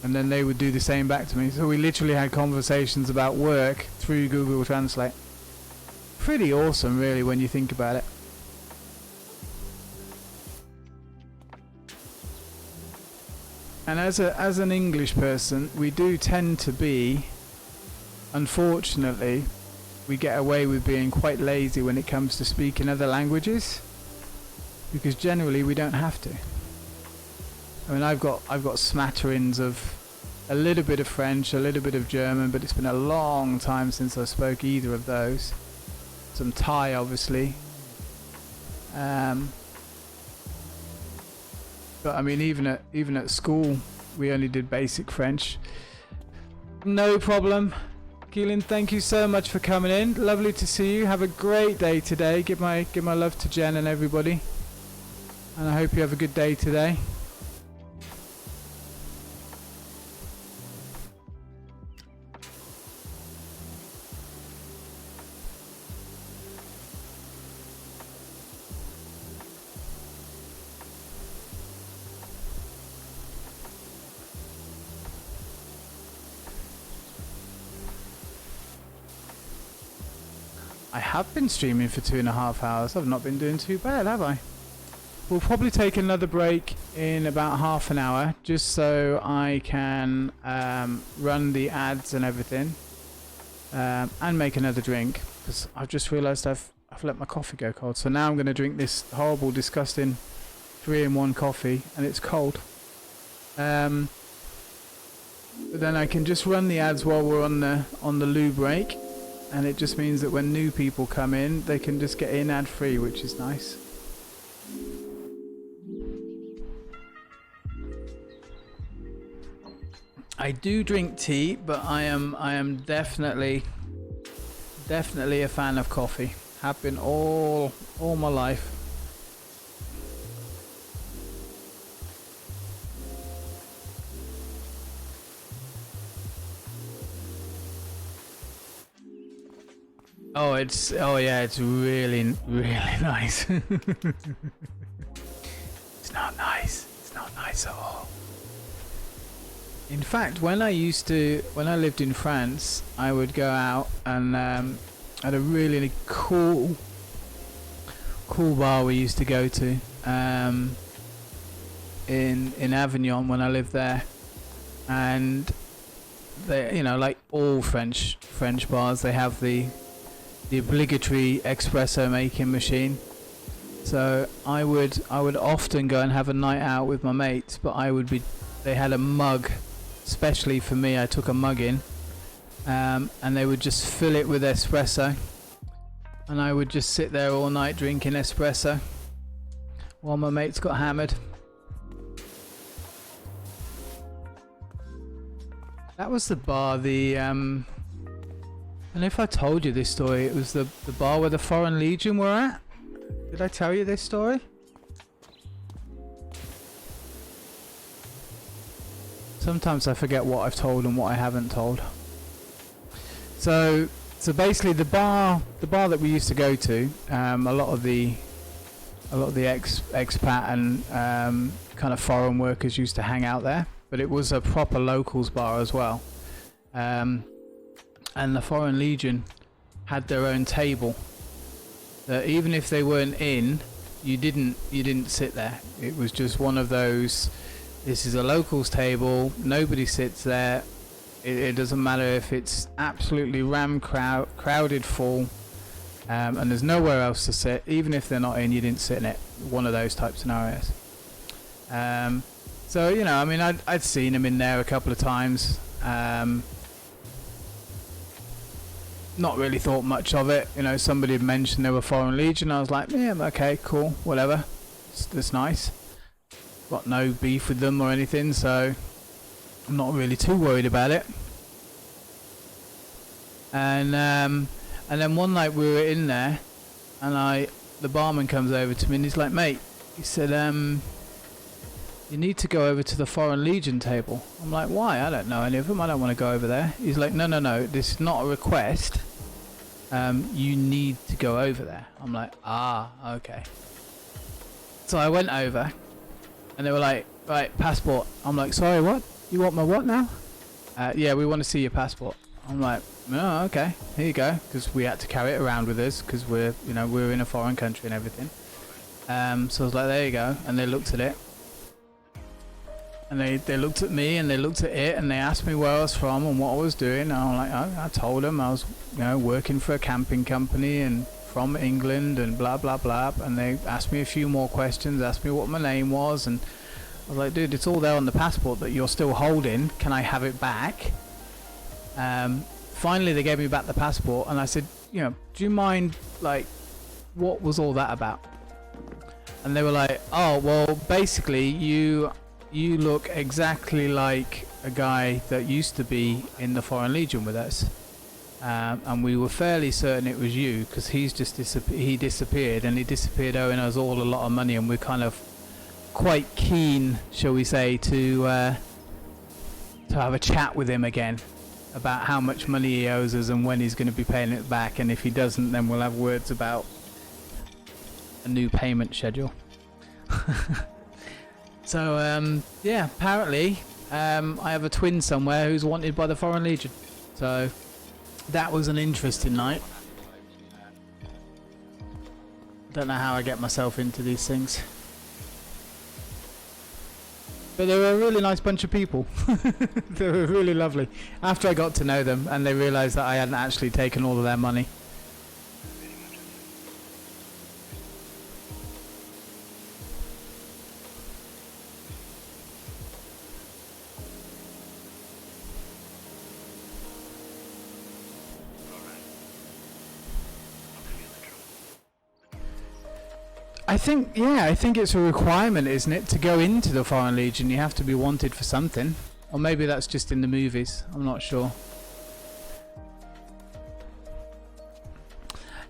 and then they would do the same back to me. So we literally had conversations about work through Google Translate. Pretty awesome really when you think about it. And as an English person, we do tend to be, unfortunately, we get away with being quite lazy when it comes to speaking other languages, because generally we don't have to. I mean, I've got smatterings of a little bit of French, a little bit of German, but it's been a long time since I spoke either of those. Some Thai, obviously. But I mean, even at school, we only did basic French. No problem. Keelan, thank you so much for coming in. Lovely to see you. Have a great day today. Give my love to Jen and everybody. And I hope you have a good day today. I have been streaming for 2.5 hours. I've not been doing too bad, have I? we'll probably take another break in about half an hour, just so I can run the ads and everything, and make another drink, because I've just realised I've let my coffee go cold. So now I'm going to drink this horrible, disgusting 3-in-1 coffee, and it's cold. But then I can just run the ads while we're on the loo break, and it just means that when new people come in, they can just get in ad free, which is nice. I do drink tea, but I am definitely a fan of coffee. Have been all my life. Oh yeah, it's really nice. It's not nice. It's not nice at all. In fact, when I lived in France, I would go out and had a really cool bar we used to go to in Avignon when I lived there, and they, you know, like all French bars, they have the obligatory espresso making machine. So I would often go and have a night out with my mates, but they had a mug especially for me. I took a mug in, and they would just fill it with espresso, and I would just sit there all night drinking espresso while my mates got hammered. That was the bar, and if I told you this story, it was the bar where the Foreign Legion were at. Did I tell you this story? Sometimes I forget what I've told and what I haven't told. So basically the bar that we used to go to, a lot of the expat and kind of foreign workers used to hang out there, but it was a proper locals bar as well. And the Foreign Legion had their own table. That even if they weren't in, you didn't sit there. It was just one of those. This is a locals table. Nobody sits there. It doesn't matter if it's absolutely crowded full, and there's nowhere else to sit. Even if they're not in, you didn't sit in it. One of those type scenarios. So you know, I mean, I'd seen them in there a couple of times. Not really thought much of it. You know, somebody had mentioned they were Foreign Legion. I was like, yeah, okay, cool, whatever. That's nice. Got no beef with them or anything, so I'm not really too worried about it. And then one night we were in there, and the barman comes over to me and he's like, mate, he said, you need to go over to the Foreign Legion table. I'm like, why? I don't know any of them. I don't want to go over there. He's like, no, this is not a request. You need to go over there. I'm like, okay. So I went over, and they were like, right, passport. I'm like, sorry, what? You want my what now? Yeah, we want to see your passport. I'm like, oh, okay, here you go. Because we had to carry it around with us, because we're in a foreign country and everything. So I was like, there you go. And they looked at it. And they looked at me, and they looked at it, and they asked me where I was from and what I was doing. And I'm like, I told them I was, working for a camping company and from England and blah blah blah. And they asked me a few more questions, asked me what my name was, and I was like, dude, it's all there on the passport that you're still holding. Can I have it back? Finally, they gave me back the passport, and I said, do you mind, like, what was all that about? And they were like, oh, well, basically, you look exactly like a guy that used to be in the Foreign Legion with us, and we were fairly certain it was you, because he disappeared, and he disappeared owing us all a lot of money, and we're kind of quite keen, shall we say, to have a chat with him again about how much money he owes us and when he's going to be paying it back, and if he doesn't, then we'll have words about a new payment schedule. So yeah, apparently I have a twin somewhere who's wanted by the Foreign Legion. So that was an interesting night. Don't know how I get myself into these things. But they were a really nice bunch of people. They were really lovely. After I got to know them and they realised that I hadn't actually taken all of their money. I think it's a requirement, isn't it, to go into the Foreign Legion? You have to be wanted for something, or maybe that's just in the movies. I'm not sure.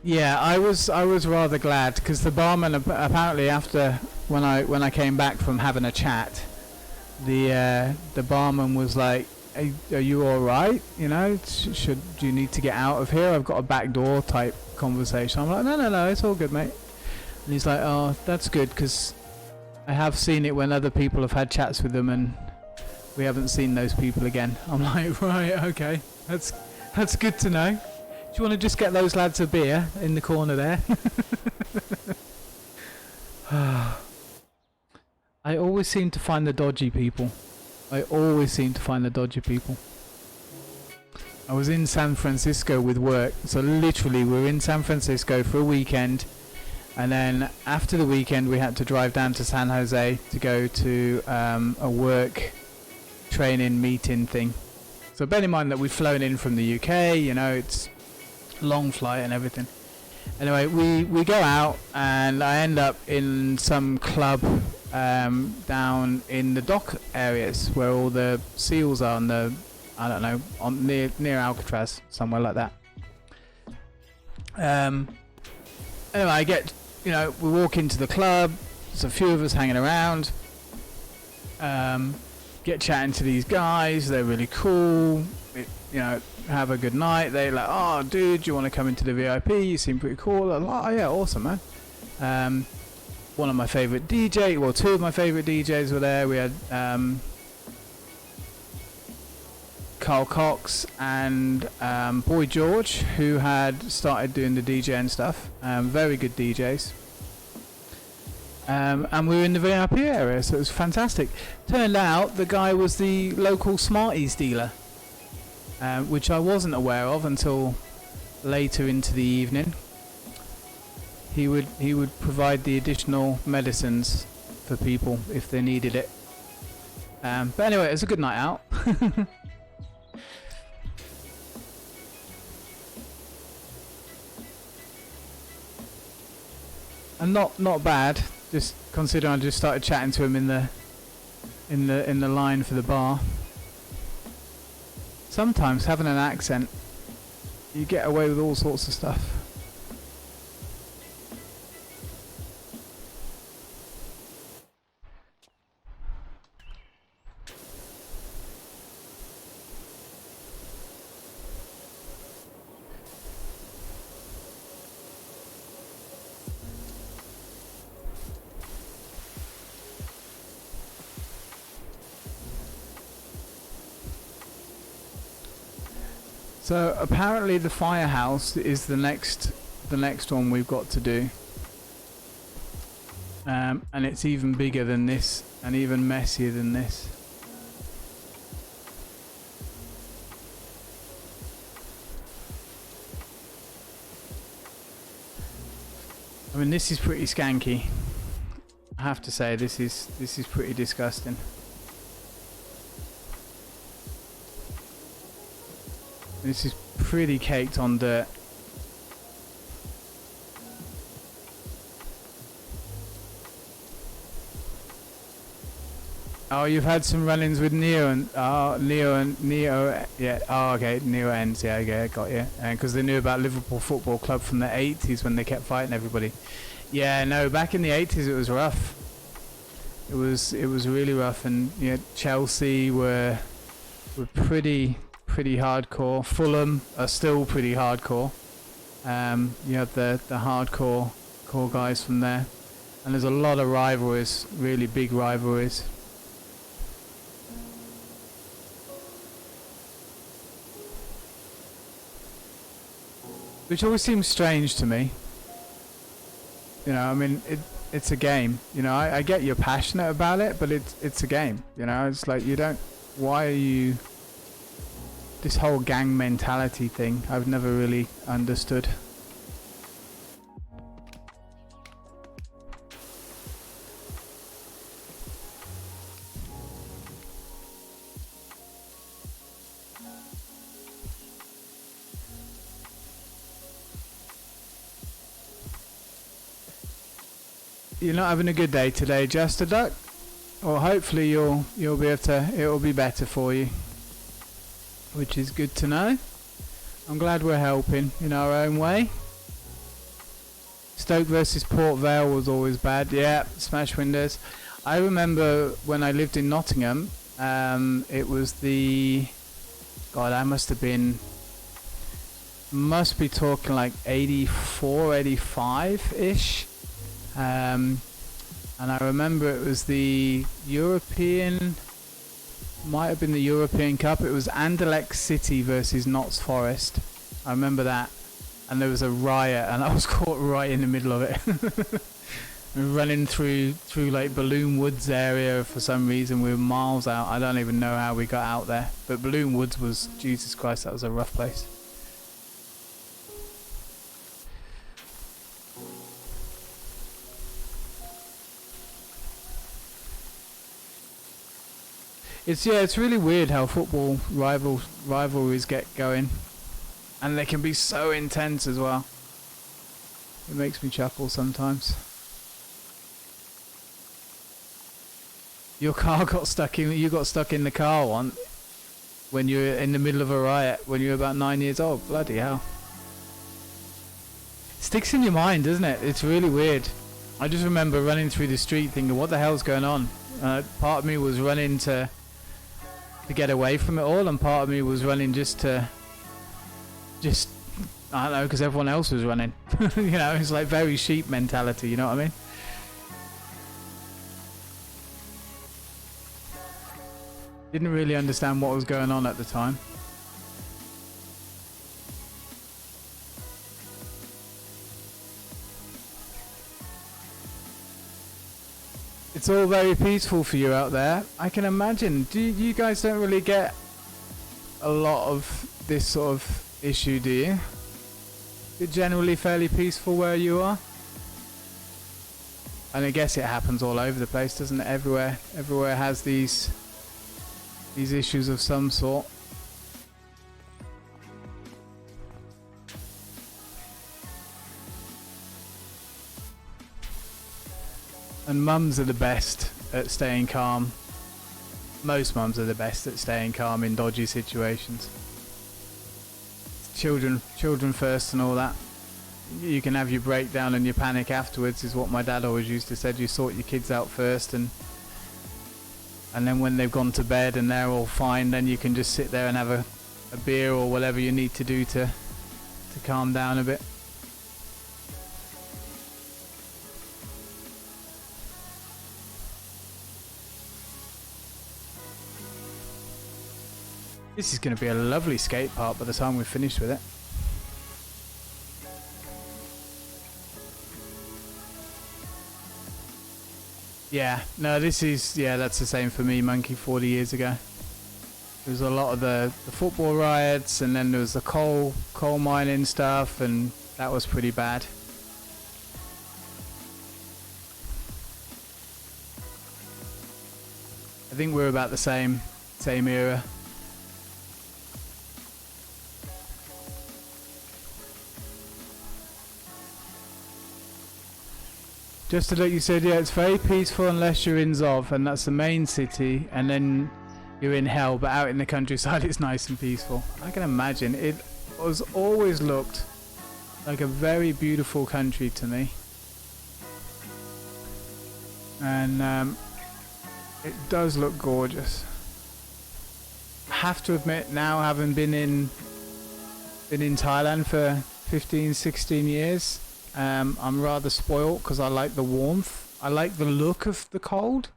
Yeah, I was rather glad because the barman apparently after when I came back from having a chat, the barman was like, hey, "Are you all right? You know, do you need to get out of here? I've got a back door type conversation." I'm like, "No, it's all good, mate." And he's like, "Oh, that's good, because I have seen it when other people have had chats with them and we haven't seen those people again." I'm like, "Right, okay, that's good to know. Do you want to just get those lads a beer in the corner there?" I always seem to find the dodgy people. I was in San Francisco with work, so literally we're in San Francisco for a weekend. And then after the weekend we had to drive down to San Jose to go to a work training meeting thing. So bear in mind that we've flown in from the UK, you know, it's a long flight and everything. Anyway, we go out and I end up in some club down in the dock areas where all the SEALs are on the, I don't know, on near Alcatraz, somewhere like that. Anyway, I get, you know, we walk into the club, there's a few of us hanging around, get chatting to these guys, they're really cool, you know, have a good night. They're like, "Oh dude, you want to come into the VIP, you seem pretty cool." I'm like, "Oh yeah, awesome, man." One of my favourite DJs, well, two of my favourite DJs were there. We had Carl Cox and Boy George, who had started doing the DJing stuff. Very good DJs. And we were in the VIP area, so it was fantastic. Turned out the guy was the local Smarties dealer, which I wasn't aware of until later into the evening. He would provide the additional medicines for people if they needed it. But anyway, it was a good night out. And not bad. Just considering I just started chatting to him in the line for the bar. Sometimes having an accent, you get away with all sorts of stuff. So apparently the firehouse is the next one we've got to do, and it's even bigger than this and even messier than this. I mean, this is pretty skanky. I have to say, this is pretty disgusting. This is pretty caked on dirt. Oh, you've had some run-ins with Neo, yeah. Oh, okay, Neo ends. Yeah, okay, I got you. Because they knew about Liverpool Football Club from the 80s when they kept fighting everybody. Yeah, no, back in the 80s it was rough. It was really rough, and yeah, Chelsea were pretty hardcore. Fulham are still pretty hardcore. You have the hardcore core guys from there, and there's a lot of rivalries, really big rivalries. Which always seems strange to me. You know, I mean, it's a game. You know, I get you're passionate about it, but it's a game. You know, it's like you don't. Why are you? This whole gang mentality thing, I've never really understood. You're not having a good day today, Just a Duck? Or hopefully you'll be able to, it'll be better for you. Which is good to know. I'm glad we're helping in our own way. Stoke versus Port Vale was always bad. Yeah, smash windows. I remember when I lived in Nottingham, it was the... God, I must be talking like 84, 85-ish. And I remember it was the European, might have been the European Cup. It was Anderlecht City versus Notts Forest. I remember that, and there was a riot, and I was caught right in the middle of it. Running through like Balloon Woods area for some reason. We were miles out. I don't even know how we got out there, but Balloon Woods was, Jesus Christ, that was a rough place. It's really weird how football rivalries get going, and they can be so intense as well. It makes me chuckle sometimes. Your car got stuck in. You got stuck in the car once when you were in the middle of a riot when you were about 9 years old. Bloody hell! Sticks in your mind, doesn't it? It's really weird. I just remember running through the street thinking, "What the hell's going on?" Part of me was running to get away from it all, and part of me was running just I don't know, because everyone else was running. You know, it's like very sheep mentality, you know what I mean? Didn't really understand what was going on at the time. It's all very peaceful for you out there. I can imagine. You guys don't really get a lot of this sort of issue, do you? Is it generally fairly peaceful where you are? And I guess it happens all over the place, doesn't it? Everywhere has these issues of some sort. And mums are the best at staying calm. Most mums are the best at staying calm in dodgy situations. Children first and all that. You can have your breakdown and your panic afterwards, is what my dad always used to say. You sort your kids out first, and then when they've gone to bed and they're all fine, then you can just sit there and have a beer or whatever you need to do to calm down a bit. This is going to be a lovely skate park by the time we're finished with it. Yeah, no, that's the same for me, Monkey, 40 years ago. There was a lot of the football riots, and then there was the coal mining stuff, and that was pretty bad. I think we're about the same era. Just to let you said, yeah, it's very peaceful unless you're in Zov, and that's the main city, and then you're in hell, but out in the countryside it's nice and peaceful. I can imagine. It was always looked like a very beautiful country to me. And it does look gorgeous. I have to admit now, having been in Thailand for 15, 16 years, I'm rather spoilt because I like the warmth. I like the look of the cold,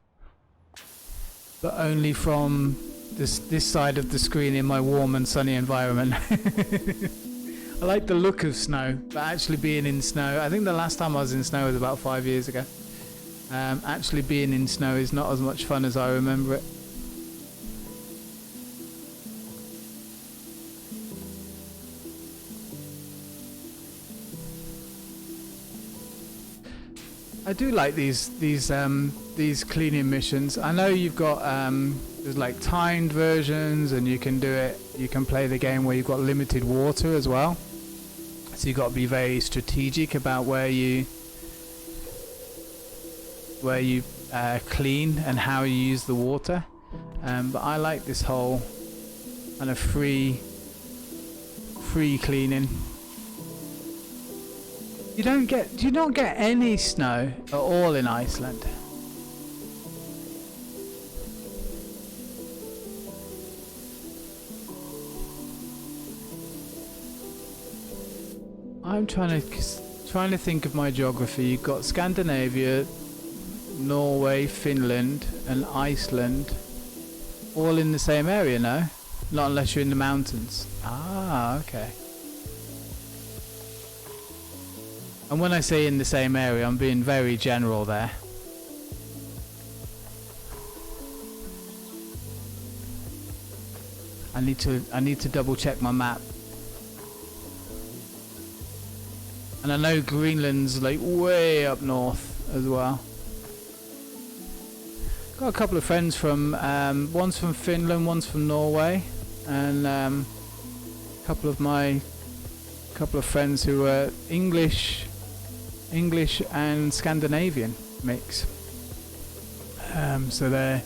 but only from this side of the screen in my warm and sunny environment. I like the look of snow, but actually being in snow, I think the last time I was in snow was about 5 years ago. Actually being in snow is not as much fun as I remember it. I do like these cleaning missions. I know you've got there's like timed versions, and you can do it. You can play the game where you've got limited water as well. So you've got to be very strategic about where you clean and how you use the water. But I like this whole kind of free cleaning. Do you not get any snow at all in Iceland? I'm trying to think of my geography. You've got Scandinavia, Norway, Finland, and Iceland, all in the same area, no? Not unless you're in the mountains. Ah, okay. And when I say in the same area, I'm being very general there. I need to double check my map. And I know Greenland's like way up north as well. Got a couple of friends from one's from Finland, one's from Norway, and a couple of friends who are English and Scandinavian mix. So they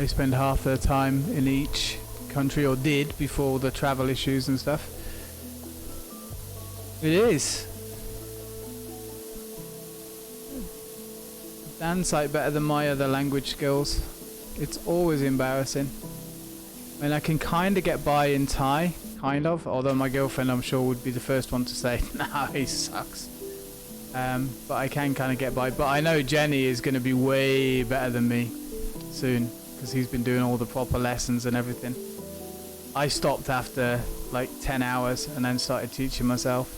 spend half their time in each country, or did before the travel issues and stuff. It is. Dan sight better than my other language skills. It's always embarrassing. I mean, I can kind of get by in Thai, kind of, although my girlfriend I'm sure would be the first one to say, nah, he sucks. But I can kind of get by. But I know Genny is going to be way better than me soon, because he's been doing all the proper lessons and everything. I stopped after like 10 hours and then started teaching myself.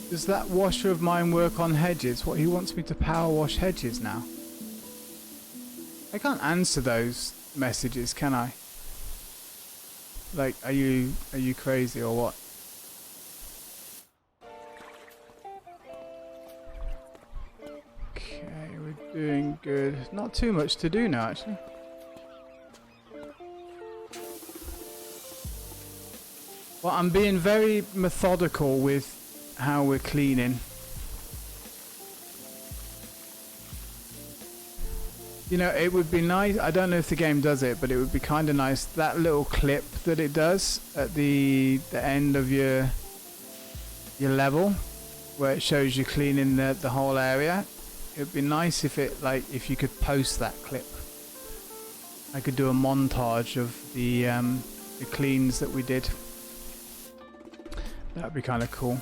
Does that washer of mine work on hedges? What, he wants me to power wash hedges now? I can't answer those messages, can I? Like, are you crazy or what? Okay, we're doing good. Not too much to do now, actually. Well, I'm being very methodical with how we're cleaning. You know, it would be nice, I don't know if the game does it, but it would be kind of nice, that little clip that it does at the end of your level, where it shows you cleaning the whole area. It would be nice if if you could post that clip. I could do a montage of the cleans that we did. That would be kind of cool.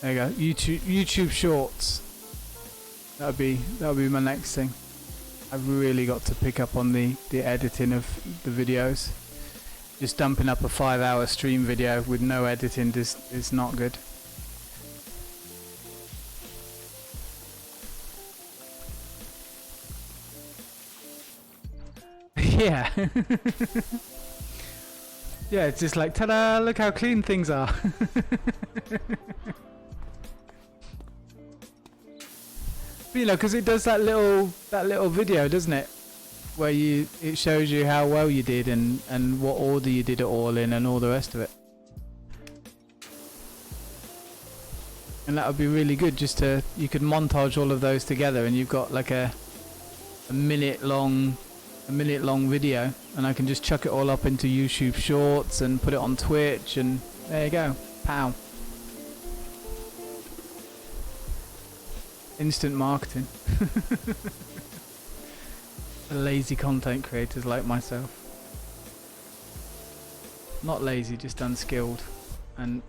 There you go. YouTube Shorts. That'll be my next thing. I've really got to pick up on the editing of the videos. Just dumping up a 5-hour stream video with no editing is not good. Yeah. Yeah, it's just like, ta-da! Look how clean things are. But, you know, because it does that little video, doesn't it? Where it shows you how well you did and what order you did it all in and all the rest of it. And that would be really good, you could montage all of those together, and you've got like a minute long video, and I can just chuck it all up into YouTube Shorts and put it on Twitch, and there you go. Pow. Instant marketing. For lazy content creators like myself. Not lazy, just unskilled and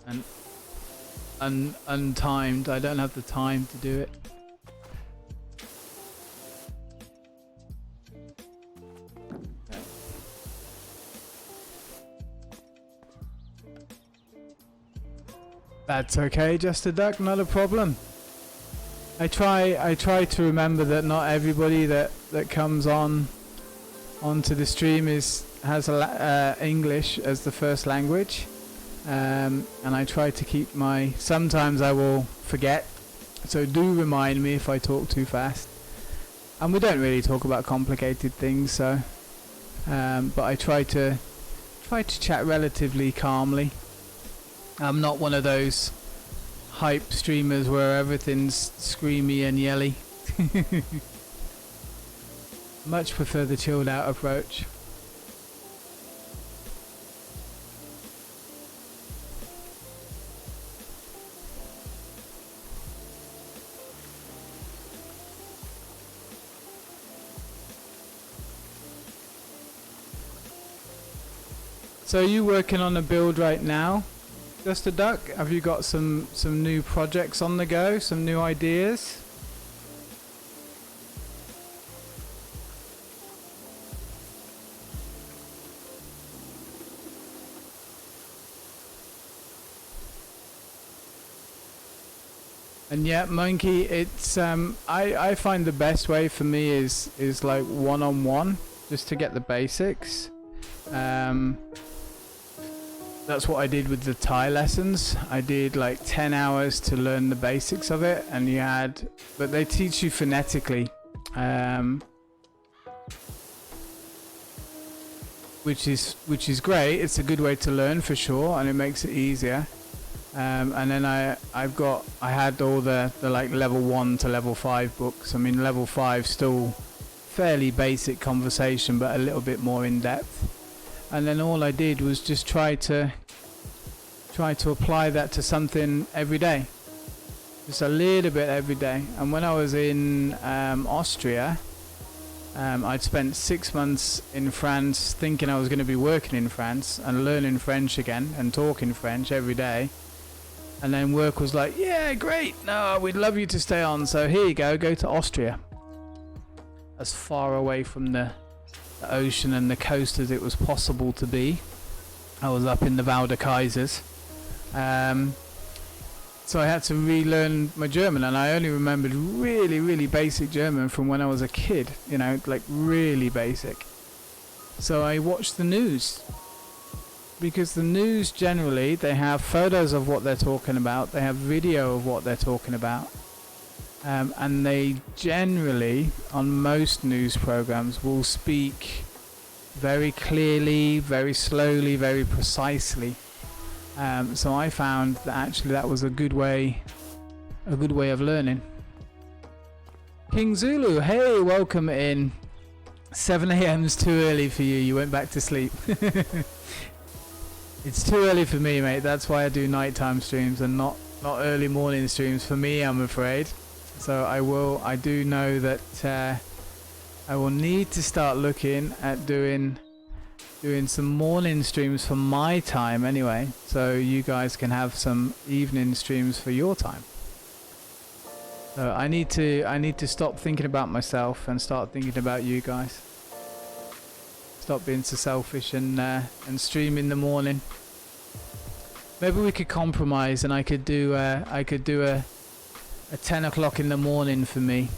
untimed. I don't have the time to do it. That's okay, just a duck, not a problem. I try to remember that not everybody that comes onto the stream has English as the first language, and I try to keep sometimes I will forget, so do remind me if I talk too fast. And we don't really talk about complicated things, so but I try to chat relatively calmly. I'm not one of those hype streamers where everything's screamy and yelly. Much prefer the chilled out approach. So are you working on a build right now? Just a duck? Have you got some new projects on the go? Some new ideas? And yeah, Monkey, it's I find the best way for me is like one-on-one, just to get the basics. That's what I did with the Thai lessons. I did like 10 hours to learn the basics of it, and but they teach you phonetically, which is great. It's a good way to learn for sure, and it makes it easier. And then I had all the like level 1 to level 5 books. I mean, level 5 still fairly basic conversation, but a little bit more in depth. And then all I did was just try to apply that to something every day, just a little bit every day. And when I was in Austria, I'd spent 6 months in France thinking I was going to be working in France and learning French again and talking French every day. And then work was like, yeah, great, no, we'd love you to stay on, so here you go to Austria. As far away from the ocean and the coast as it was possible to be. I was up in the Kaisers. So I had to relearn my German, and I only remembered really, really basic German from when I was a kid, you know, like really basic. So I watched the news, because the news generally, they have photos of what they're talking about, they have video of what they're talking about. And they generally, on most news programs, will speak very clearly, very slowly, very precisely. So I found that actually that was a good way of learning. King Zulu, hey, welcome in. 7 a.m.'s too early for you. You went back to sleep. It's too early for me, mate. That's why I do nighttime streams and not early morning streams for me, I'm afraid. So I do know that I will need to start looking at doing some morning streams for my time anyway, so you guys can have some evening streams for your time. So I need to stop thinking about myself and start thinking about you guys. Stop being so selfish and stream in the morning. Maybe we could compromise, and I could do a 10 o'clock in the morning for me.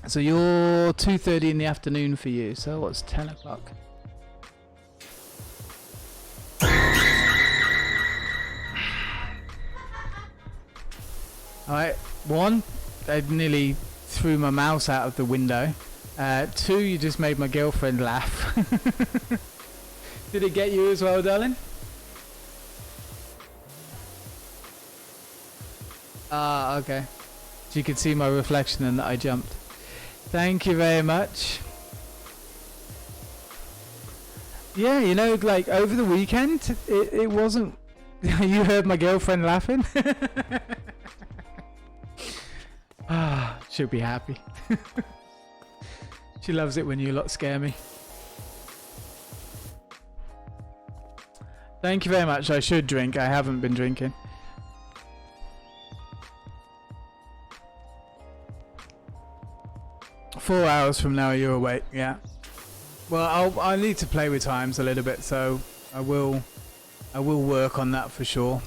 So you're 2:30 in the afternoon for you. So what's 10 o'clock? Alright, 1, I nearly threw my mouse out of the window. 2, you just made my girlfriend laugh. Did it get you as well, darling? Ah, okay. So you could see my reflection and that I jumped. Thank you very much. Yeah, you know, like over the weekend, it wasn't... You heard my girlfriend laughing? Ah, she'll be happy. She loves it when you lot scare me. Thank you very much. I should drink. I haven't been drinking. Four hours from now, you're awake. Yeah. Well, I need to play with times a little bit, so I will work on that for sure.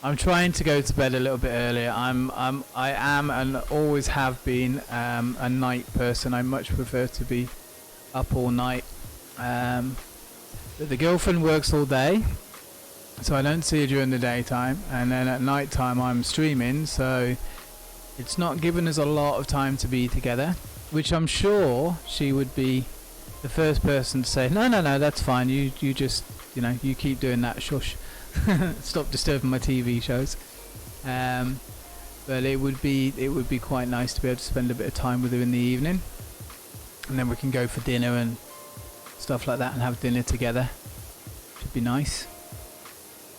I'm trying to go to bed a little bit earlier. I am and always have been a night person. I much prefer to be up all night. But the girlfriend works all day, so I don't see her during the daytime, and then at night time I'm streaming, so it's not giving us a lot of time to be together, which I'm sure she would be the first person to say, no, that's fine, you just, you know, you keep doing that, shush. Stop disturbing my TV shows. But it would be quite nice to be able to spend a bit of time with her in the evening, and then we can go for dinner and stuff like that and have dinner together. Should be nice.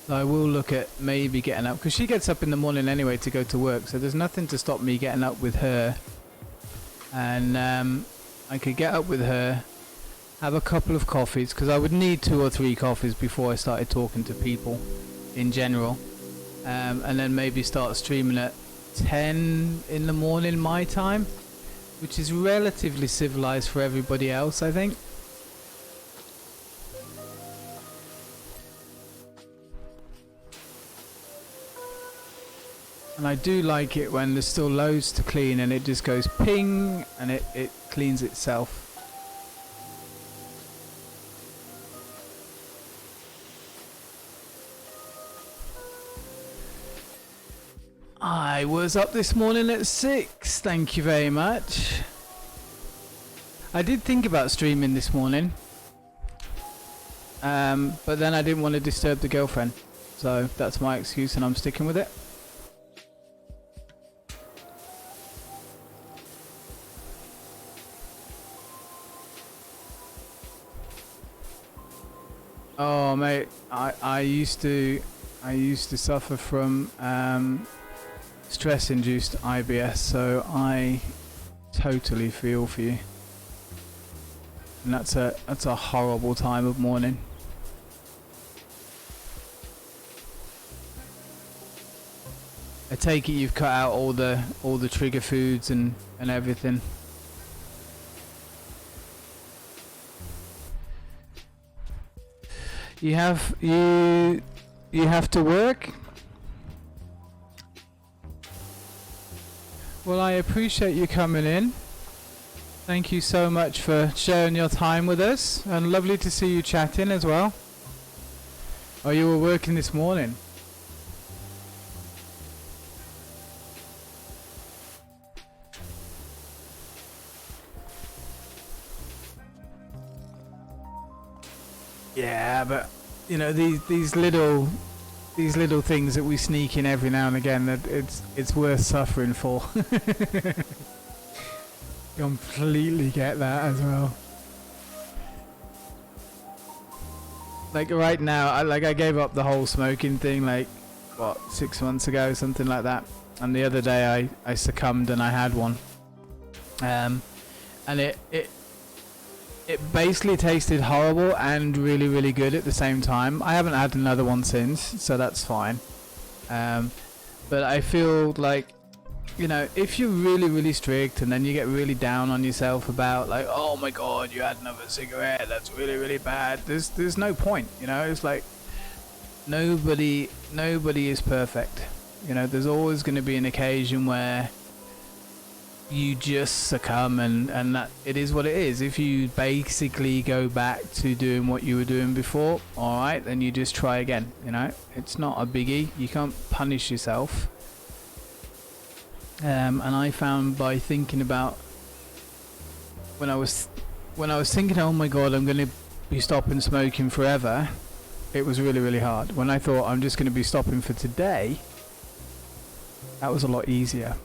So I will look at maybe getting up, because she gets up in the morning anyway to go to work, so there's nothing to stop me getting up with her, and I could get up with her, have a couple of coffees, because I would need 2 or 3 coffees before I started talking to people in general, and then maybe start streaming at 10 in the morning my time, which is relatively civilized for everybody else, I think. And I do like it when there's still loads to clean and it just goes ping and it cleans itself. I was up this morning at 6, thank you very much. I did think about streaming this morning, but then I didn't want to disturb the girlfriend, so that's my excuse and I'm sticking with it. Oh mate, I used to suffer from stress-induced IBS, so I totally feel for you. And that's a horrible time of morning. I take it you've cut out all the trigger foods and everything. You have to work? Well, I appreciate you coming in. Thank you so much for sharing your time with us, and lovely to see you chatting as well. Oh, you were working this morning? Yeah, but you know, these little things that we sneak in every now and again, that it's worth suffering for. Completely get that as well. Like right now, I gave up the whole smoking thing like what, 6 months ago, something like that. And the other day I succumbed and I had one. And it basically tasted horrible and really, really good at the same time. I haven't had another one since, so that's fine. But I feel like, you know, if you're really, really strict and then you get really down on yourself about like, oh my god, you had another cigarette, that's really, really bad. There's no point, you know. It's like nobody is perfect. You know, there's always going to be an occasion where you just succumb, and that it is what it is. If you basically go back to doing what you were doing before, alright, then you just try again, you know. It's not a biggie. You can't punish yourself. And I found by thinking about when I was thinking, oh my god, I'm going to be stopping smoking forever, it was really, really hard. When I thought I'm just going to be stopping for today, that was a lot easier.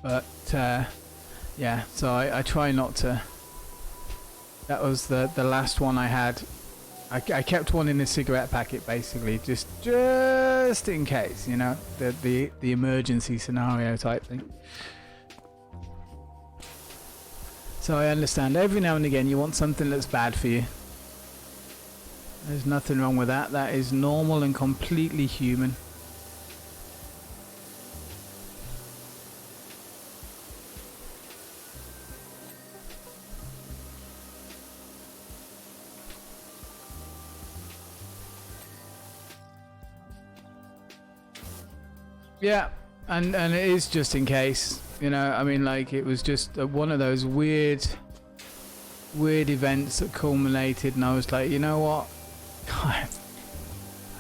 But yeah, so I try not to. That was the last one I had. I kept one in a cigarette packet, basically, just in case, you know, the emergency scenario type thing. So I understand every now and again you want something that's bad for you. There's nothing wrong with that. That is normal and completely human. Yeah, and it is just in case, you know. I mean, like, it was just one of those weird events that culminated, and I was like, you know what, God,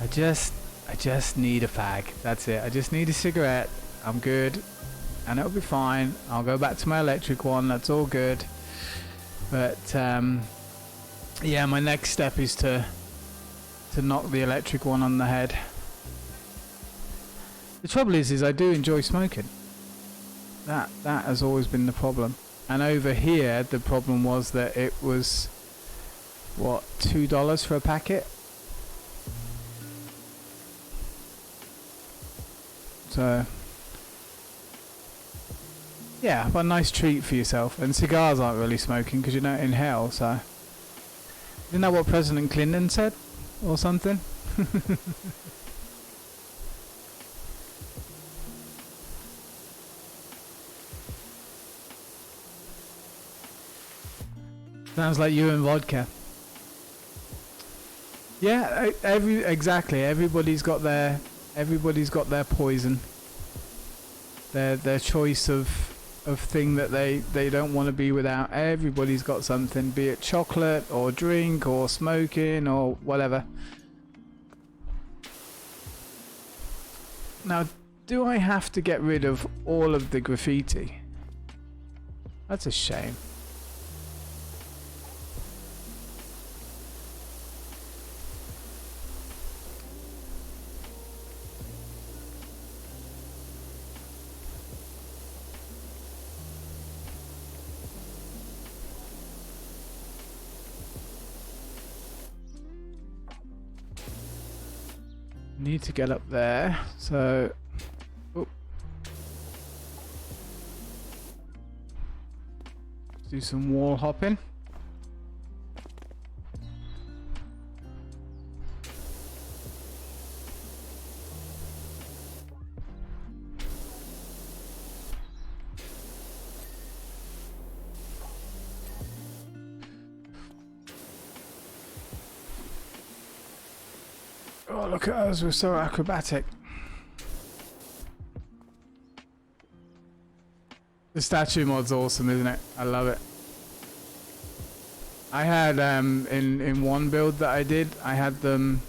I just need a fag. That's it. I just need a cigarette. I'm good, and it'll be fine. I'll go back to my electric one. That's all good. But yeah, my next step is to knock the electric one on the head. The trouble is I do enjoy smoking. That has always been the problem. And over here, the problem was that it was, what, $2 for a packet? So, yeah, but a nice treat for yourself. And cigars aren't really smoking because you don't inhale, so. Isn't that what President Clinton said? Or something? Sounds like you and vodka. Yeah, exactly. Everybody's got their poison. Their choice of thing that they don't want to be without. Everybody's got something, be it chocolate or drink or smoking or whatever. Now, do I have to get rid of all of the graffiti? That's a shame. Need to get up there, so let's do some wall hopping. Oh, look at us, we're so acrobatic. The statue mod's awesome, isn't it? I love it. I had, in one build that I did, I had them,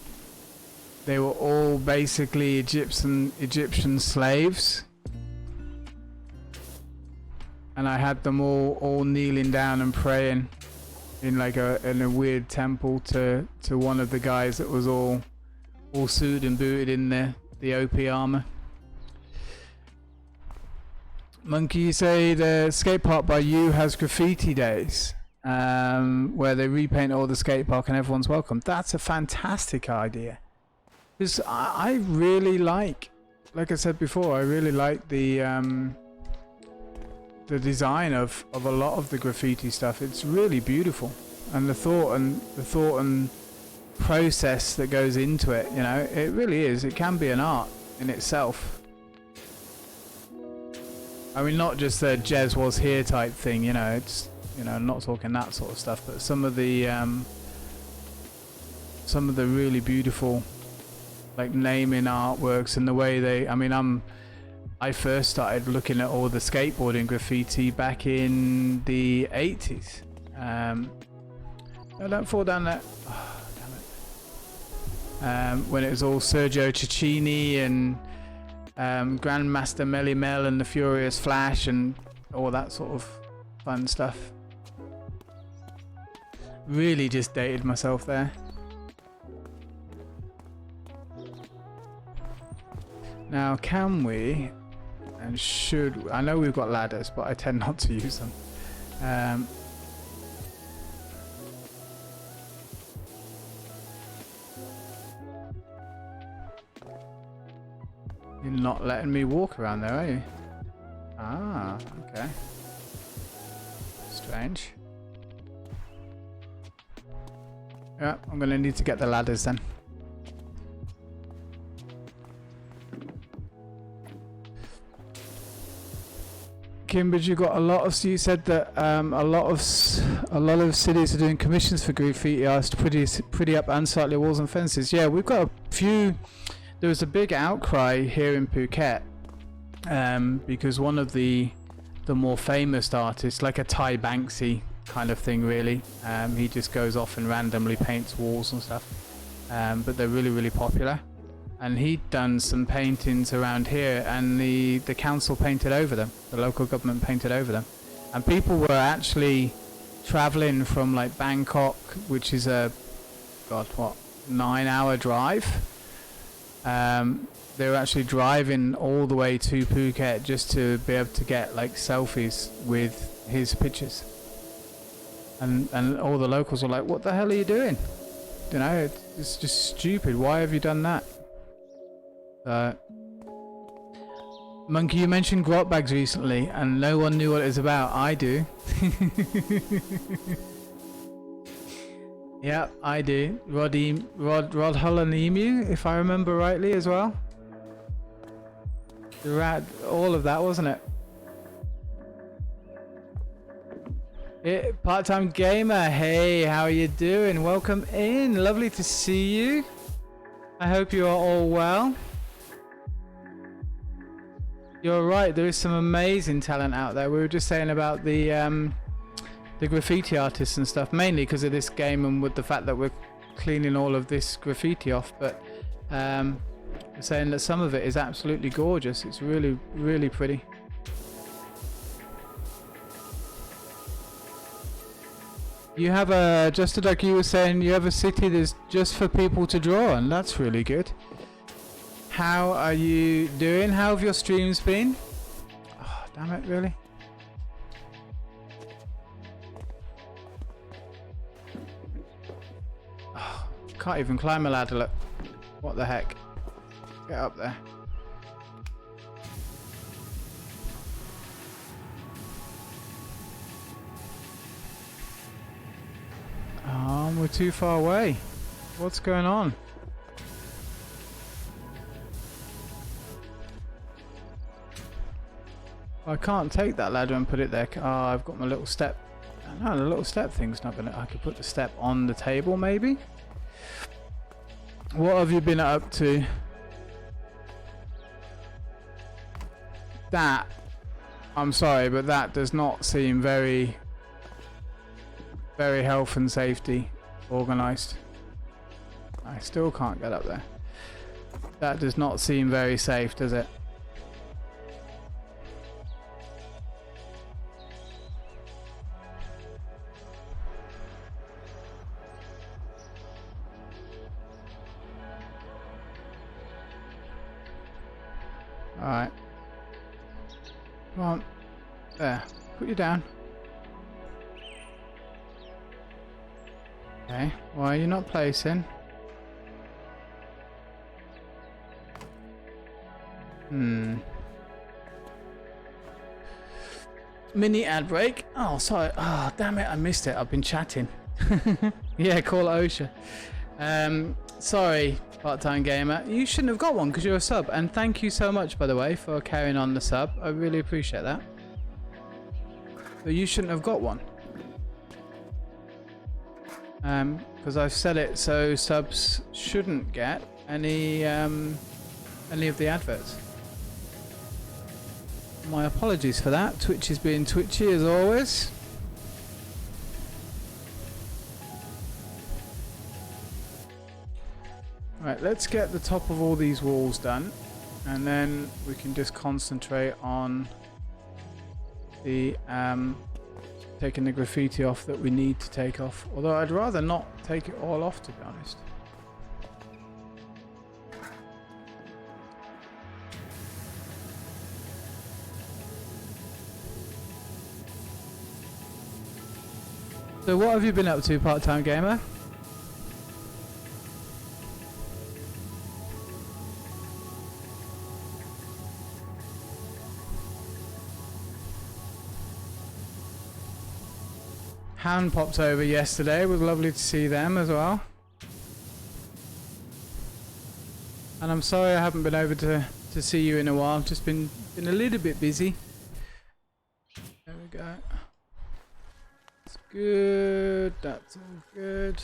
they were all basically Egyptian slaves. And I had them all kneeling down and praying in like in a weird temple to one of the guys that was all suited and booted in the OP armor. Monkey, you say the skate park by you has graffiti days, where they repaint all the skate park and everyone's welcome. That's a fantastic idea. Because I really like I said before, I really like the design of a lot of the graffiti stuff. It's really beautiful, and the thought and process that goes into it, you know, it really is. It can be an art in itself. I mean, not just the Jez was here type thing, you know, it's, you know, I'm not talking that sort of stuff, but some of the really beautiful, like, naming artworks and the way they, I mean, I first started looking at all the skateboarding graffiti back in the 80s. No, don't fall down there. Oh, damn it. When it was all Sergio Cicchini and Grandmaster Melly Mel and the Furious Flash and all that sort of fun stuff. Really just dated myself there. Now, can we and should, I know we've got ladders, but I tend not to use them. You're not letting me walk around there, are you? Ah, okay. Strange. Yeah, I'm gonna need to get the ladders then. Kimbridge, you got a lot of. You said that a lot of cities are doing commissions for graffiti artists to pretty up unsightly walls and fences. Yeah, we've got a few. There was a big outcry here in Phuket because one of the more famous artists, like a Thai Banksy kind of thing, really. He just goes off and randomly paints walls and stuff, but they're really popular. And he'd done some paintings around here, and the council painted over them. The local government painted over them, and people were actually traveling from like Bangkok, which is a 9-hour drive. They were actually driving all the way to Phuket just to be able to get like selfies with his pictures. And all the locals were like, "What the hell are you doing? You know, it's just stupid. Why have you done that?" Monkey, you mentioned grot bags recently, and no one knew what it was about. I do. Yeah, I do. Rod Hull and Emu, if I remember rightly, as well. The rat, all of that, wasn't it? Part-time gamer, hey, how are you doing? Welcome in. Lovely to see you. I hope you are all well. You're right, there is some amazing talent out there. We were just saying about the graffiti artists and stuff, mainly because of this game and with the fact that we're cleaning all of this graffiti off, but we're saying that some of it is absolutely gorgeous. It's really pretty. You have a, just like you were saying, you have a city that's just for people to draw on. That's really good. How are you doing? How have your streams been? Oh, damn it, really? Oh, can't even climb a ladder, look. What the heck? Get up there. Oh, we're too far away. What's going on? I can't take that ladder and put it there. Oh, I've got my little step. No, the little step thing's not gonna. I could put the step on the table, maybe. What have you been up to? That, I'm sorry, but that does not seem very health and safety organised. I still can't get up there. That does not seem very safe, does it? Alright. Come on. There. Put you down. Okay. Why are you not placing? Mini ad break. Oh, sorry. Oh, damn it. I missed it. I've been chatting. Yeah, call OSHA. Sorry, part-time gamer. You shouldn't have got one because you're a sub. And thank you so much, by the way, for carrying on the sub. I really appreciate that. But you shouldn't have got one. Because I've set it so subs shouldn't get any of the adverts. My apologies for that. Twitch is being twitchy as always. Right, let's get the top of all these walls done, and then we can just concentrate on the taking the graffiti off that we need to take off. Although I'd rather not take it all off, to be honest. So what have you been up to, part-time gamer? Hound popped over yesterday. It was lovely to see them as well. And I'm sorry I haven't been over to see you in a while. Just been a little bit busy. There we go. It's good. That's all good.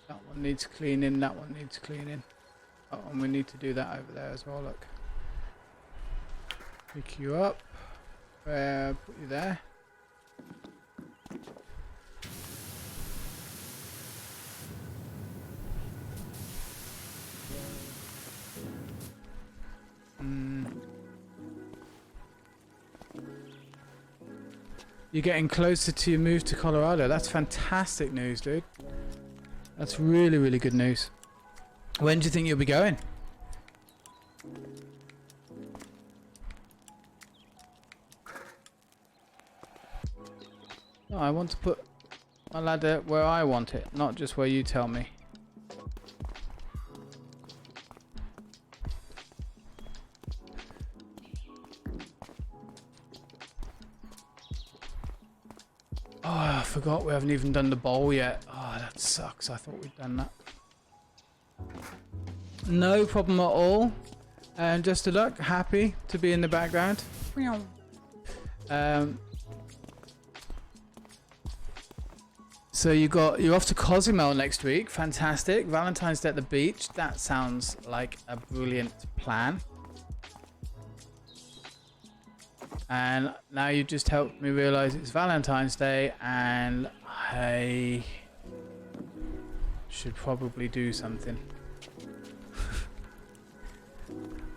That one needs cleaning. That one needs cleaning. Oh, and we need to do that over there as well. Look. Pick you up. Put you there. You're getting closer to your move to Colorado. That's fantastic news, dude. That's really, really good news. When do you think you'll be going? No, I want to put my ladder where I want it, not just where you tell me. Oh, I forgot we haven't even done the bowl yet. Oh, that sucks. I thought we'd done that. No problem at all. And just a look, happy to be in the background. So you're off to Cozumel next week. Fantastic. Valentine's Day at the beach. That sounds like a brilliant plan. And now you just helped me realize it's Valentine's Day and I should probably do something.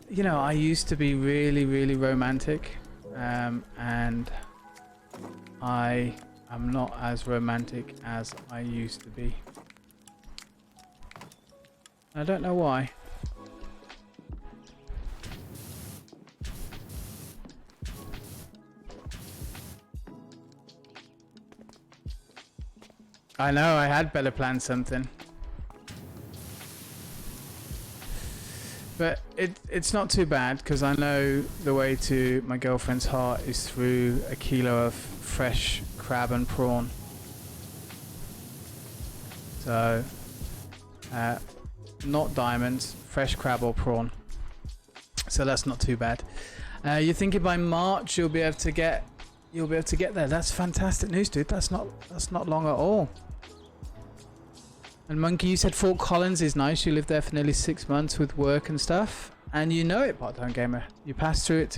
You know, I used to be really, really romantic, and I am not as romantic as I used to be. I don't know why. I know, I had better planned something. But it's not too bad because I know the way to my girlfriend's heart is through a kilo of fresh crab and prawn. So, not diamonds, fresh crab or prawn. So that's not too bad. You're thinking by March you'll be able to get there. That's fantastic news, dude. That's not long at all. And Monkey, you said Fort Collins is nice. You lived there for nearly 6 months with work and stuff, and you know it, Part-Time Gamer. You pass through it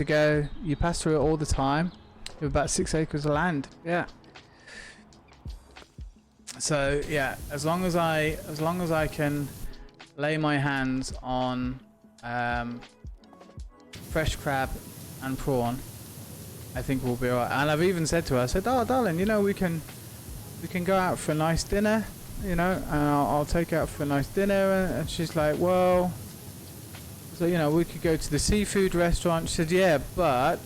you pass through it all the time. You have about 6 acres of land. Yeah. So yeah, as long as I can lay my hands on fresh crab and prawn, I think we'll be alright. And I've even said to her, I said, "Oh, darling, you know we can go out for a nice dinner." You know, and I'll take her out for a nice dinner, and she's like, well, so you know, we could go to the seafood restaurant. She said, yeah, but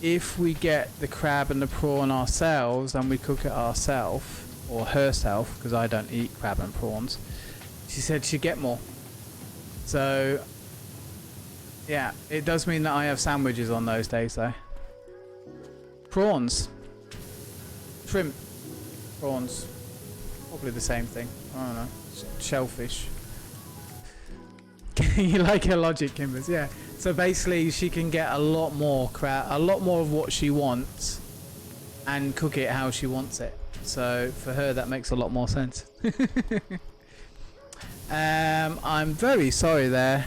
if we get the crab and the prawn ourselves and we cook it ourselves, or herself, because I don't eat crab and prawns, she said she'd get more. So yeah, it does mean that I have sandwiches on those days though. Prawns, shrimp, prawns. Probably the same thing. I don't know. Shellfish. You like her logic, Kimbers? Yeah. So basically, she can get a lot more crab, a lot more of what she wants, and cook it how she wants it. So for her, that makes a lot more sense. I'm very sorry there.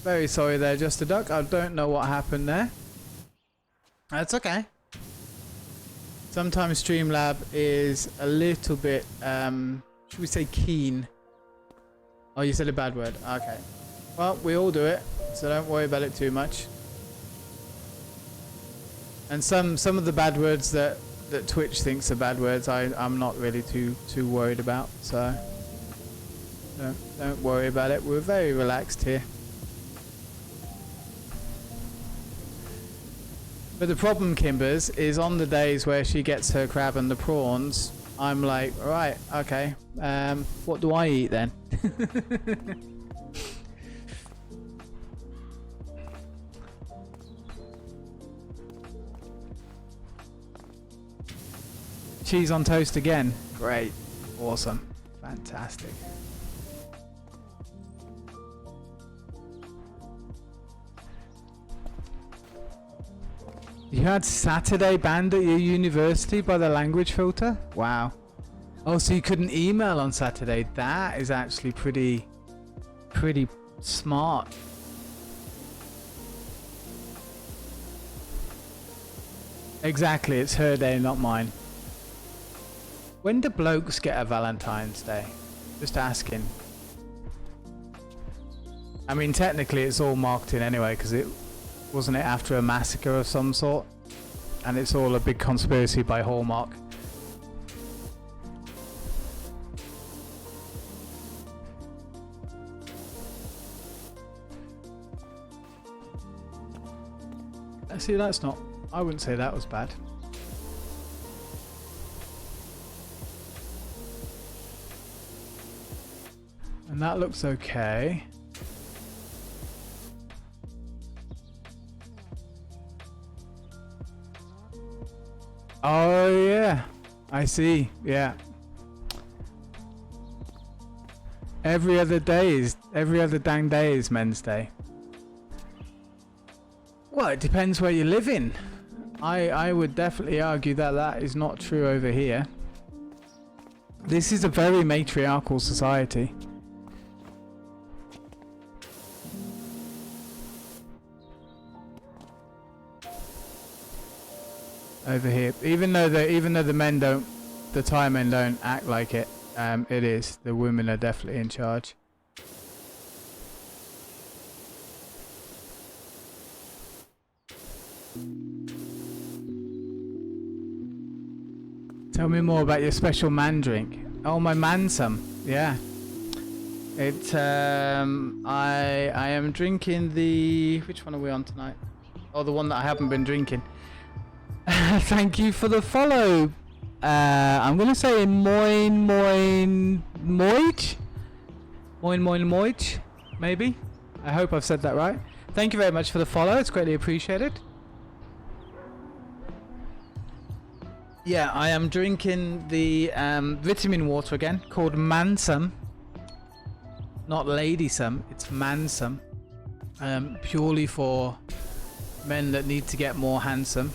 Very sorry there, Just a Duck. I don't know what happened there. That's okay. Sometimes Streamlab is a little bit, should we say keen? Oh, you said a bad word. Okay. Well, we all do it, so don't worry about it too much. And some of the bad words that Twitch thinks are bad words, I'm not really too worried about. So don't worry about it. We're very relaxed here. But the problem, Kimbers, is on the days where she gets her crab and the prawns, I'm like, right, okay, what do I eat then? cheese on toast again. Great. Awesome. Fantastic. You had Saturday banned at your university by the language filter? Wow. Oh, so you couldn't email on Saturday. That is actually pretty smart. Exactly, it's her day, not mine. When do blokes get a Valentine's Day? Just asking. I mean, technically it's all marketing anyway, because it wasn't it after a massacre of some sort, and it's all a big conspiracy by Hallmark. See, that's not. I wouldn't say that was bad. And that looks okay. Oh yeah, I see. Yeah. Every other dang day is Men's Day. Well, it depends where you live in. I would definitely argue that that is not true over here. This is a very matriarchal society. Over here, even though the men don't, the Thai men don't act like it. It is. The women are definitely in charge. Tell me more about your special man drink. Oh, my mansum. Yeah. It. I am drinking the. Which one are we on tonight? Oh, the one that I haven't been drinking. Thank you for the follow. I'm gonna say moin moij, maybe. I hope I've said that right. Thank you very much for the follow. It's greatly appreciated. Yeah, I am drinking the vitamin water again, called Mansum. Not Ladysum, it's Mansum. Purely for men that need to get more handsome.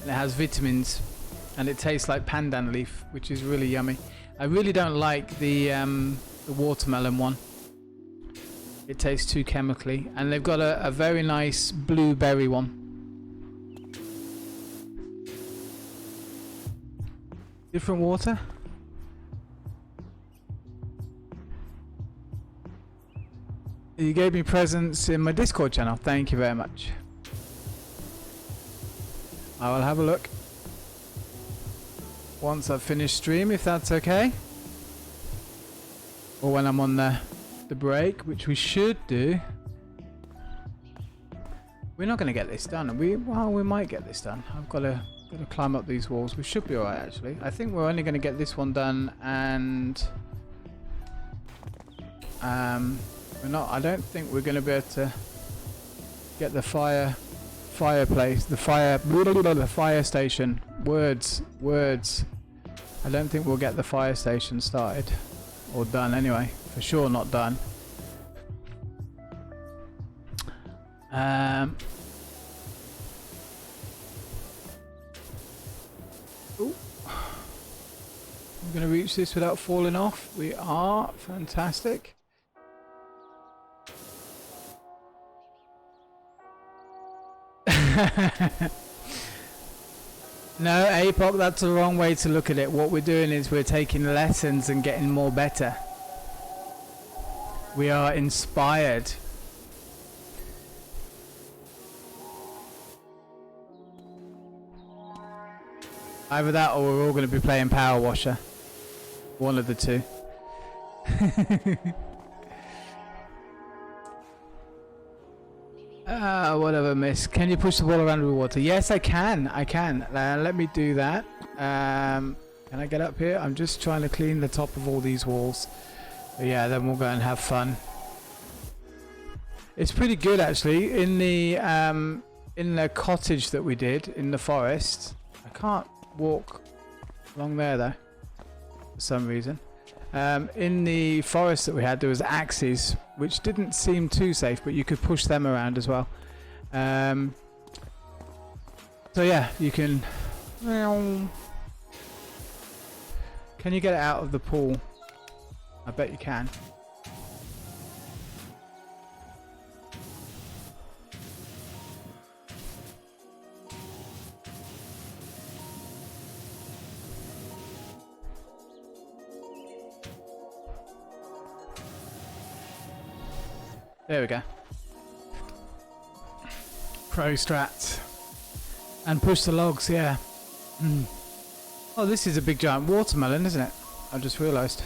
And it has vitamins, and it tastes like pandan leaf, which is really yummy. I really don't like the watermelon one. It tastes too chemically, and they've got a very nice blueberry one. Different water? You gave me presents in my Discord channel. Thank you very much. I will have a look once I've finished stream, if that's okay. Or when I'm on the break, which we should do. We're not going to get this done, are we? Well, we might get this done. I've got to climb up these walls. We should be alright, actually. I think we're only going to get this one done, and we're not. I don't think we're going to be able to get the fireplace, the fire station. Words. I don't think we'll get the fire station started or done anyway. For sure, not done. Ooh. We're going to reach this without falling off. We are. Fantastic. No, APOC, that's the wrong way to look at it. What we're doing is we're taking lessons and getting more better. We are inspired. Either that or we're all going to be playing Power Washer. One of the two. What have I missed? Can you push the ball around with water? Yes, I can. Let me do that. Can I get up here? I'm just trying to clean the top of all these walls. But yeah, then we'll go and have fun. It's pretty good, actually. In the cottage that we did in the forest, I can't walk along there though, for some reason. In the forest that we had, there was axes, which didn't seem too safe, but you could push them around as well. So yeah, you can... Can you get it out of the pool? I bet you can. There we go. Pro strats. And push the logs, yeah. Oh, this is a big giant watermelon, isn't it? I just realised.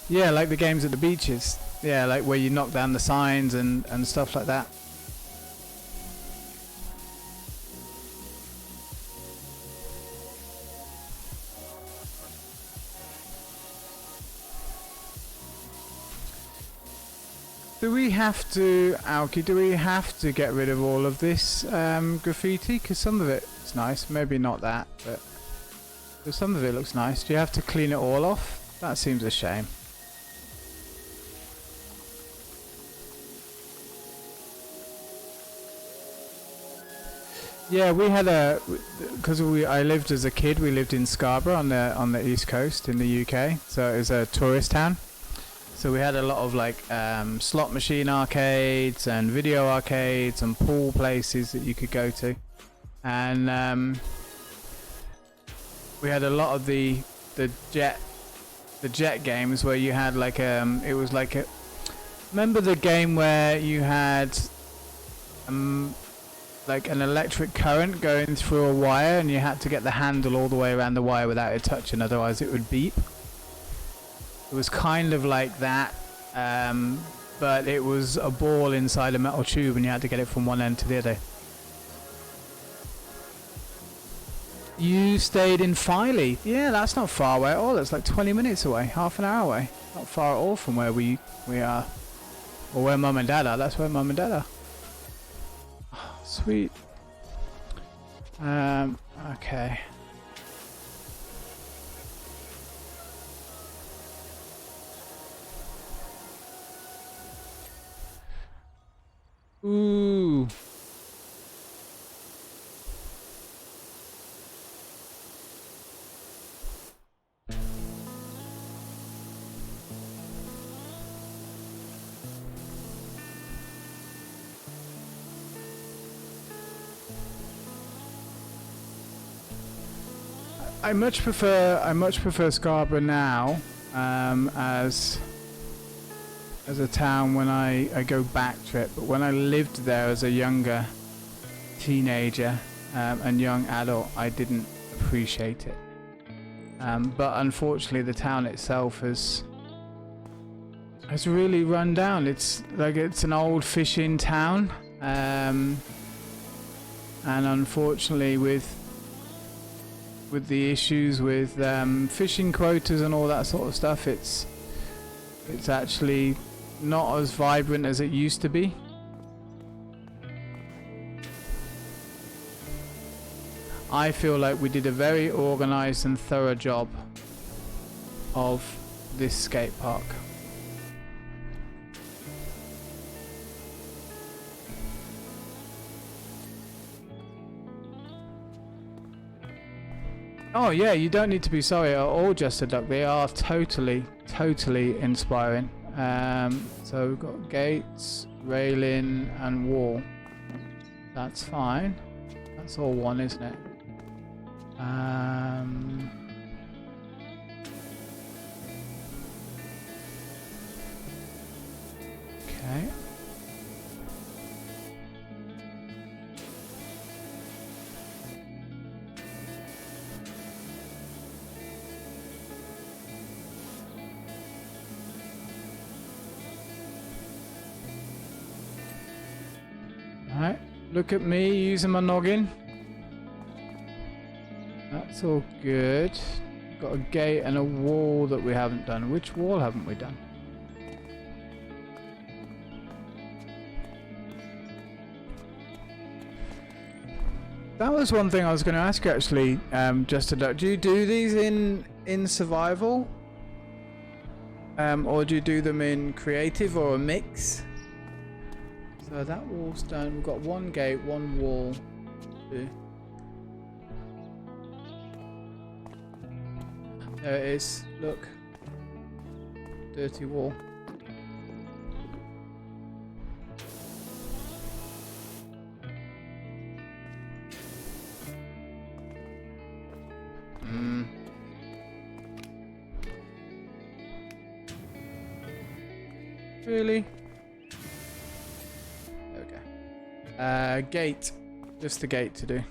Yeah, like the games at the beaches. Yeah, like where you knock down the signs and stuff like that. Do we have to, Alki, do we have to get rid of all of this graffiti? Because some of it's nice, maybe not that, but some of it looks nice. Do you have to clean it all off? That seems a shame. Yeah, we had because I lived as a kid, we lived in Scarborough on the east coast in the UK, so it was a tourist town. So we had a lot of like slot machine arcades and video arcades and pool places that you could go to, and we had a lot of the jet games where you had like it was like a, remember the game where you had like an electric current going through a wire and you had to get the handle all the way around the wire without it touching, otherwise it would beep. It was kind of like that, but it was a ball inside a metal tube and you had to get it from one end to the other. You stayed in Filey. Yeah, that's not far away at all. That's like 20 minutes away, half an hour away. Not far at all from where we are. Or where Mum and Dad are. That's where Mum and Dad are. Oh, sweet. Okay. Ooh. I much prefer Scarborough now as a town when I go back to it, but when I lived there as a younger teenager and young adult, I didn't appreciate it. But unfortunately, the town itself has really run down. It's like it's an old fishing town, and unfortunately, with the issues with fishing quotas and all that sort of stuff, it's actually not as vibrant as it used to be. I feel like we did a very organised and thorough job of this skate park. Oh yeah, you don't need to be sorry at all, Just a Duck. They are totally inspiring. So we've got gates, railing and wall. That's fine. That's all one, isn't it? Okay. Alright, look at me using my noggin. That's all good. Got a gate and a wall that we haven't done. Which wall haven't we done? was one thing I was going to ask you actually, just to do you do these in survival? Or do you do them in creative or a mix? So that wall's done. We've got one gate, one wall, two. There it is. Look. Dirty wall. Really? Okay. Gate. Just the gate to do.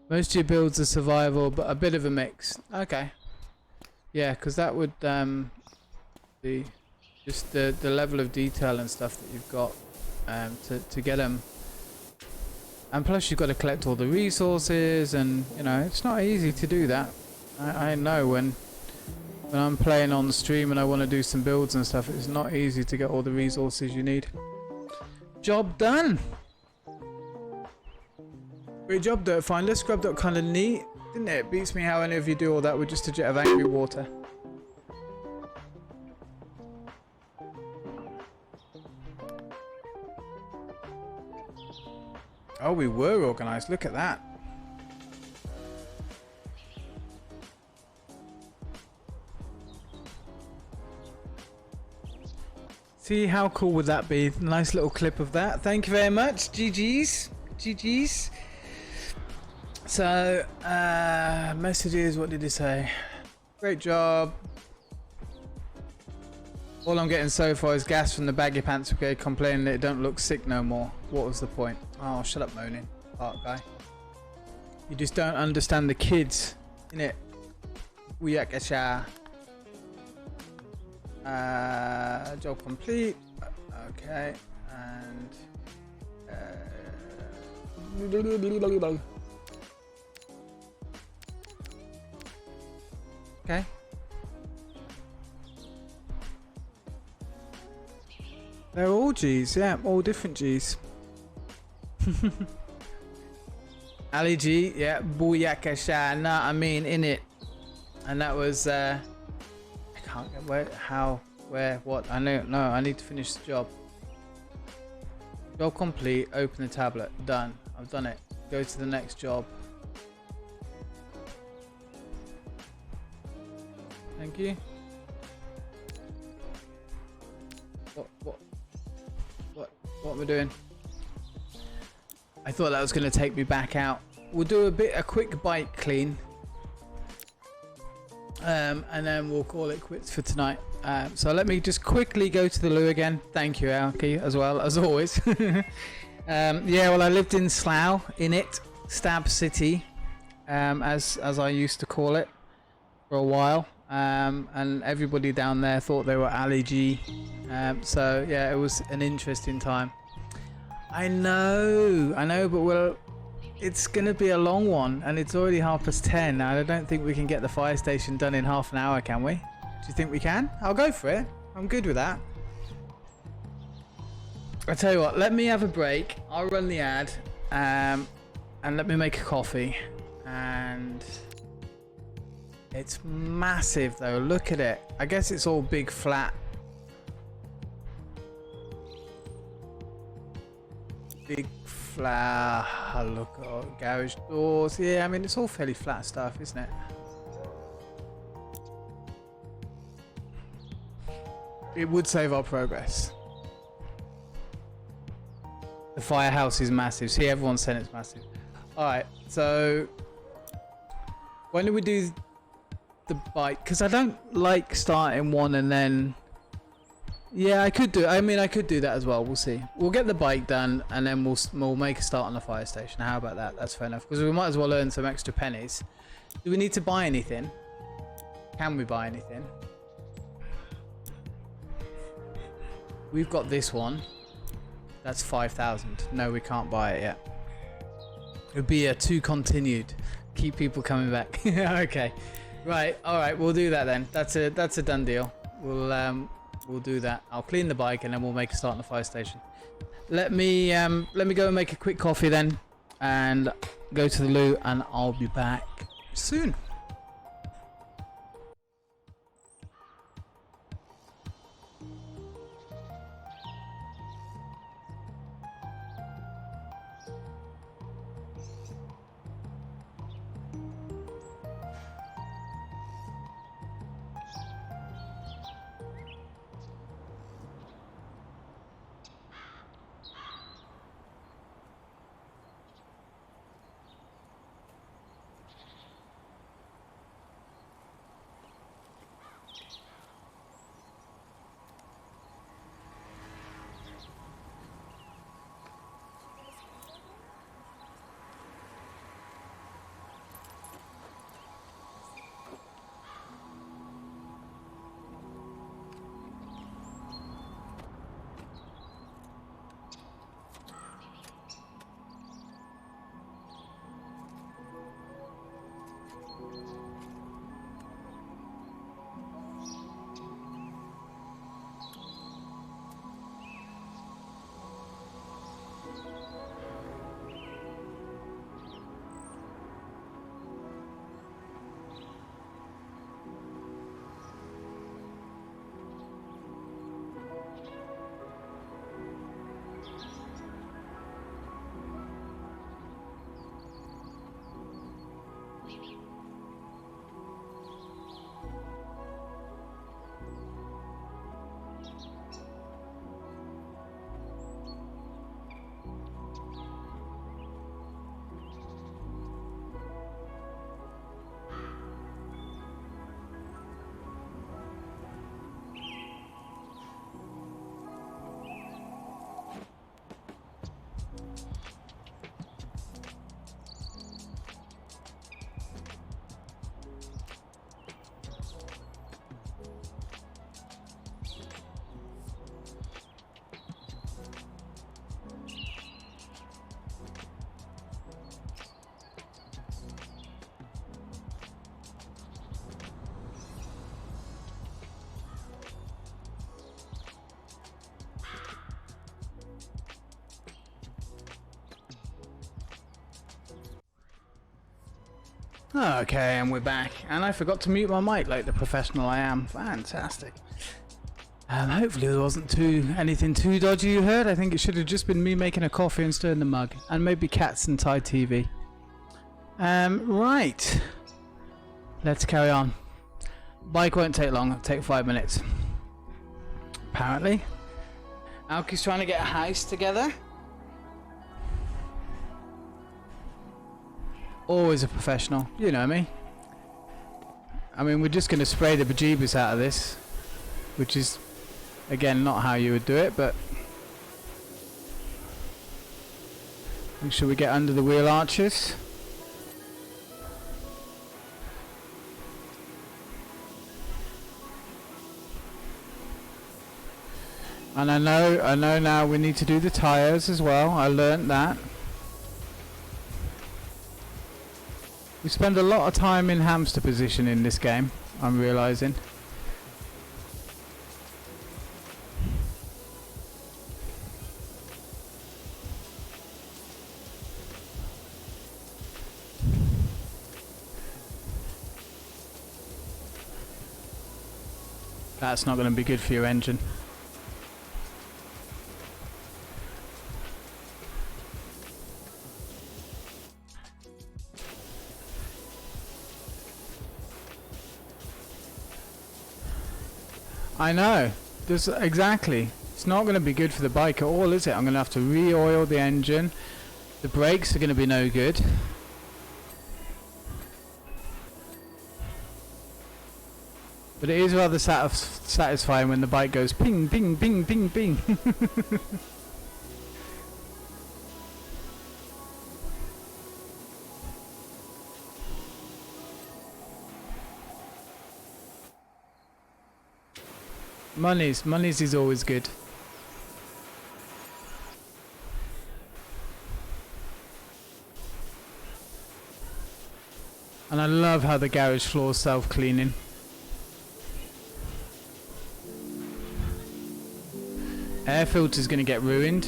Most of your builds are survival, but a bit of a mix. Okay. Yeah, because that would be just the level of detail and stuff that you've got to get them. And plus you've got to collect all the resources, and you know, it's not easy to do that. I know when I'm playing on the stream and I want to do some builds and stuff, it's not easy to get all the resources you need. Job done! Great job, Dirtfinder. Scrubbed up kind of neat, didn't it? Beats me how any of you do all that with just a jet of angry water. Oh, we were organised. Look at that. See, how cool would that be? Nice little clip of that. Thank you very much. GG's. GG's. So, messages, what did he say? Great job. All I'm getting so far is gas from the baggy pants brigade complaining that it don't look sick no more. What was the point? Oh, shut up moaning, part guy. You just don't understand the kids, innit? Uyakasha. Job complete. Okay, and okay. They're all G's, yeah, all different G's. Ali G, yeah, booyakasha, nah, I mean, in it. And that was, I can't get where, how, where, what, I know, no, I need to finish the job. Job complete, open the tablet, done, I've done it. Go to the next job. Thank you. What am I doing? I thought that was going to take me back out. We'll do a quick bike clean. And then we'll call it quits for tonight. So let me just quickly go to the loo again. Thank you, Alki, as well, as always. Yeah, well, I lived in Slough, in it, Stab City, as I used to call it, for a while. And everybody down there thought they were Ali G. So yeah, it was an interesting time. I know, but well, it's gonna be a long one, and it's already 10:30. I don't think we can get the fire station done in half an hour, can we? Do you think we can? I'll go for it. I'm good with that. I tell you what, let me have a break. I'll run the ad, and let me make a coffee. And it's massive though. Look at it. I guess it's all big flat. Big flat. Look at garage doors. Yeah, I mean it's all fairly flat stuff, isn't it? It would save our progress. The firehouse is massive. See, everyone's saying it's massive. Alright, so when do we do the bike? Because I don't like starting one and then... Yeah, I could do. I mean, I could do that as well. We'll see. We'll get the bike done, and then we'll make a start on the fire station. How about that? That's fair enough. Because we might as well earn some extra pennies. Do we need to buy anything? Can we buy anything? We've got this one. That's 5,000. No, we can't buy it yet. It would be a to continued. Keep people coming back. Okay. Right. All right. We'll do that then. That's a done deal. We'll do that. I'll clean the bike and then we'll make a start on the fire station. Let me go and make a quick coffee then. and go to the loo, and I'll be back soon. Okay, and we're back, and I forgot to mute my mic like the professional I am. Fantastic. Hopefully there wasn't anything too dodgy you heard. I think it should have just been me making a coffee and stirring the mug, and maybe cats and Thai TV. Right. Let's carry on. Bike won't take long, it'll take 5 minutes. Apparently. Alki's trying to get a house together. Always a professional, you know me. I mean, we're just going to spray the bejeebus out of this, which is, again, not how you would do it, but make sure we get under the wheel arches. And I know now we need to do the tyres as well. I learnt that. We spend a lot of time in hamster position in this game, I'm realising. That's not going to be good for your engine. I know, exactly. It's not going to be good for the bike at all, is it? I'm going to have to re-oil the engine. The brakes are going to be no good. But it is rather satisfying when the bike goes ping, ping, ping, ping, ping. Monies is always good. And I love how the garage floor is self-cleaning. Air filter's going to get ruined.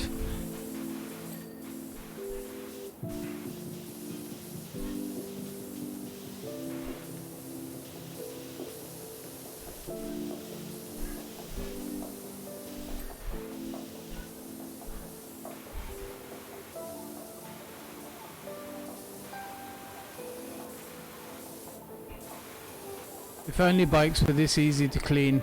If only bikes were this easy to clean.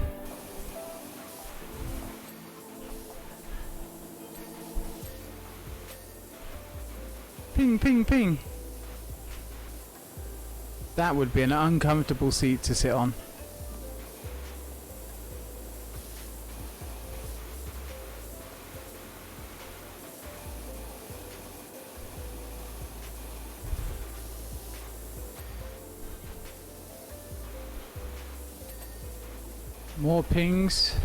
Ping, ping, ping. That would be an uncomfortable seat to sit on. More pings.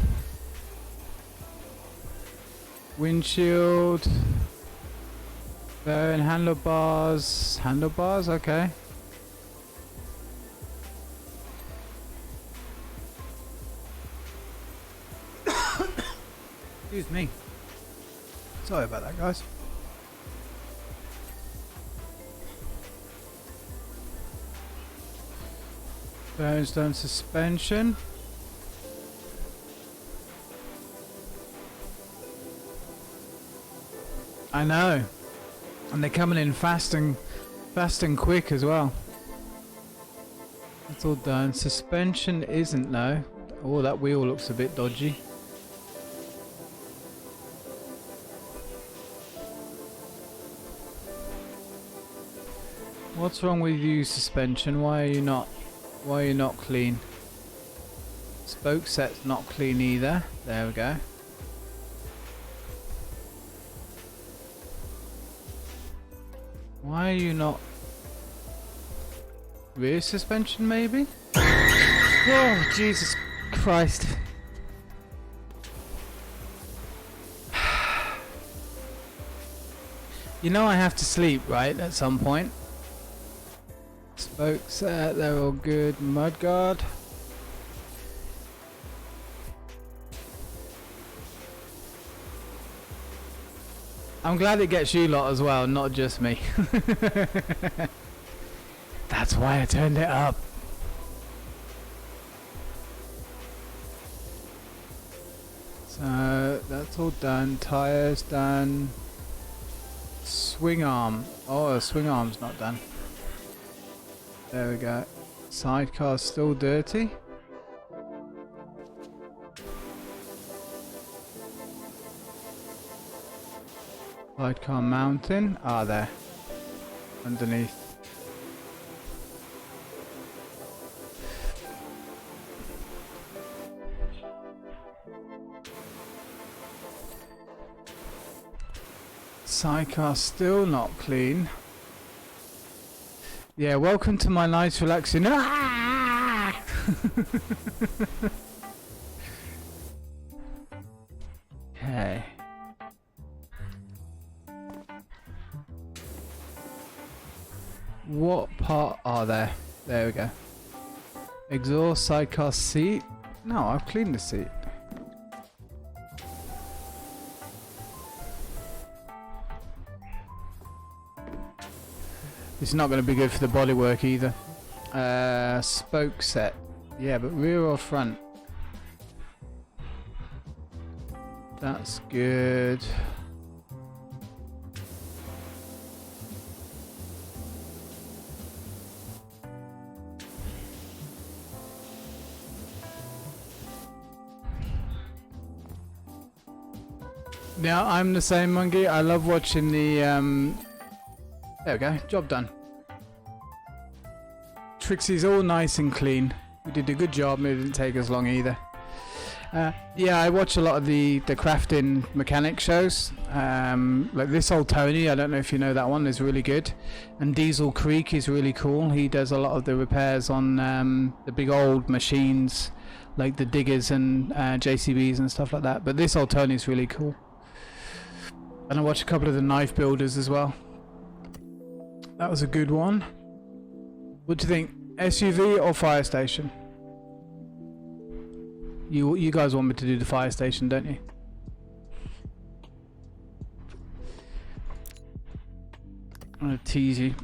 Windshield. And handlebars. Handlebars, okay. Excuse me. Sorry about that, guys. Bearings down suspension. I know, and they're coming in fast and quick as well. That's all done. Suspension isn't low. Oh, that wheel looks a bit dodgy. What's wrong with you, suspension? Why are you not clean? Spoke set's not clean either. There we go. Why are you not? Rear suspension maybe? Oh, Jesus Christ. You know I have to sleep, right, at some point. Spoke set, they're all good. Mudguard. I'm glad it gets you lot as well, not just me. That's why I turned it up. So that's all done. Tires done. Swing arm. Oh, the swing arm's not done. There we go. Sidecar's still dirty. Sidecar mounting. Ah, there. Underneath. Sidecar still not clean. Yeah, welcome to my nice relaxing. Ah! Okay. What part are there? There we go. Exhaust, sidecar seat. No, I've cleaned the seat. It's not going to be good for the bodywork either. Spoke set. Yeah, but rear or front? That's good. Yeah, I'm the same, Monkey. I love watching the there we go, job done. Trixie's all nice and clean. We did a good job, it didn't take us long either. Yeah, I watch a lot of the crafting mechanic shows. Like this old Tony, I don't know if you know that one, is really good. And Diesel Creek is really cool. He does a lot of the repairs on the big old machines, like the diggers and JCBs and stuff like that. But this old Tony is really cool. And I watch a couple of the knife builders as well. That was a good one. What do you think? SUV or fire station? You guys want me to do the fire station, don't you? I'm gonna tease you.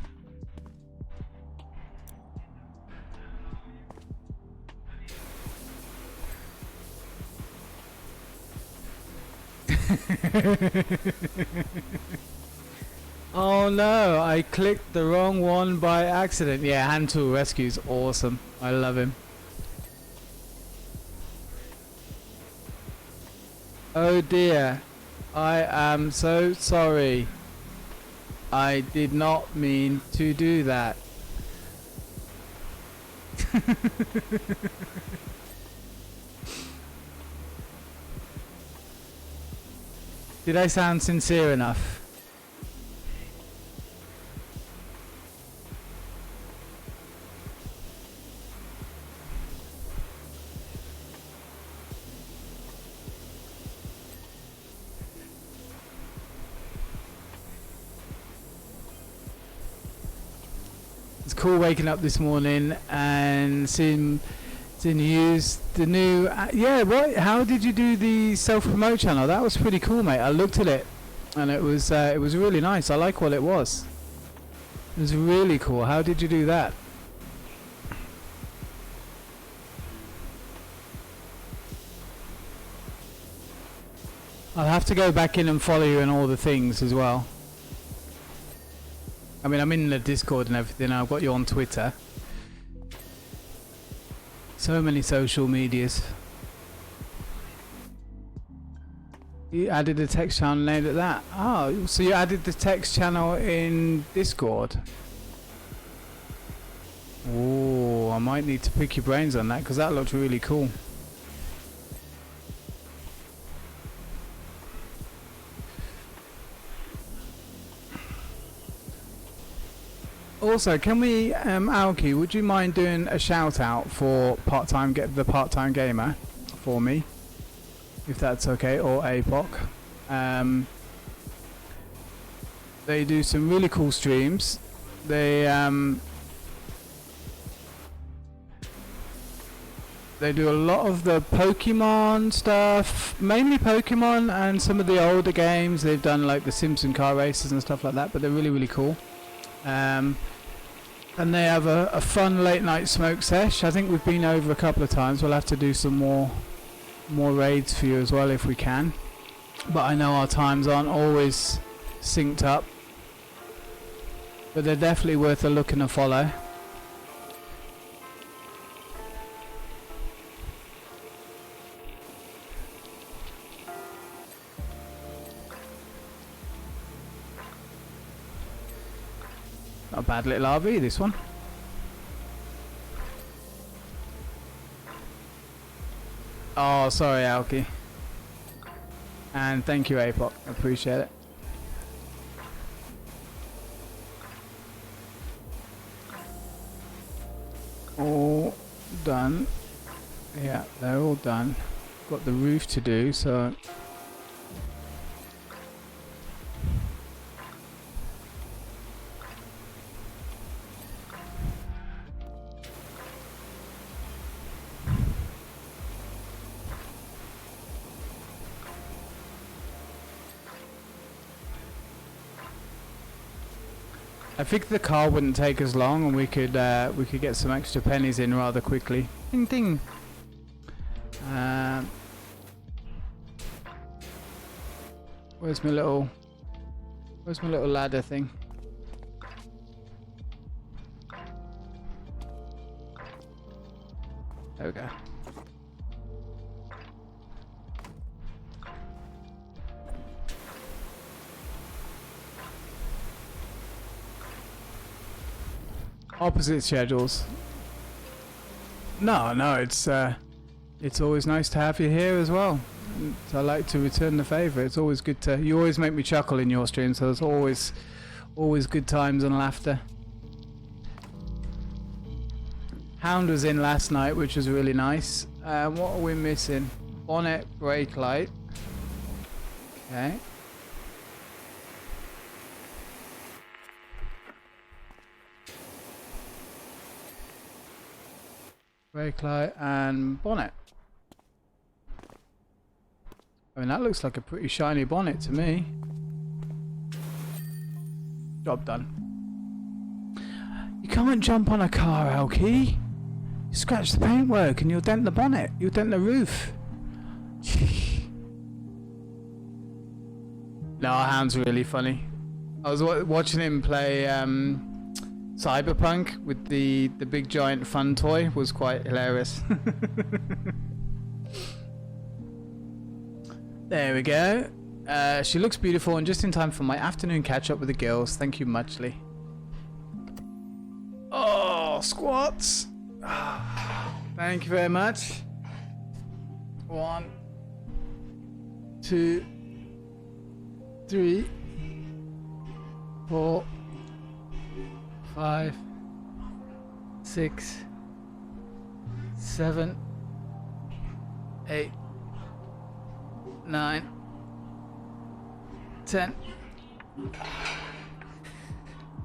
Oh no, I clicked the wrong one by accident. Yeah, hand tool rescue's awesome. I love him. Oh dear. I am so sorry. I did not mean to do that. Did I sound sincere enough? It's cool waking up this morning and seeing you use the new yeah, what, how did you do the self-promote channel? That was pretty cool, mate. I looked at it and it was really nice. I like what it was. It was really cool. How did you do that? I'll have to go back in and follow you in all the things as well. I mean, I'm in the Discord and everything. I've got you on Twitter. So many social medias. You added a text channel named at that. Oh, so you added the text channel in Discord. Oh, I might need to pick your brains on that because that looked really cool. Also, can we, Aoki, would you mind doing a shout out for the part-time gamer for me, if that's okay, or APOC? They do some really cool streams. They do a lot of the Pokemon stuff, mainly Pokemon, and some of the older games. They've done like the Simpson car races and stuff like that, but they're really, really cool. And they have a fun late night smoke sesh. I think we've been over a couple of times. We'll have to do some more raids for you as well if we can. But I know our times aren't always synced up. But they're definitely worth a look and a follow. Not a bad little RV, this one. Oh, sorry, Aoki. And thank you, APOC. I appreciate it. All done. Yeah, they're all done. Got the roof to do, so... I think the car wouldn't take as long, and we could get some extra pennies in rather quickly. Ding ding. Where's my little ladder thing? There we go. Opposite schedules. No, it's always nice to have you here as well. I like to return the favour. It's always good to. You always make me chuckle in your stream, so it's always good times and laughter. Hound was in last night, which was really nice. What are we missing? Bonnet, brake light. Okay. Brake light and bonnet. I mean, that looks like a pretty shiny bonnet to me. Job done. You can't jump on a car, Aoki. You scratch the paintwork and you'll dent the bonnet. You'll dent the roof. No, Hound's really funny. I was watching him play Cyberpunk with the big giant fun toy. Was quite hilarious. There we go. She looks beautiful and just in time for my afternoon catch up with the girls. Thank you muchly. Oh, squats. Thank you very much. 1, 2, 3, 4, 5, 6, 7, 8, 9, 10.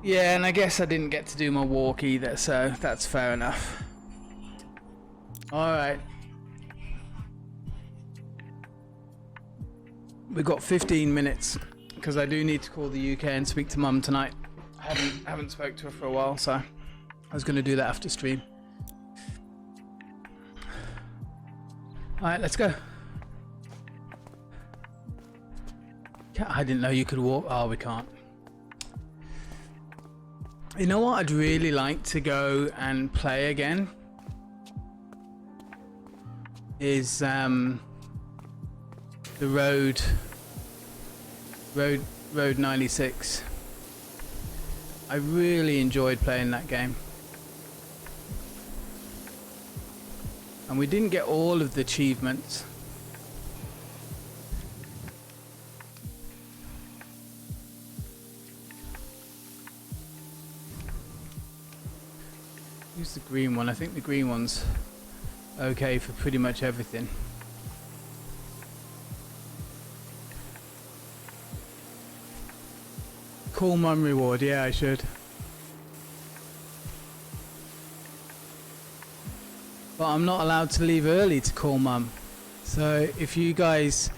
Yeah, and I guess I didn't get to do my walk either, so that's fair enough. Alright. We've got 15 minutes, because I do need to call the UK and speak to Mum tonight. I haven't spoke to her for a while, so I was going to do that after stream. Alright, let's go. I didn't know you could walk. Oh, we can't. You know what I'd really like to go and play again? Is the Road 96. I really enjoyed playing that game. And we didn't get all of the achievements. Use the green one. I think the green one's okay for pretty much everything. Call Mum reward. Yeah, I should. But I'm not allowed to leave early to call Mum. So if you guys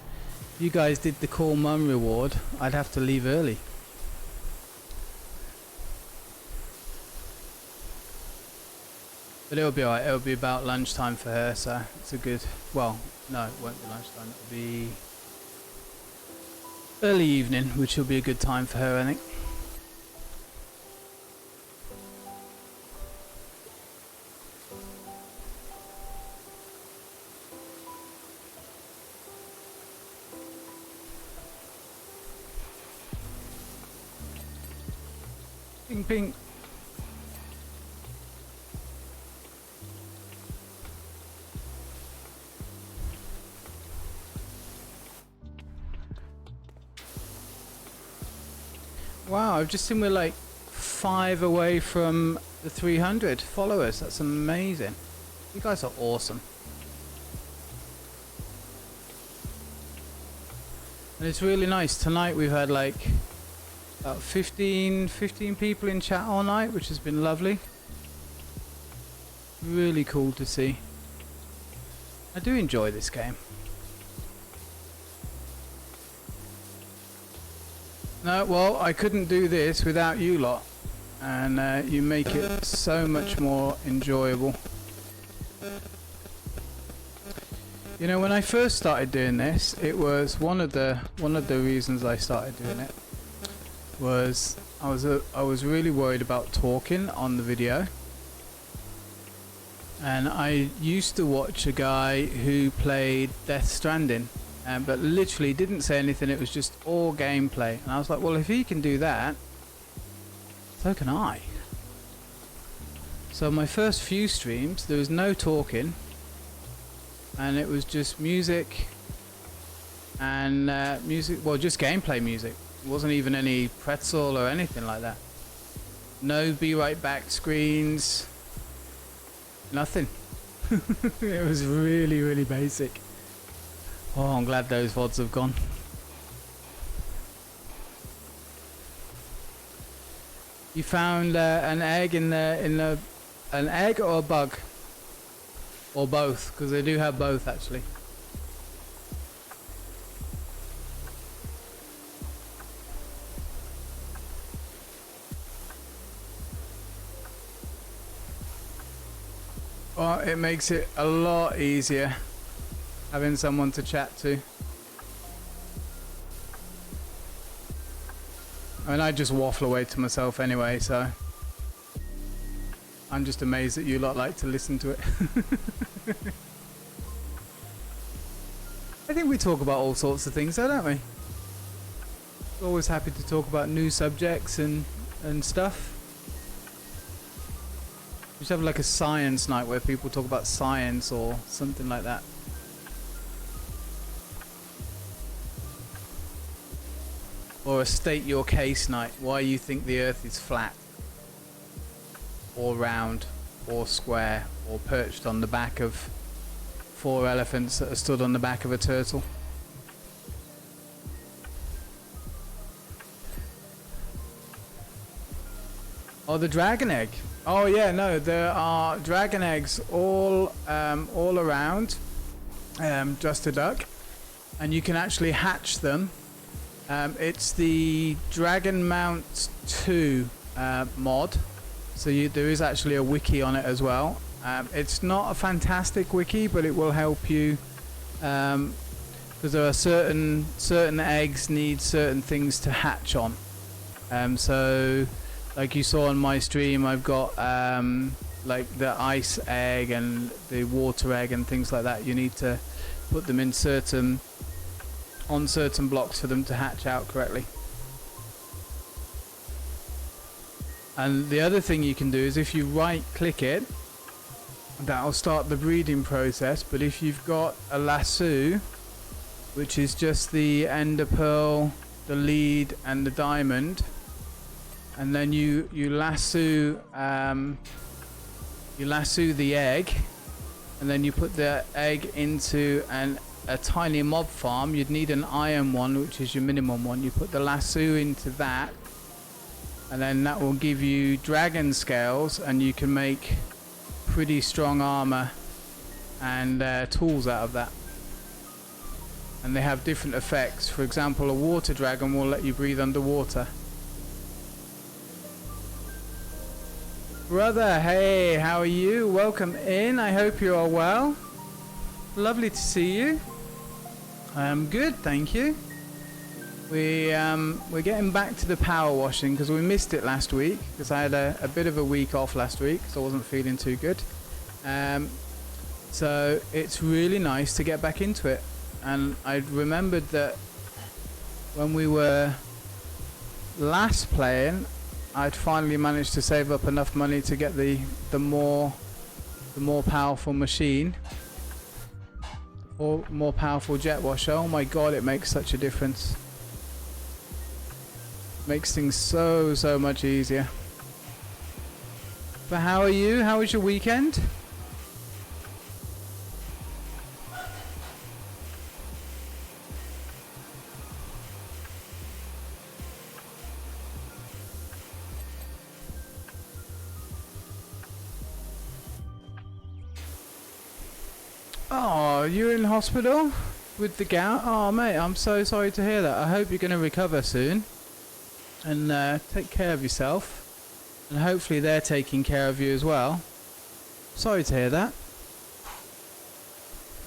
did the call Mum reward, I'd have to leave early. But it'll be alright, it'll be about lunchtime for her, so it's a good... Well, no, it won't be lunchtime, it'll be... early evening, which will be a good time for her, I think. Ping ping. Wow, I've just seen we're like 5 away from the 300 followers. That's amazing. You guys are awesome. And it's really nice. Tonight we've had like about 15 people in chat all night, which has been lovely. Really cool to see. I do enjoy this game. No, well, I couldn't do this without you lot, and you make it so much more enjoyable. You know, when I first started doing this, it was one of the reasons I started doing it was I was really worried about talking on the video, and I used to watch a guy who played Death Stranding. But literally didn't say anything, it was just all gameplay. And I was like, well, if he can do that, so can I. So my first few streams, there was no talking. And it was just music. And well, just gameplay music. It wasn't even any pretzel or anything like that. No be right back screens. Nothing. It was really, really basic. Oh, I'm glad those VODs have gone. You found an egg in the an egg or a bug, or both, because they do have both actually. Well, it makes it a lot easier having someone to chat to. I mean, I just waffle away to myself anyway, so I'm just amazed that you lot like to listen to it. I think we talk about all sorts of things, though, don't we? We're always happy to talk about new subjects and stuff. We should have like a science night where people talk about science or something like that. Or a state your case night, why you think the earth is flat or round or square or perched on the back of 4 elephants that are stood on the back of a turtle. Oh, the dragon egg. Oh yeah, no, there are dragon eggs all around Just a Duck, and you can actually hatch them. It's the Dragon Mount 2 mod, so there is actually a wiki on it as well. It's not a fantastic wiki, but it will help you because there are certain eggs need certain things to hatch on. So like you saw on my stream, I've got like the ice egg and the water egg and things like that. You need to put them in certain blocks for them to hatch out correctly. And the other thing you can do is if you right click it, that'll start the breeding process. But if you've got a lasso, which is just the ender pearl, the lead and the diamond, and then you lasso the egg, and then you put the egg into a tiny mob farm. You'd need an iron one, which is your minimum one. You put the lasso into that, and then that will give you dragon scales, and you can make pretty strong armor and tools out of that. And they have different effects. For example, a water dragon will let you breathe underwater. Brother, hey, how are you? Welcome in. I hope you are well. Lovely to see you. I'm good, thank you. We're getting back to the power washing because we missed it last week, because I had a bit of a week off last week, so I wasn't feeling too good. So it's really nice to get back into it. And I remembered that when we were last playing, I'd finally managed to save up enough money to get the more powerful machine, or more powerful jet washer. Oh my god, it makes such a difference. Makes things so much easier. But how are you? How was your weekend? Oh, you're in hospital with the gout? Oh mate, I'm so sorry to hear that. I hope you're going to recover soon. And take care of yourself, and hopefully they're taking care of you as well. Sorry to hear that.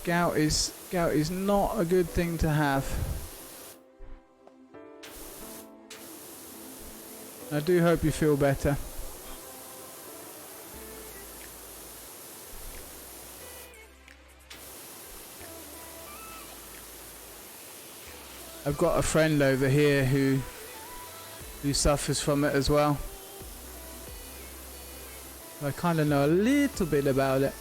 Gout is not a good thing to have. I do hope you feel better. I've got a friend over here who suffers from it as well. I kind of know a little bit about it.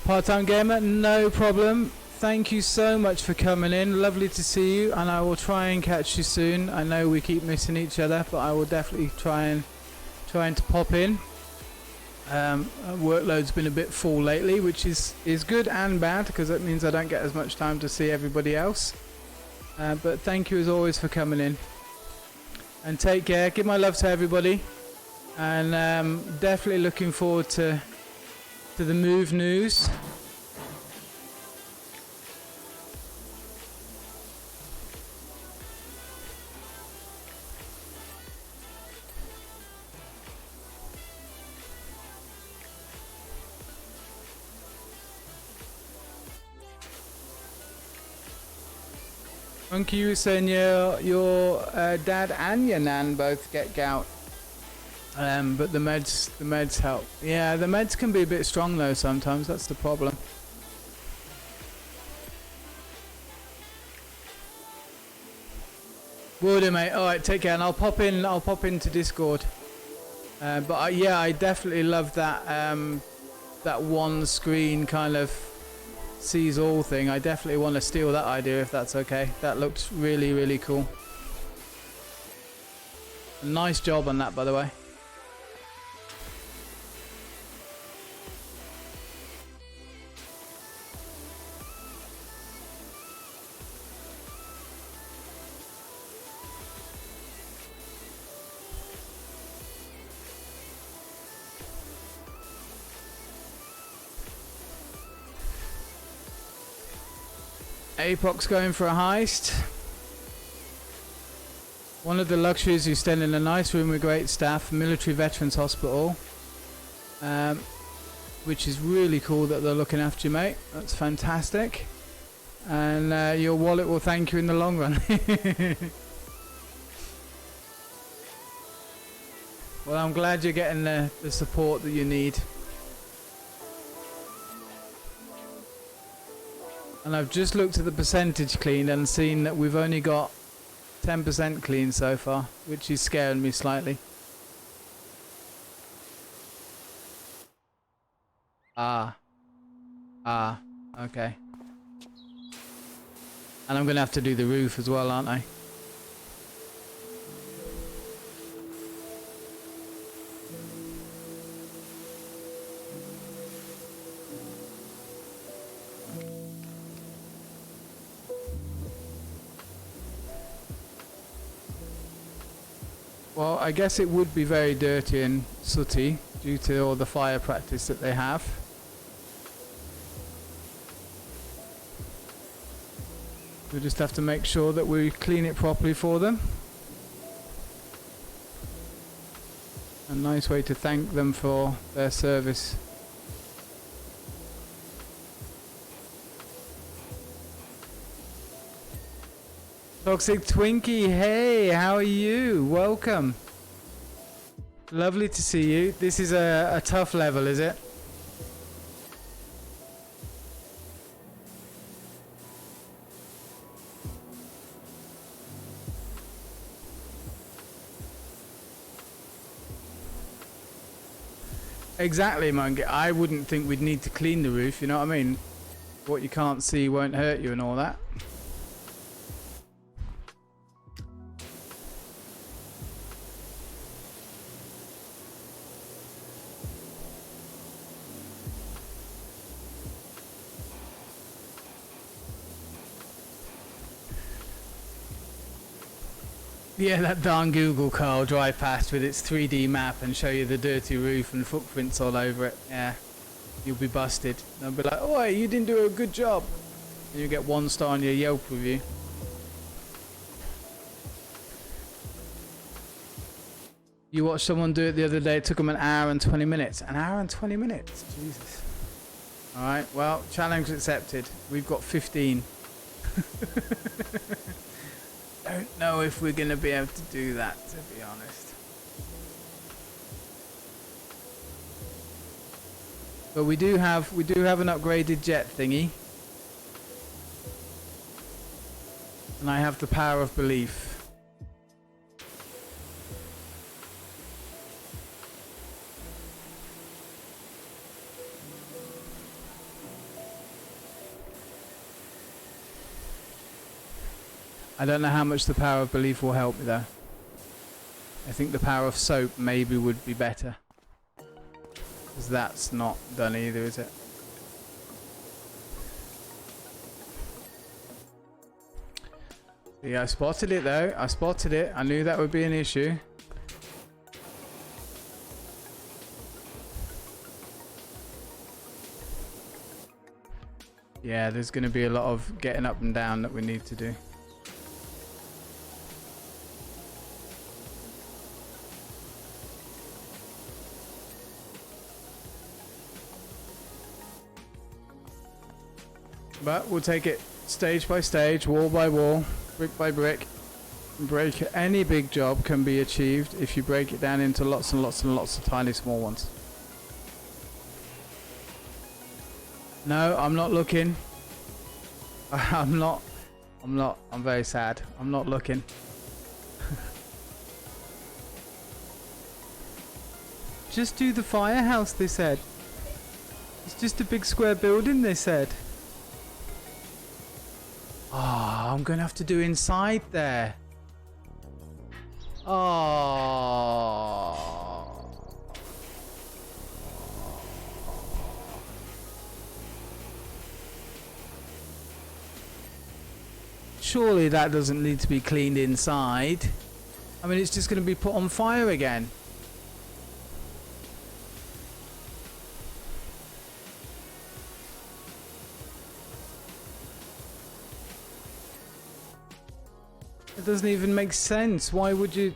Part-time gamer, no problem. Thank you so much for coming in. Lovely to see you, and I will try and catch you soon. I know we keep missing each other, but I will definitely trying to pop in. Workload's been a bit full lately, which is good and bad, because that means I don't get as much time to see everybody else. But thank you as always for coming in, and take care. Give my love to everybody, and definitely looking forward to the move news. Monkey, you were saying your dad and your nan both get gout. But the meds help. Yeah, the meds can be a bit strong though sometimes. That's the problem. Will do, mate. All right, take care, and I'll pop into Discord. But yeah, I definitely love that that one screen kind of sees all thing. I definitely want to steal that idea if that's okay. That looks really, really cool. Nice job on that, by the way. Apox going for a heist. One of the luxuries is staying in a nice room with great staff, military veterans hospital, which is really cool that they're looking after you, mate. That's fantastic, and your wallet will thank you in the long run. Well, I'm glad you're getting the support that you need. And I've just looked at the percentage clean and seen that we've only got 10% clean so far, which is scaring me slightly. Okay. And I'm going to have to do the roof as well, aren't I? Well, I guess it would be very dirty and sooty due to all the fire practice that they have. We just have to make sure that we clean it properly for them. A nice way to thank them for their service. Toxic Twinkie, hey, how are you? Welcome. Lovely to see you. This is a tough level, is it? Exactly, Monkey. I wouldn't think we'd need to clean the roof, you know what I mean? What you can't see won't hurt you and all that. Yeah, that darn Google car will drive past with its 3D map and show you the dirty roof and footprints all over it. Yeah, you'll be busted. They'll be like, "Oh, you didn't do a good job." And you get 1 star on your Yelp review. You watched someone do it the other day. It took them an hour and 20 minutes. An hour and 20 minutes? Jesus. Alright, well, challenge accepted. We've got 15. Don't know if we're going to be able to do that, to be honest. But we do have an upgraded jet thingy. And I have the power of belief. I don't know how much the power of belief will help me though. I think the power of soap maybe would be better. Because that's not done either, is it? Yeah, I spotted it though. I spotted it. I knew that would be an issue. Yeah, there's going to be a lot of getting up and down that we need to do. But we'll take it stage by stage, wall by wall. brick by brick. Any big job can be achieved if you break it down into lots and lots and lots of tiny small ones. No, I'm not looking. I'm very sad. I'm not looking. Just do the firehouse, they said. It's just a big square building, they said. Oh, I'm going to have to do inside there. Oh. Surely that doesn't need to be cleaned inside. I mean, it's just going to be put on fire again. It doesn't even make sense. Why would you...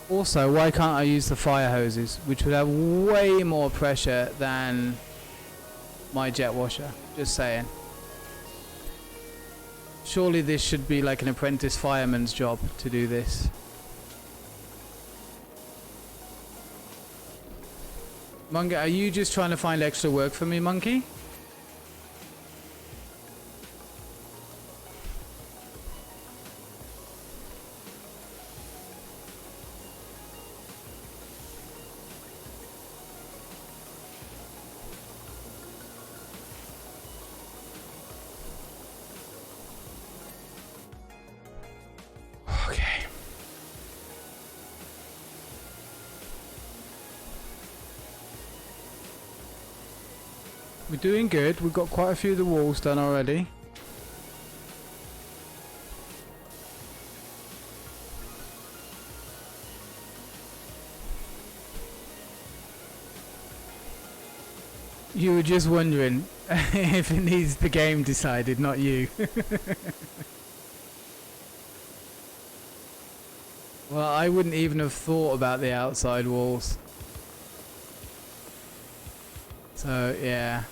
Also, why can't I use the fire hoses, which would have way more pressure than my jet washer? Just saying. Surely this should be like an apprentice fireman's job to do this. Monkey, are you just trying to find extra work for me, Monkey? We're doing good. We've got quite a few of the walls done already. You were just wondering if it needs the game decided, not you. Well, I wouldn't even have thought about the outside walls. So, yeah.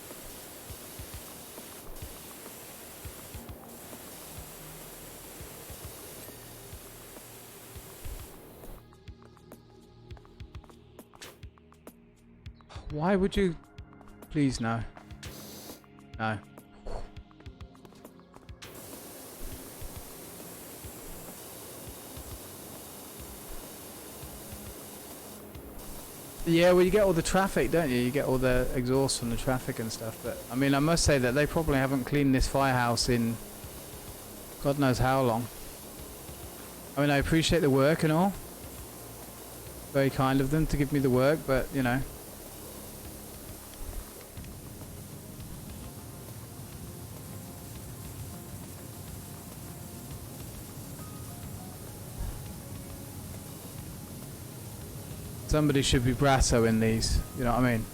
Why would you... Please, no. No. Yeah, well, you get all the traffic, don't you? You get all the exhaust from the traffic and stuff. But, I mean, I must say that they probably haven't cleaned this firehouse in God knows how long. I mean, I appreciate the work and all. Very kind of them to give me the work, but, you know. Somebody should be brasso in these, you know what I mean?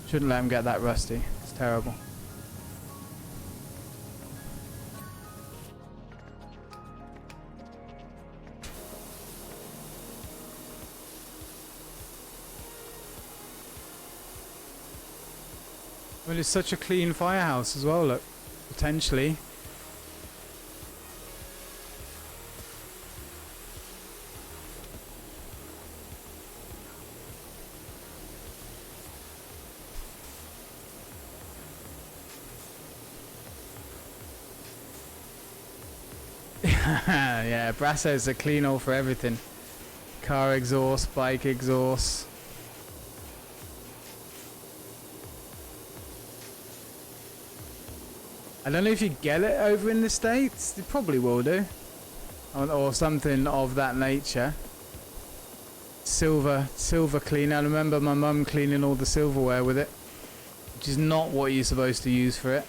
Shouldn't let them get that rusty. It's terrible. Well, it's such a clean firehouse as well, look. Potentially. Yeah, Brasso's a clean all for everything. Car exhaust, bike exhaust. I don't know if you get it over in the States. You probably will do. Or something of that nature. Silver cleaner. I remember my mum cleaning all the silverware with it. Which is not what you're supposed to use for it.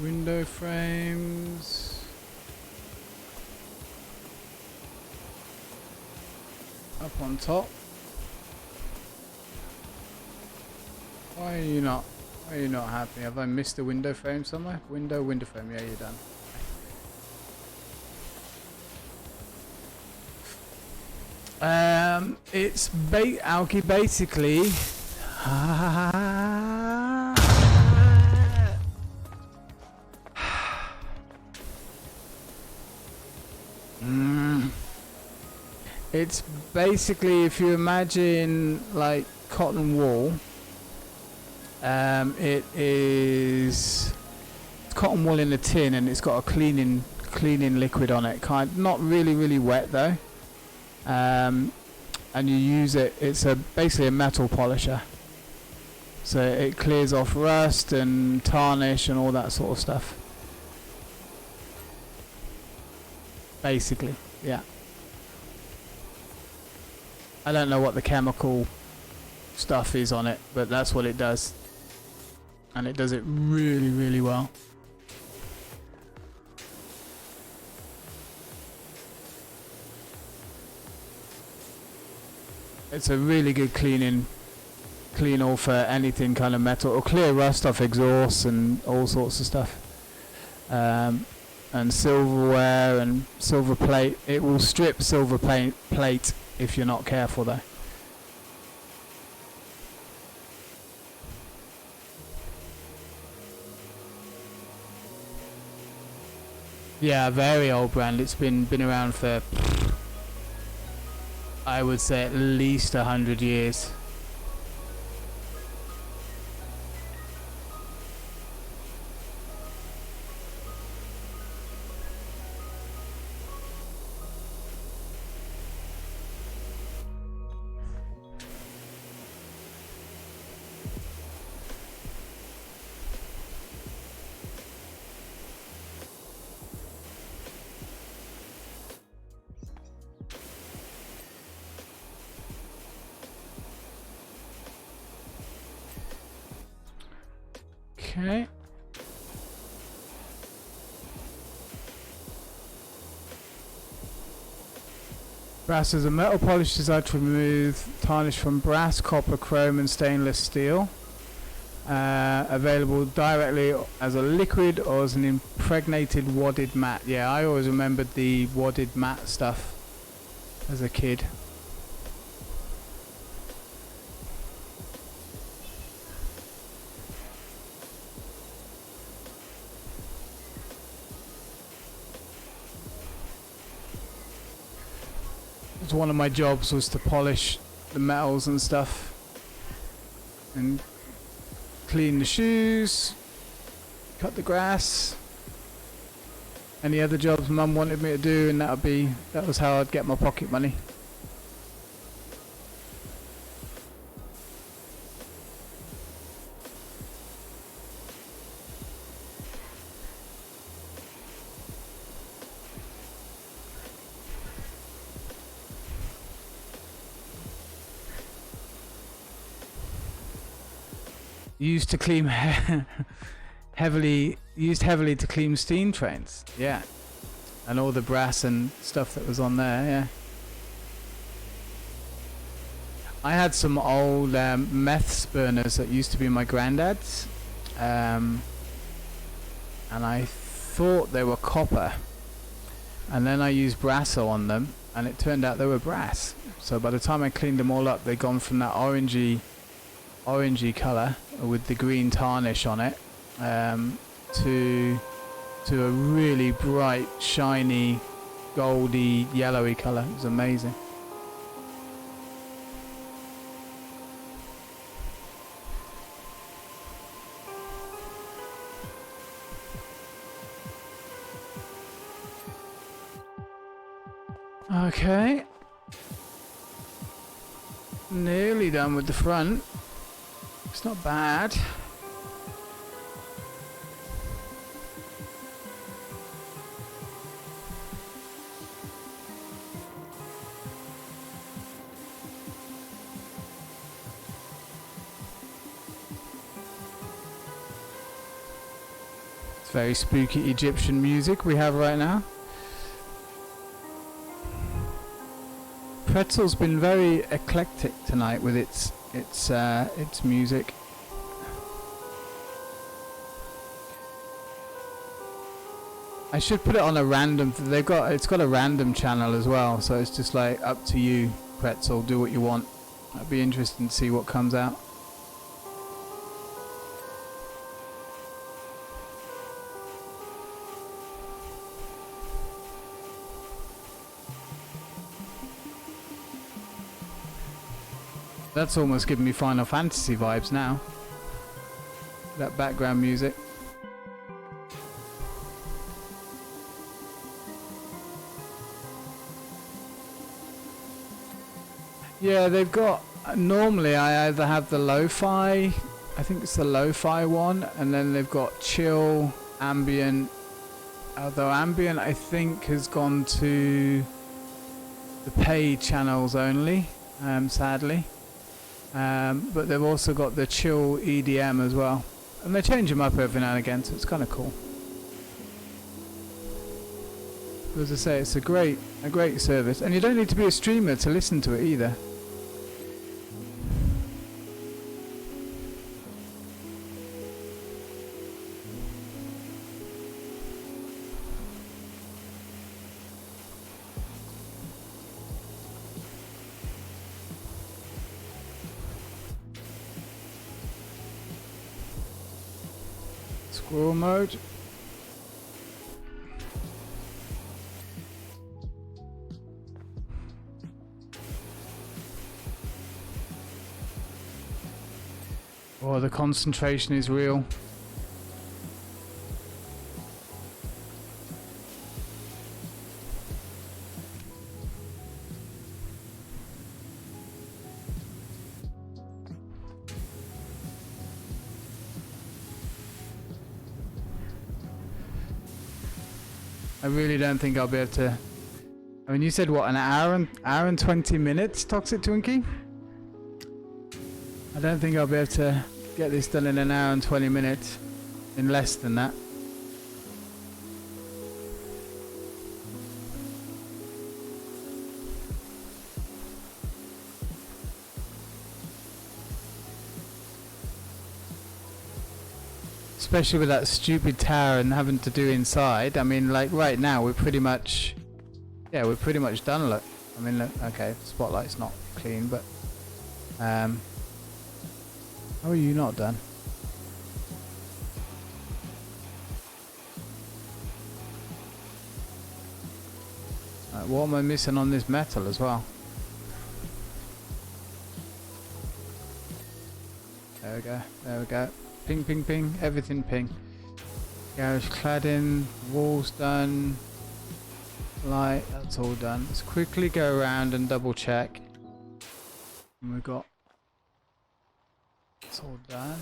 Window frames. Up on top. Why are you not happy? Have I missed a window frame somewhere? Window frame. Yeah, you're done. It's Alki basically. It's basically, if you imagine like cotton wool, it's cotton wool in a tin, and it's got a cleaning liquid on it. Not really wet though. And you use it. It's basically a metal polisher, so it clears off rust and tarnish and all that sort of stuff. Basically, yeah. I don't know what the chemical stuff is on it, but that's what it does. And it does it really well. It's a really good clean all for anything kind of metal. It'll clear rust off exhausts and all sorts of stuff. And silverware and silver plate. It will strip silver plate if you're not careful though. Yeah, very old brand. It's been around for, I would say, at least 100 years. Okay. Brass is a metal polish designed to remove tarnish from brass, copper, chrome and stainless steel. Available directly as a liquid or as an impregnated wadded mat. Yeah, I always remembered the wadded mat stuff as a kid. One of my jobs was to polish the metals and stuff and clean the shoes, cut the grass, any other jobs Mum wanted me to do, and that was how I'd get my pocket money. Used to clean heavily to clean steam trains, yeah, and all the brass and stuff that was on there, yeah. I had some old meth burners that used to be my granddad's, and I thought they were copper, and then I used Brasso on them, and it turned out they were brass. So by the time I cleaned them all up, they'd gone from that orangey colour with the green tarnish on it to a really bright, shiny, goldy, yellowy colour. It was amazing. Okay, nearly done with the front. It's not bad. very spooky Egyptian music we have right now. Pretzel's been very eclectic tonight with its music. I should put it on a random. It's got a random channel as well, so it's just like up to you, Pretzel. Do what you want. That'd be interesting to see what comes out. That's almost giving me Final Fantasy vibes now. That background music. Yeah, they've got... Normally I either have the lo-fi, I think it's the lo-fi one, and then they've got chill, ambient. Although ambient I think has gone to the paid channels only, sadly. But they've also got the chill EDM as well, and they change them up every now and again, so it's kind of cool. But as I say, it's a great service, and you don't need to be a streamer to listen to it either. Squirrel mode. Oh, the concentration is real. I really don't think I'll be able to. I mean, you said what, an hour and 20 minutes, Toxic Twinkie? I don't think I'll be able to get this done in an hour and 20 minutes. In less than that. Especially with that stupid tower and having to do inside. I mean, like right now we're pretty much, yeah, we're pretty much done. Look, I mean, look, okay, spotlight's not clean, but how are you not done? Right, what am I missing on this metal as well? There we go. There we go. Ping, ping, ping. Everything ping. Garage cladding. Walls done. Light. That's all done. Let's quickly go around and double check. And we've got... It's all done.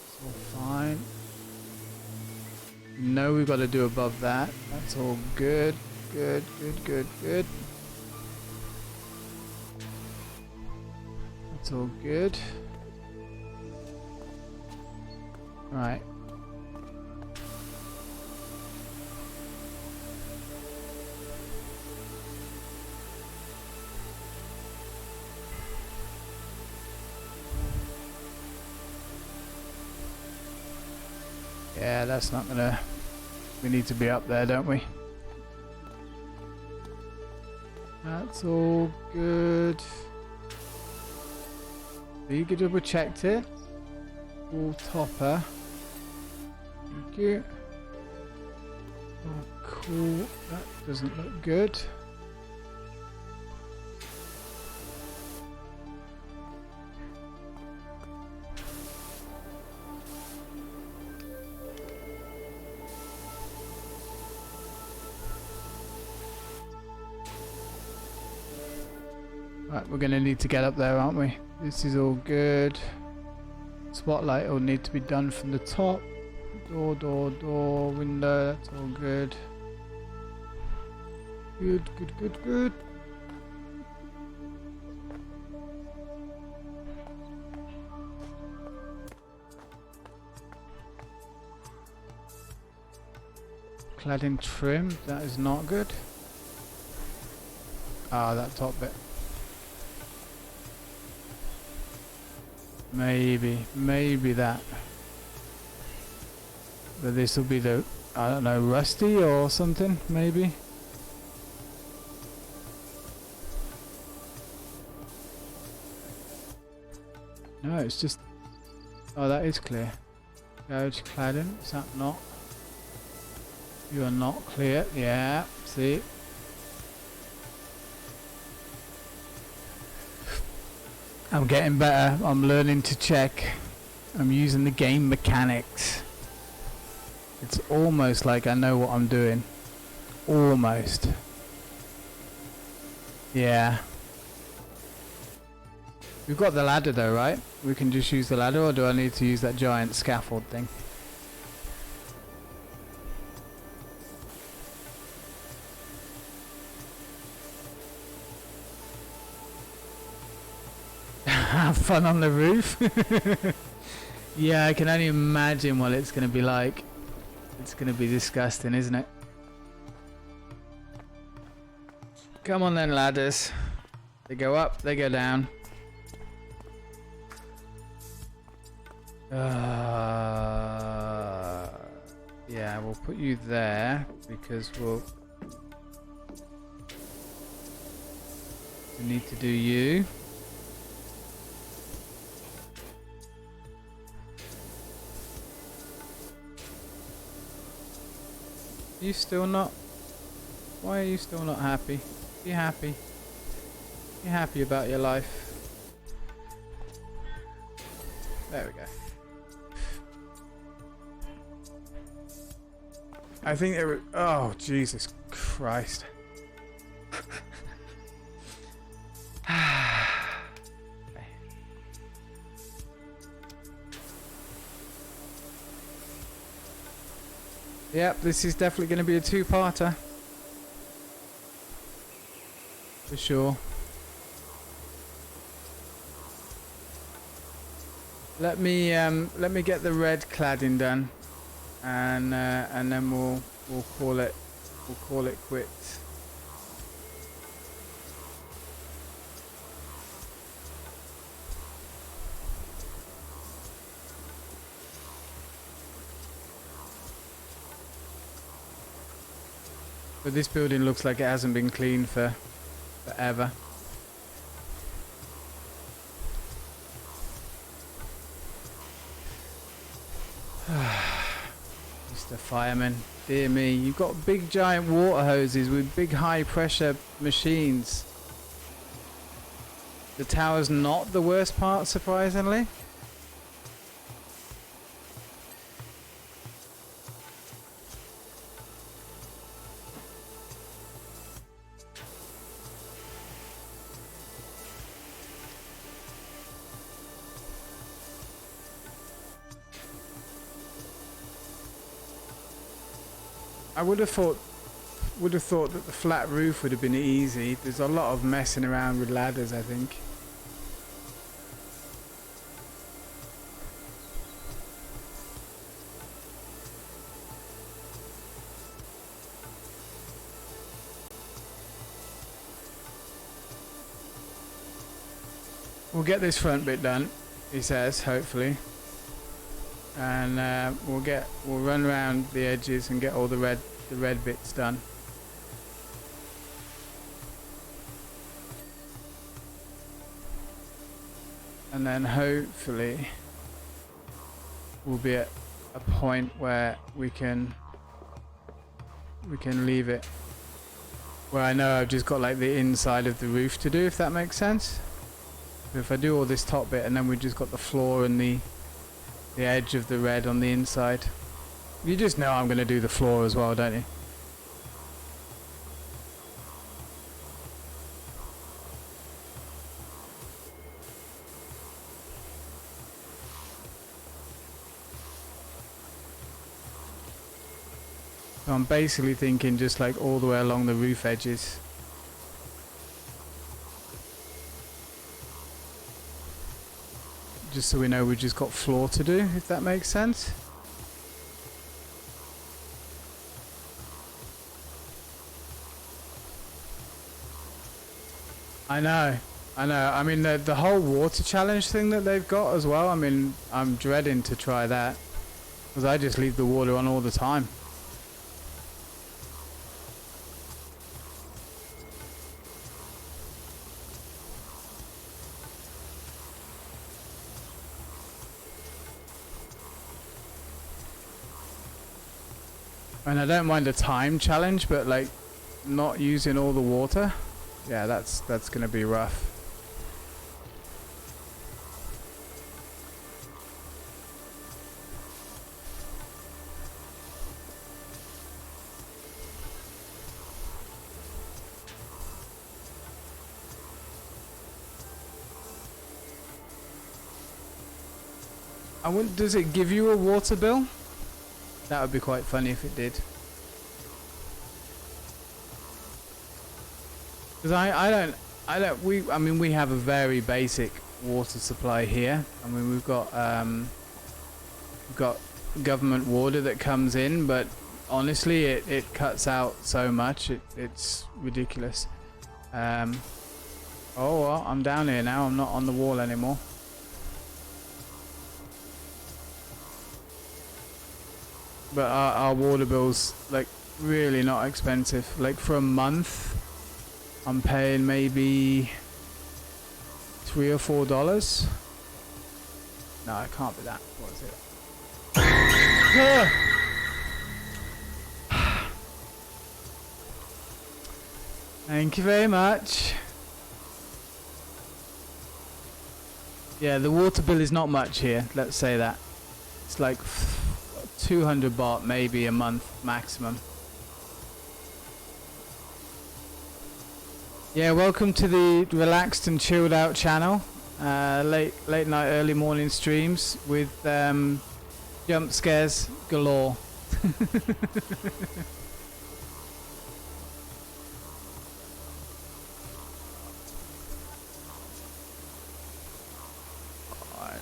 It's all fine. No, we've got to do above that. That's all good. Good, good, good, good. That's all good. Right. Yeah, that's not gonna... We need to be up there, don't we? That's all good. You could double checked it. Wall topper. Thank you. Oh, cool. That doesn't look good. Right, we're going to need to get up there, aren't we? This is all good. Spotlight will need to be done from the top. Door, door, door, window, that's all good. Good, good, good, good. Cladding trim, that is not good. Ah, that top bit. Maybe that. But this will be the, I don't know, rusty or something, maybe. No, it's just, oh, that is clear. Gouge cladding, is that not? You are not clear, yeah, see. I'm getting better, I'm learning to check. I'm using the game mechanics. It's almost like I know what I'm doing. Almost. Yeah. We've got the ladder though, right? We can just use the ladder, or do I need to use that giant scaffold thing? Have fun on the roof. Yeah, I can only imagine what it's going to be like. It's going to be disgusting, isn't it? Come on then, ladders. They go up, they go down. Yeah, we'll put you there because we need to do you. You still not? Why are you still not happy? Be happy. Be happy about your life. There we go. I think there were. Oh, Jesus Christ. Yep, this is definitely going to be a two-parter. For sure. Let me get the red cladding done, and then we'll call it quits. But this building looks like it hasn't been cleaned for forever. Mr. Fireman, dear me, you've got big giant water hoses with big high pressure machines. The tower's not the worst part, surprisingly. I would have thought that the flat roof would have been easy. There's a lot of messing around with ladders, I think. We'll get this front bit done, he says, hopefully. And we'll run around the edges and get all the red bits done. And then hopefully we'll be at a point where we can leave it where I know I've just got like the inside of the roof to do, if that makes sense. If I do all this top bit and then we've just got the floor and the edge of the red on the inside. You just know I'm going to do the floor as well, don't you? So I'm basically thinking just like all the way along the roof edges. Just so we know we've just got floor to do, if that makes sense. I know. I mean, the whole water challenge thing that they've got as well. I mean, I'm dreading to try that because I just leave the water on all the time. And I don't mind a time challenge, but like not using all the water, yeah, that's gonna be rough. I wonder, does it give you a water bill? That would be quite funny if it did. Because I mean, we have a very basic water supply here. I mean, we've got government water that comes in, but honestly, it cuts out so much. It's ridiculous. Oh, well, I'm down here now. I'm not on the wall anymore. But our water bill's like really not expensive. Like for a month, I'm paying maybe $3 or $4. No, it can't be that. What is it? Thank you very much. Yeah, the water bill is not much here. Let's say that. It's like 200 baht maybe a month maximum. Yeah, welcome to the relaxed and chilled out channel. Late night, early morning streams with jump scares galore. I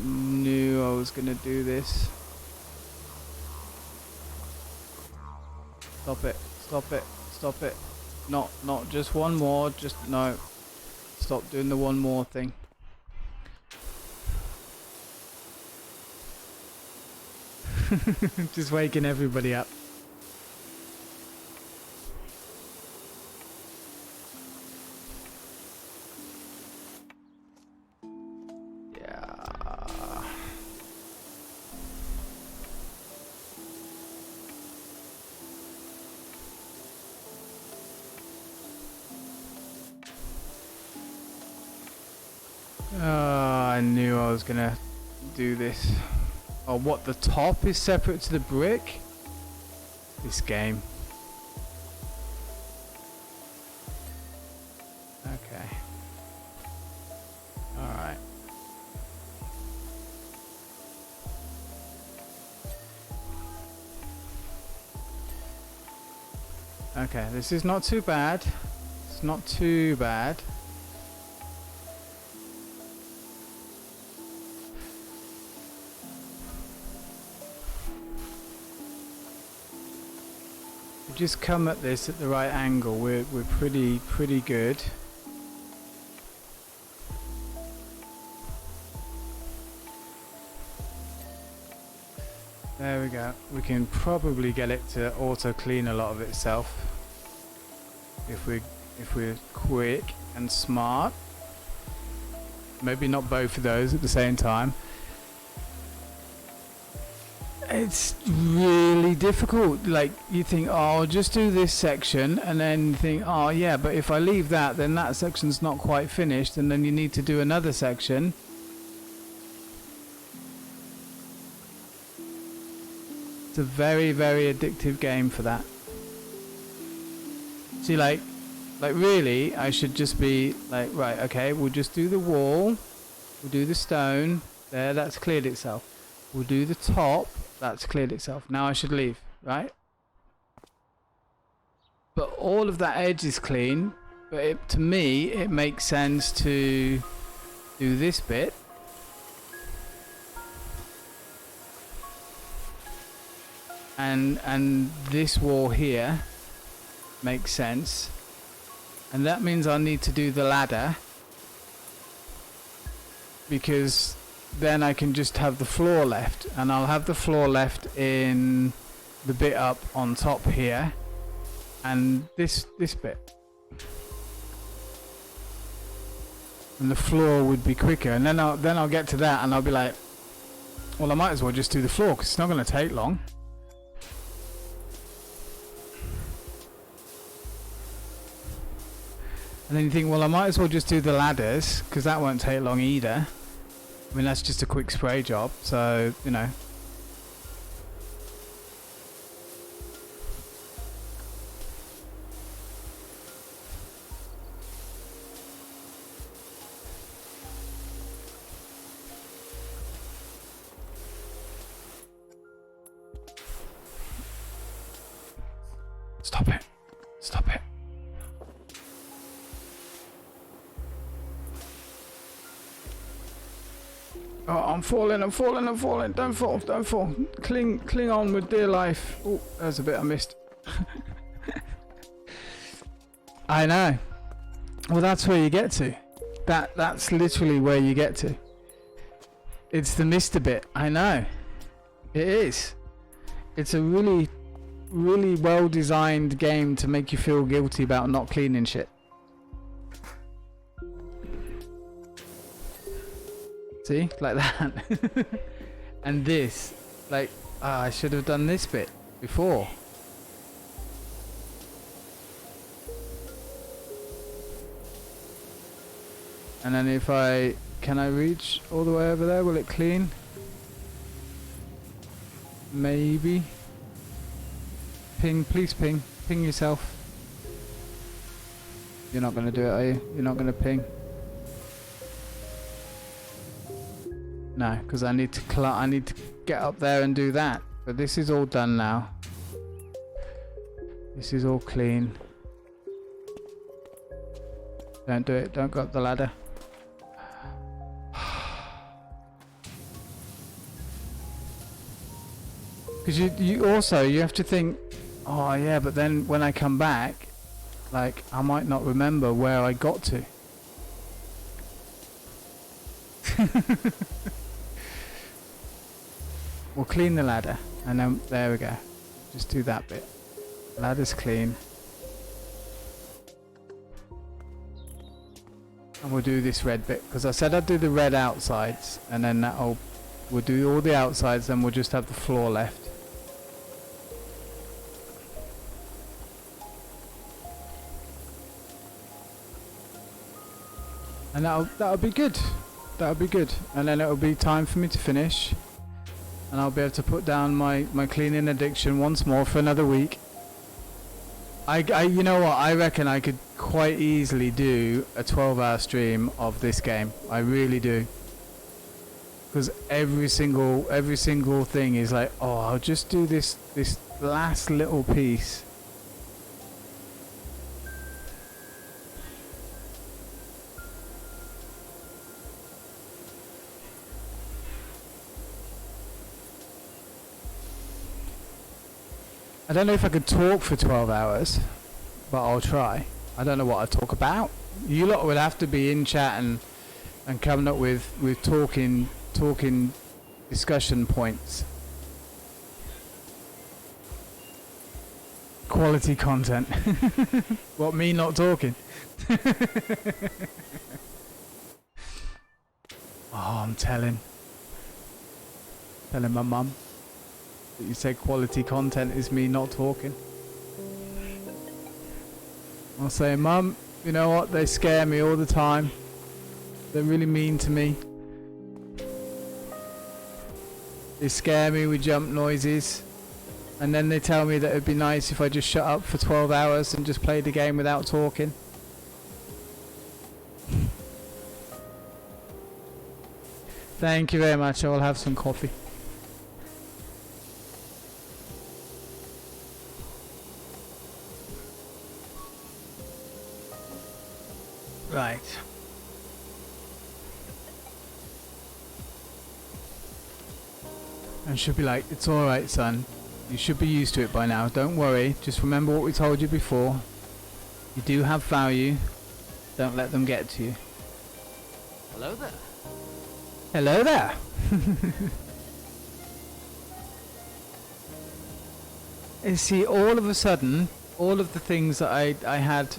knew I was gonna do this. Stop it, stop it, stop it. Not just one more, just no. Stop doing the one more thing. Just waking everybody up. I knew I was gonna do this. Oh, what? The top is separate to the brick? This game. Okay. Alright. Okay, this is not too bad. It's not too bad. Just come at this at the right angle. We're pretty good. There we go. We can probably get it to auto clean a lot of itself if we're quick and smart. Maybe not both of those at the same time. It's really difficult. Like, you think, oh, I'll just do this section, and then you think, oh yeah, but if I leave that, then that section's not quite finished, and then you need to do another section. It's a very, very addictive game for that. See, like really, I should just be like, right, okay, we'll just do the wall, we'll do the stone, there, that's cleared itself. We'll do the top. That's cleared itself. Now I should leave, right? But all of that edge is clean. But to me, it makes sense to do this bit. And this wall here makes sense. And that means I need to do the ladder, because then I can just have the floor left, and I'll have the floor left in the bit up on top here, and this bit, and the floor would be quicker. And then I'll get to that, and I'll be like, well, I might as well just do the floor because it's not going to take long. And then you think, well, I might as well just do the ladders because that won't take long either. I mean, that's just a quick spray job, so, you know. Stop it. Stop it. Oh, I'm falling, I'm falling, I'm falling. Don't fall, don't fall. Cling on with dear life. Oh, there's a bit I missed. I know. Well, that's where you get to. That's literally where you get to. It's the Mr. bit. I know. It is. It's a really, really well-designed game to make you feel guilty about not cleaning shit. See, like that. And this, like, I should have done this bit before. And then if can I reach all the way over there? Will it clean? Maybe. Ping, please ping. Ping yourself. You're not gonna do it, are you? You're not gonna ping? No, because I need to get up there and do that. But this is all done now. This is all clean. Don't do it. Don't go up the ladder. Because you also have to think, oh yeah, but then when I come back, like, I might not remember where I got to. We'll clean the ladder, and then there we go. Just do that bit. Ladder's clean. And we'll do this red bit, because I said I'd do the red outsides, and then we'll do all the outsides, then we'll just have the floor left. And that'll be good. That'll be good. And then it'll be time for me to finish. And I'll be able to put down my cleaning addiction once more for another week. You know what? I reckon I could quite easily do a 12-hour stream of this game. I really do. Because every single thing is like, oh, I'll just do this last little piece. I don't know if I could talk for 12 hours, but I'll try. I don't know what I'd talk about. You lot would have to be in chat and coming up with talking discussion points. Quality content. What, me not talking? Oh, I'm telling my mum. You say quality content is me not talking. I'll say, Mum, you know what? They scare me all the time. They're really mean to me. They scare me with jump noises. And then they tell me that it'd be nice if I just shut up for 12 hours and just play the game without talking. Thank you very much. I will have some coffee. Right. And she'll be like, it's alright, son. You should be used to it by now. Don't worry. Just remember what we told you before. You do have value. Don't let them get to you. Hello there. Hello there. You see, all of a sudden, all of the things that I had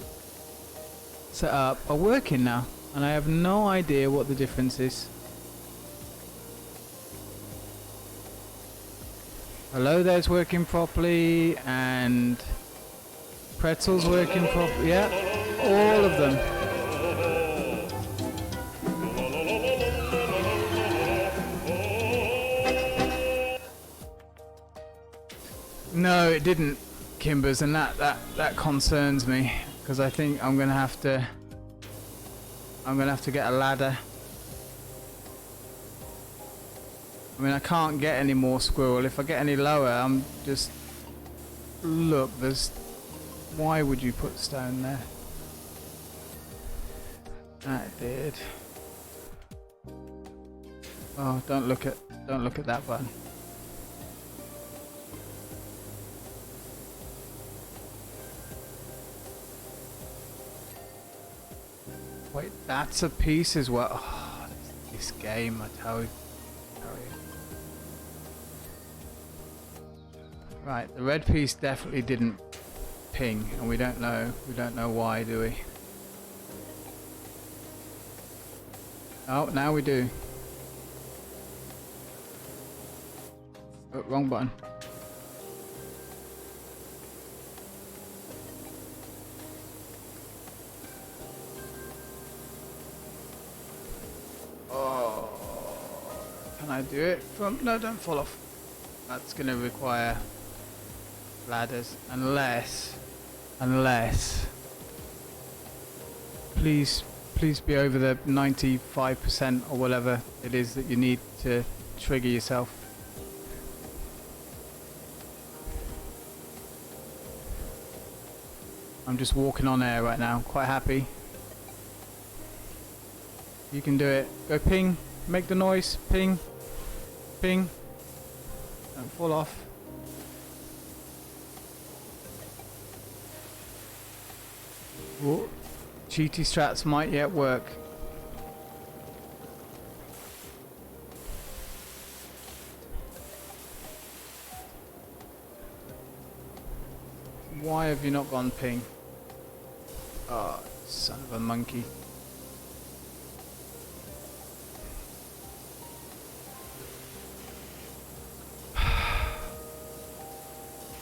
set up are working now, and I have no idea what the difference is. Hello there's working properly, and Pretzel's working properly. Yeah, all of them. No, it didn't, Kimbers, and that concerns me, because I think I'm gonna have to get a ladder. I mean, I can't get any more squirrel. If I get any lower, I'm just... Look, there's... Why would you put stone there? That did. Oh, don't look at that button. Wait, that's a piece as well. Oh, this game, I tell you. Right, the red piece definitely didn't ping, and we don't know why, do we? Oh, now we do. Oh, wrong button. Oh, can I do it from? No, don't fall off. That's going to require ladders, unless please be over the 95% or whatever it is that you need to trigger yourself. I'm just walking on air right now, quite happy. You can do it. Go ping, make the noise, ping, ping. Don't fall off. Ooh, cheaty strats might yet work. Why have you not gone ping? Oh, son of a monkey.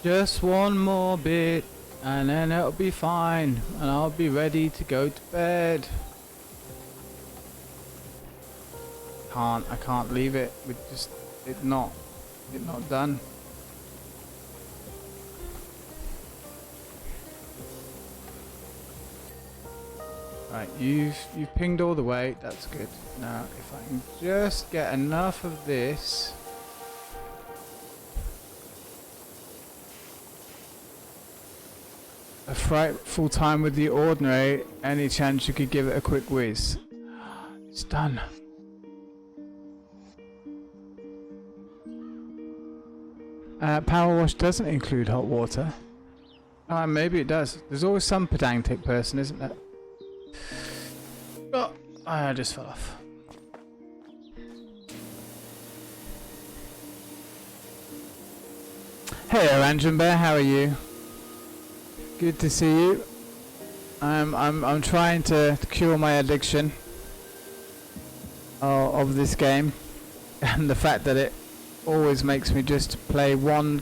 Just one more bit, and then it'll be fine, and I'll be ready to go to bed. I can't leave it with just it not done. Right, you've pinged all the way. That's good. Now, if I can just get enough of this. A frightful time with the ordinary. Any chance you could give it a quick whiz? It's done. Powerwash doesn't include hot water. Maybe it does. There's always some pedantic person, isn't there? Oh, I just fell off. Hey, Orange Bear, how are you? Good to see you. I'm trying to cure my addiction of this game, and the fact that it always makes me just play one.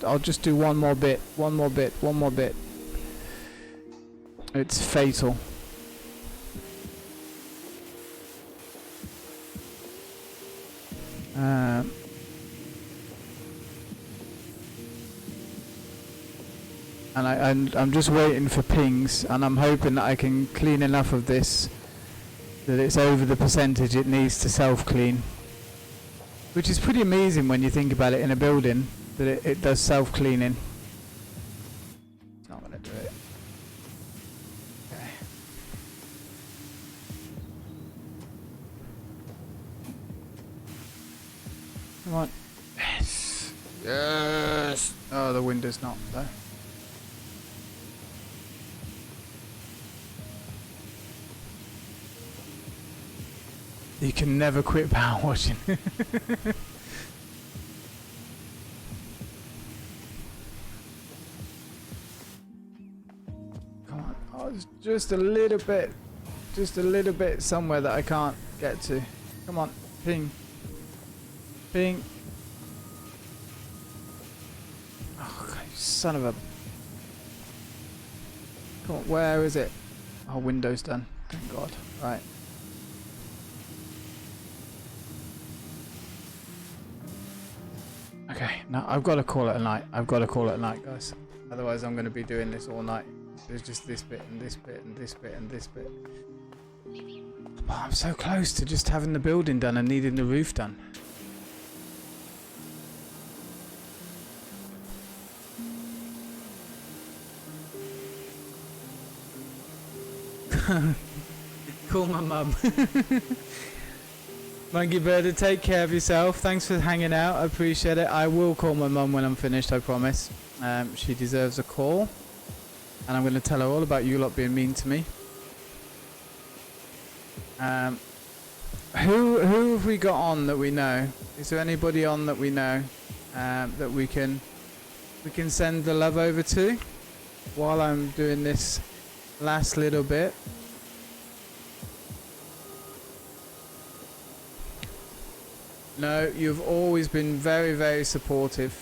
I'll just do one more bit. It's fatal. And I'm just waiting for pings, and I'm hoping that I can clean enough of this that it's over the percentage it needs to self-clean. Which is pretty amazing when you think about it in a building, that it does self-cleaning. It's not going to do it. Okay. Come on. Yes. Yes. Oh, the window's not there. You can never quit power washing. Come on. Oh, it's just a little bit. Just a little bit somewhere that I can't get to. Come on. Ping. Ping. Oh, God, you son of a... Come on, where is it? Oh, window's done. Thank God. Right. Okay, now I've got to call it a night. I've got to call it a night, guys. Otherwise, I'm going to be doing this all night. There's just this bit and this bit and this bit and this bit. But I'm so close to just having the building done and needing the roof done. Call my mum. Monkey Bird, take care of yourself. Thanks for hanging out. I appreciate it. I will call my mum when I'm finished, I promise. She deserves a call. And I'm going to tell her all about you lot being mean to me. Who have we got on that we know? Is there anybody on that we know that we can send the love over to while I'm doing this last little bit? No, you've always been very, very supportive.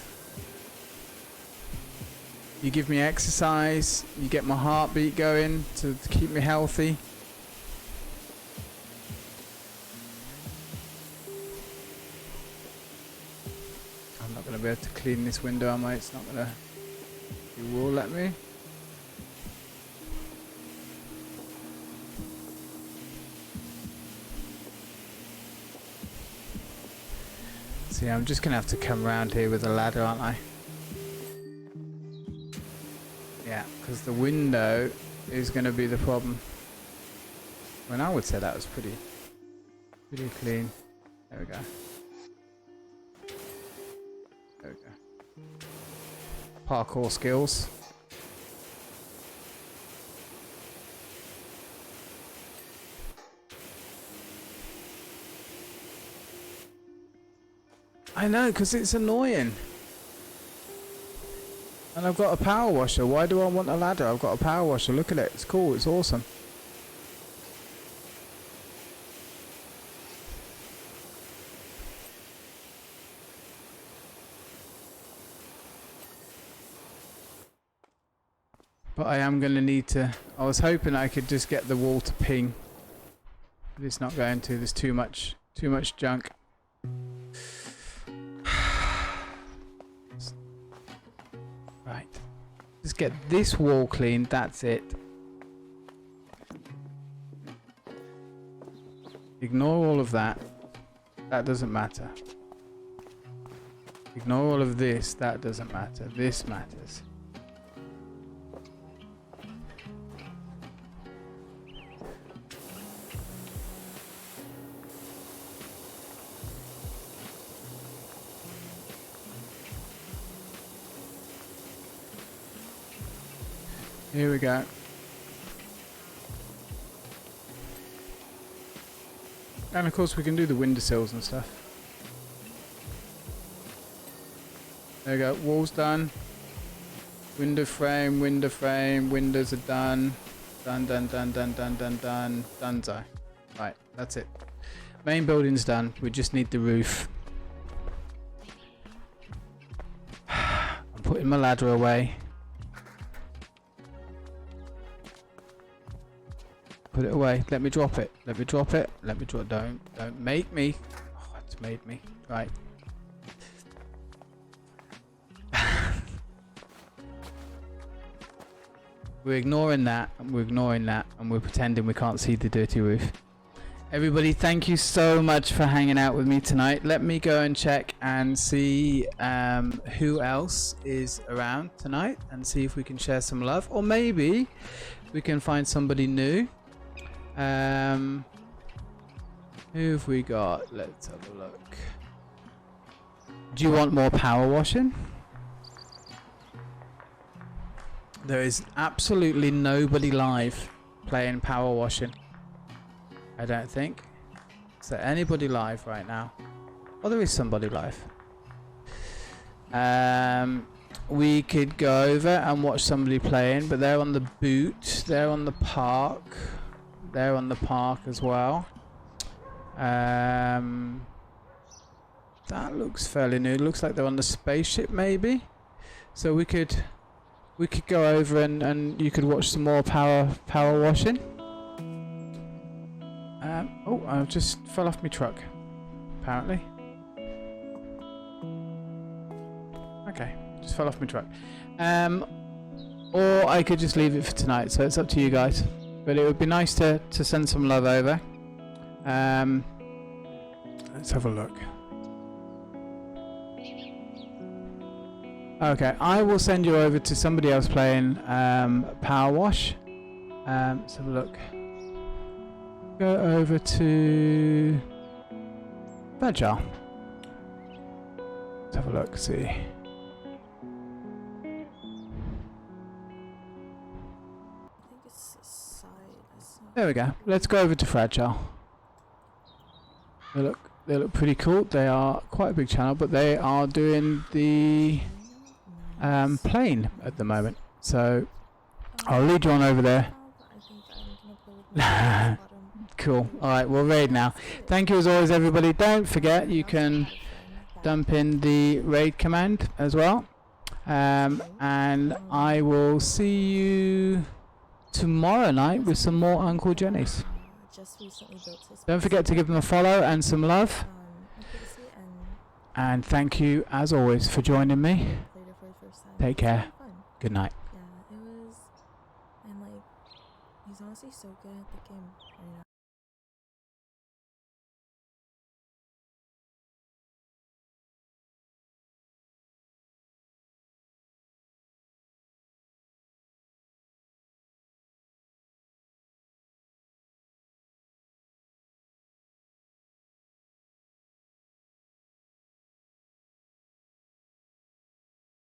You give me exercise, you get my heartbeat going to keep me healthy. I'm not going to be able to clean this window, am I? It's not going to... You will let me? See, I'm just going to have to come around here with a ladder, aren't I? Yeah, because the window is going to be the problem. When I would say that was pretty clean. There we go. There we go. Parkour skills. I know, because it's annoying. And I've got a power washer. Why do I want a ladder? I've got a power washer. Look at it. It's cool. It's awesome. But I am going to need to... I was hoping I could just get the wall to ping. But it's not going to. There's too much junk. Right. Just get this wall cleaned. That's it. Ignore all of that. That doesn't matter. Ignore all of this. That doesn't matter. This matters. Here we go. And of course we can do the windowsills and stuff. There we go, walls done. Window frame, windows are done. Done. Donezo. Right, that's it. Main building's done, we just need the roof. I'm putting my ladder away. Put it away. Let me drop it. Let me drop it. Let me drop. Don't make me. Oh, it's made me. Right. We're ignoring that, and we're ignoring that, and we're pretending we can't see the dirty roof. Everybody, thank you so much for hanging out with me tonight. Let me go and check and see who else is around tonight, and see if we can share some love, or maybe we can find somebody new. Who have we got? Let's have a look. Do you want more power washing? There is absolutely nobody live playing power washing, I don't think. Is there anybody live right now? Oh, there is somebody live. We could go over and watch somebody playing, but they're on the boot. They're on the park. They're on the park as well. That looks fairly new. Looks like they're on the spaceship, maybe. So we could go over and you could watch some more power washing. Oh, I just fell off my truck. Apparently. Okay, just fell off my truck. Or I could just leave it for tonight. So it's up to you guys. But it would be nice to send some love over. Let's have a look. Okay, I will send you over to somebody else playing Powerwash. Let's have a look. Go over to Fragile. Let's have a look, see. There we go. Let's go over to Fragile. They look pretty cool. They are quite a big channel, but they are doing the plane at the moment. So I'll lead you on over there. Cool. Alright, we'll raid now. Thank you as always, everybody. Don't forget you can dump in the raid command as well. And I will see you tomorrow night with some more Uncle Genny's. Don't forget to give them a follow and some love. And thank you as always for joining me. Take care. Good night. Yeah, it was, and like, he's honestly so good at the game right now.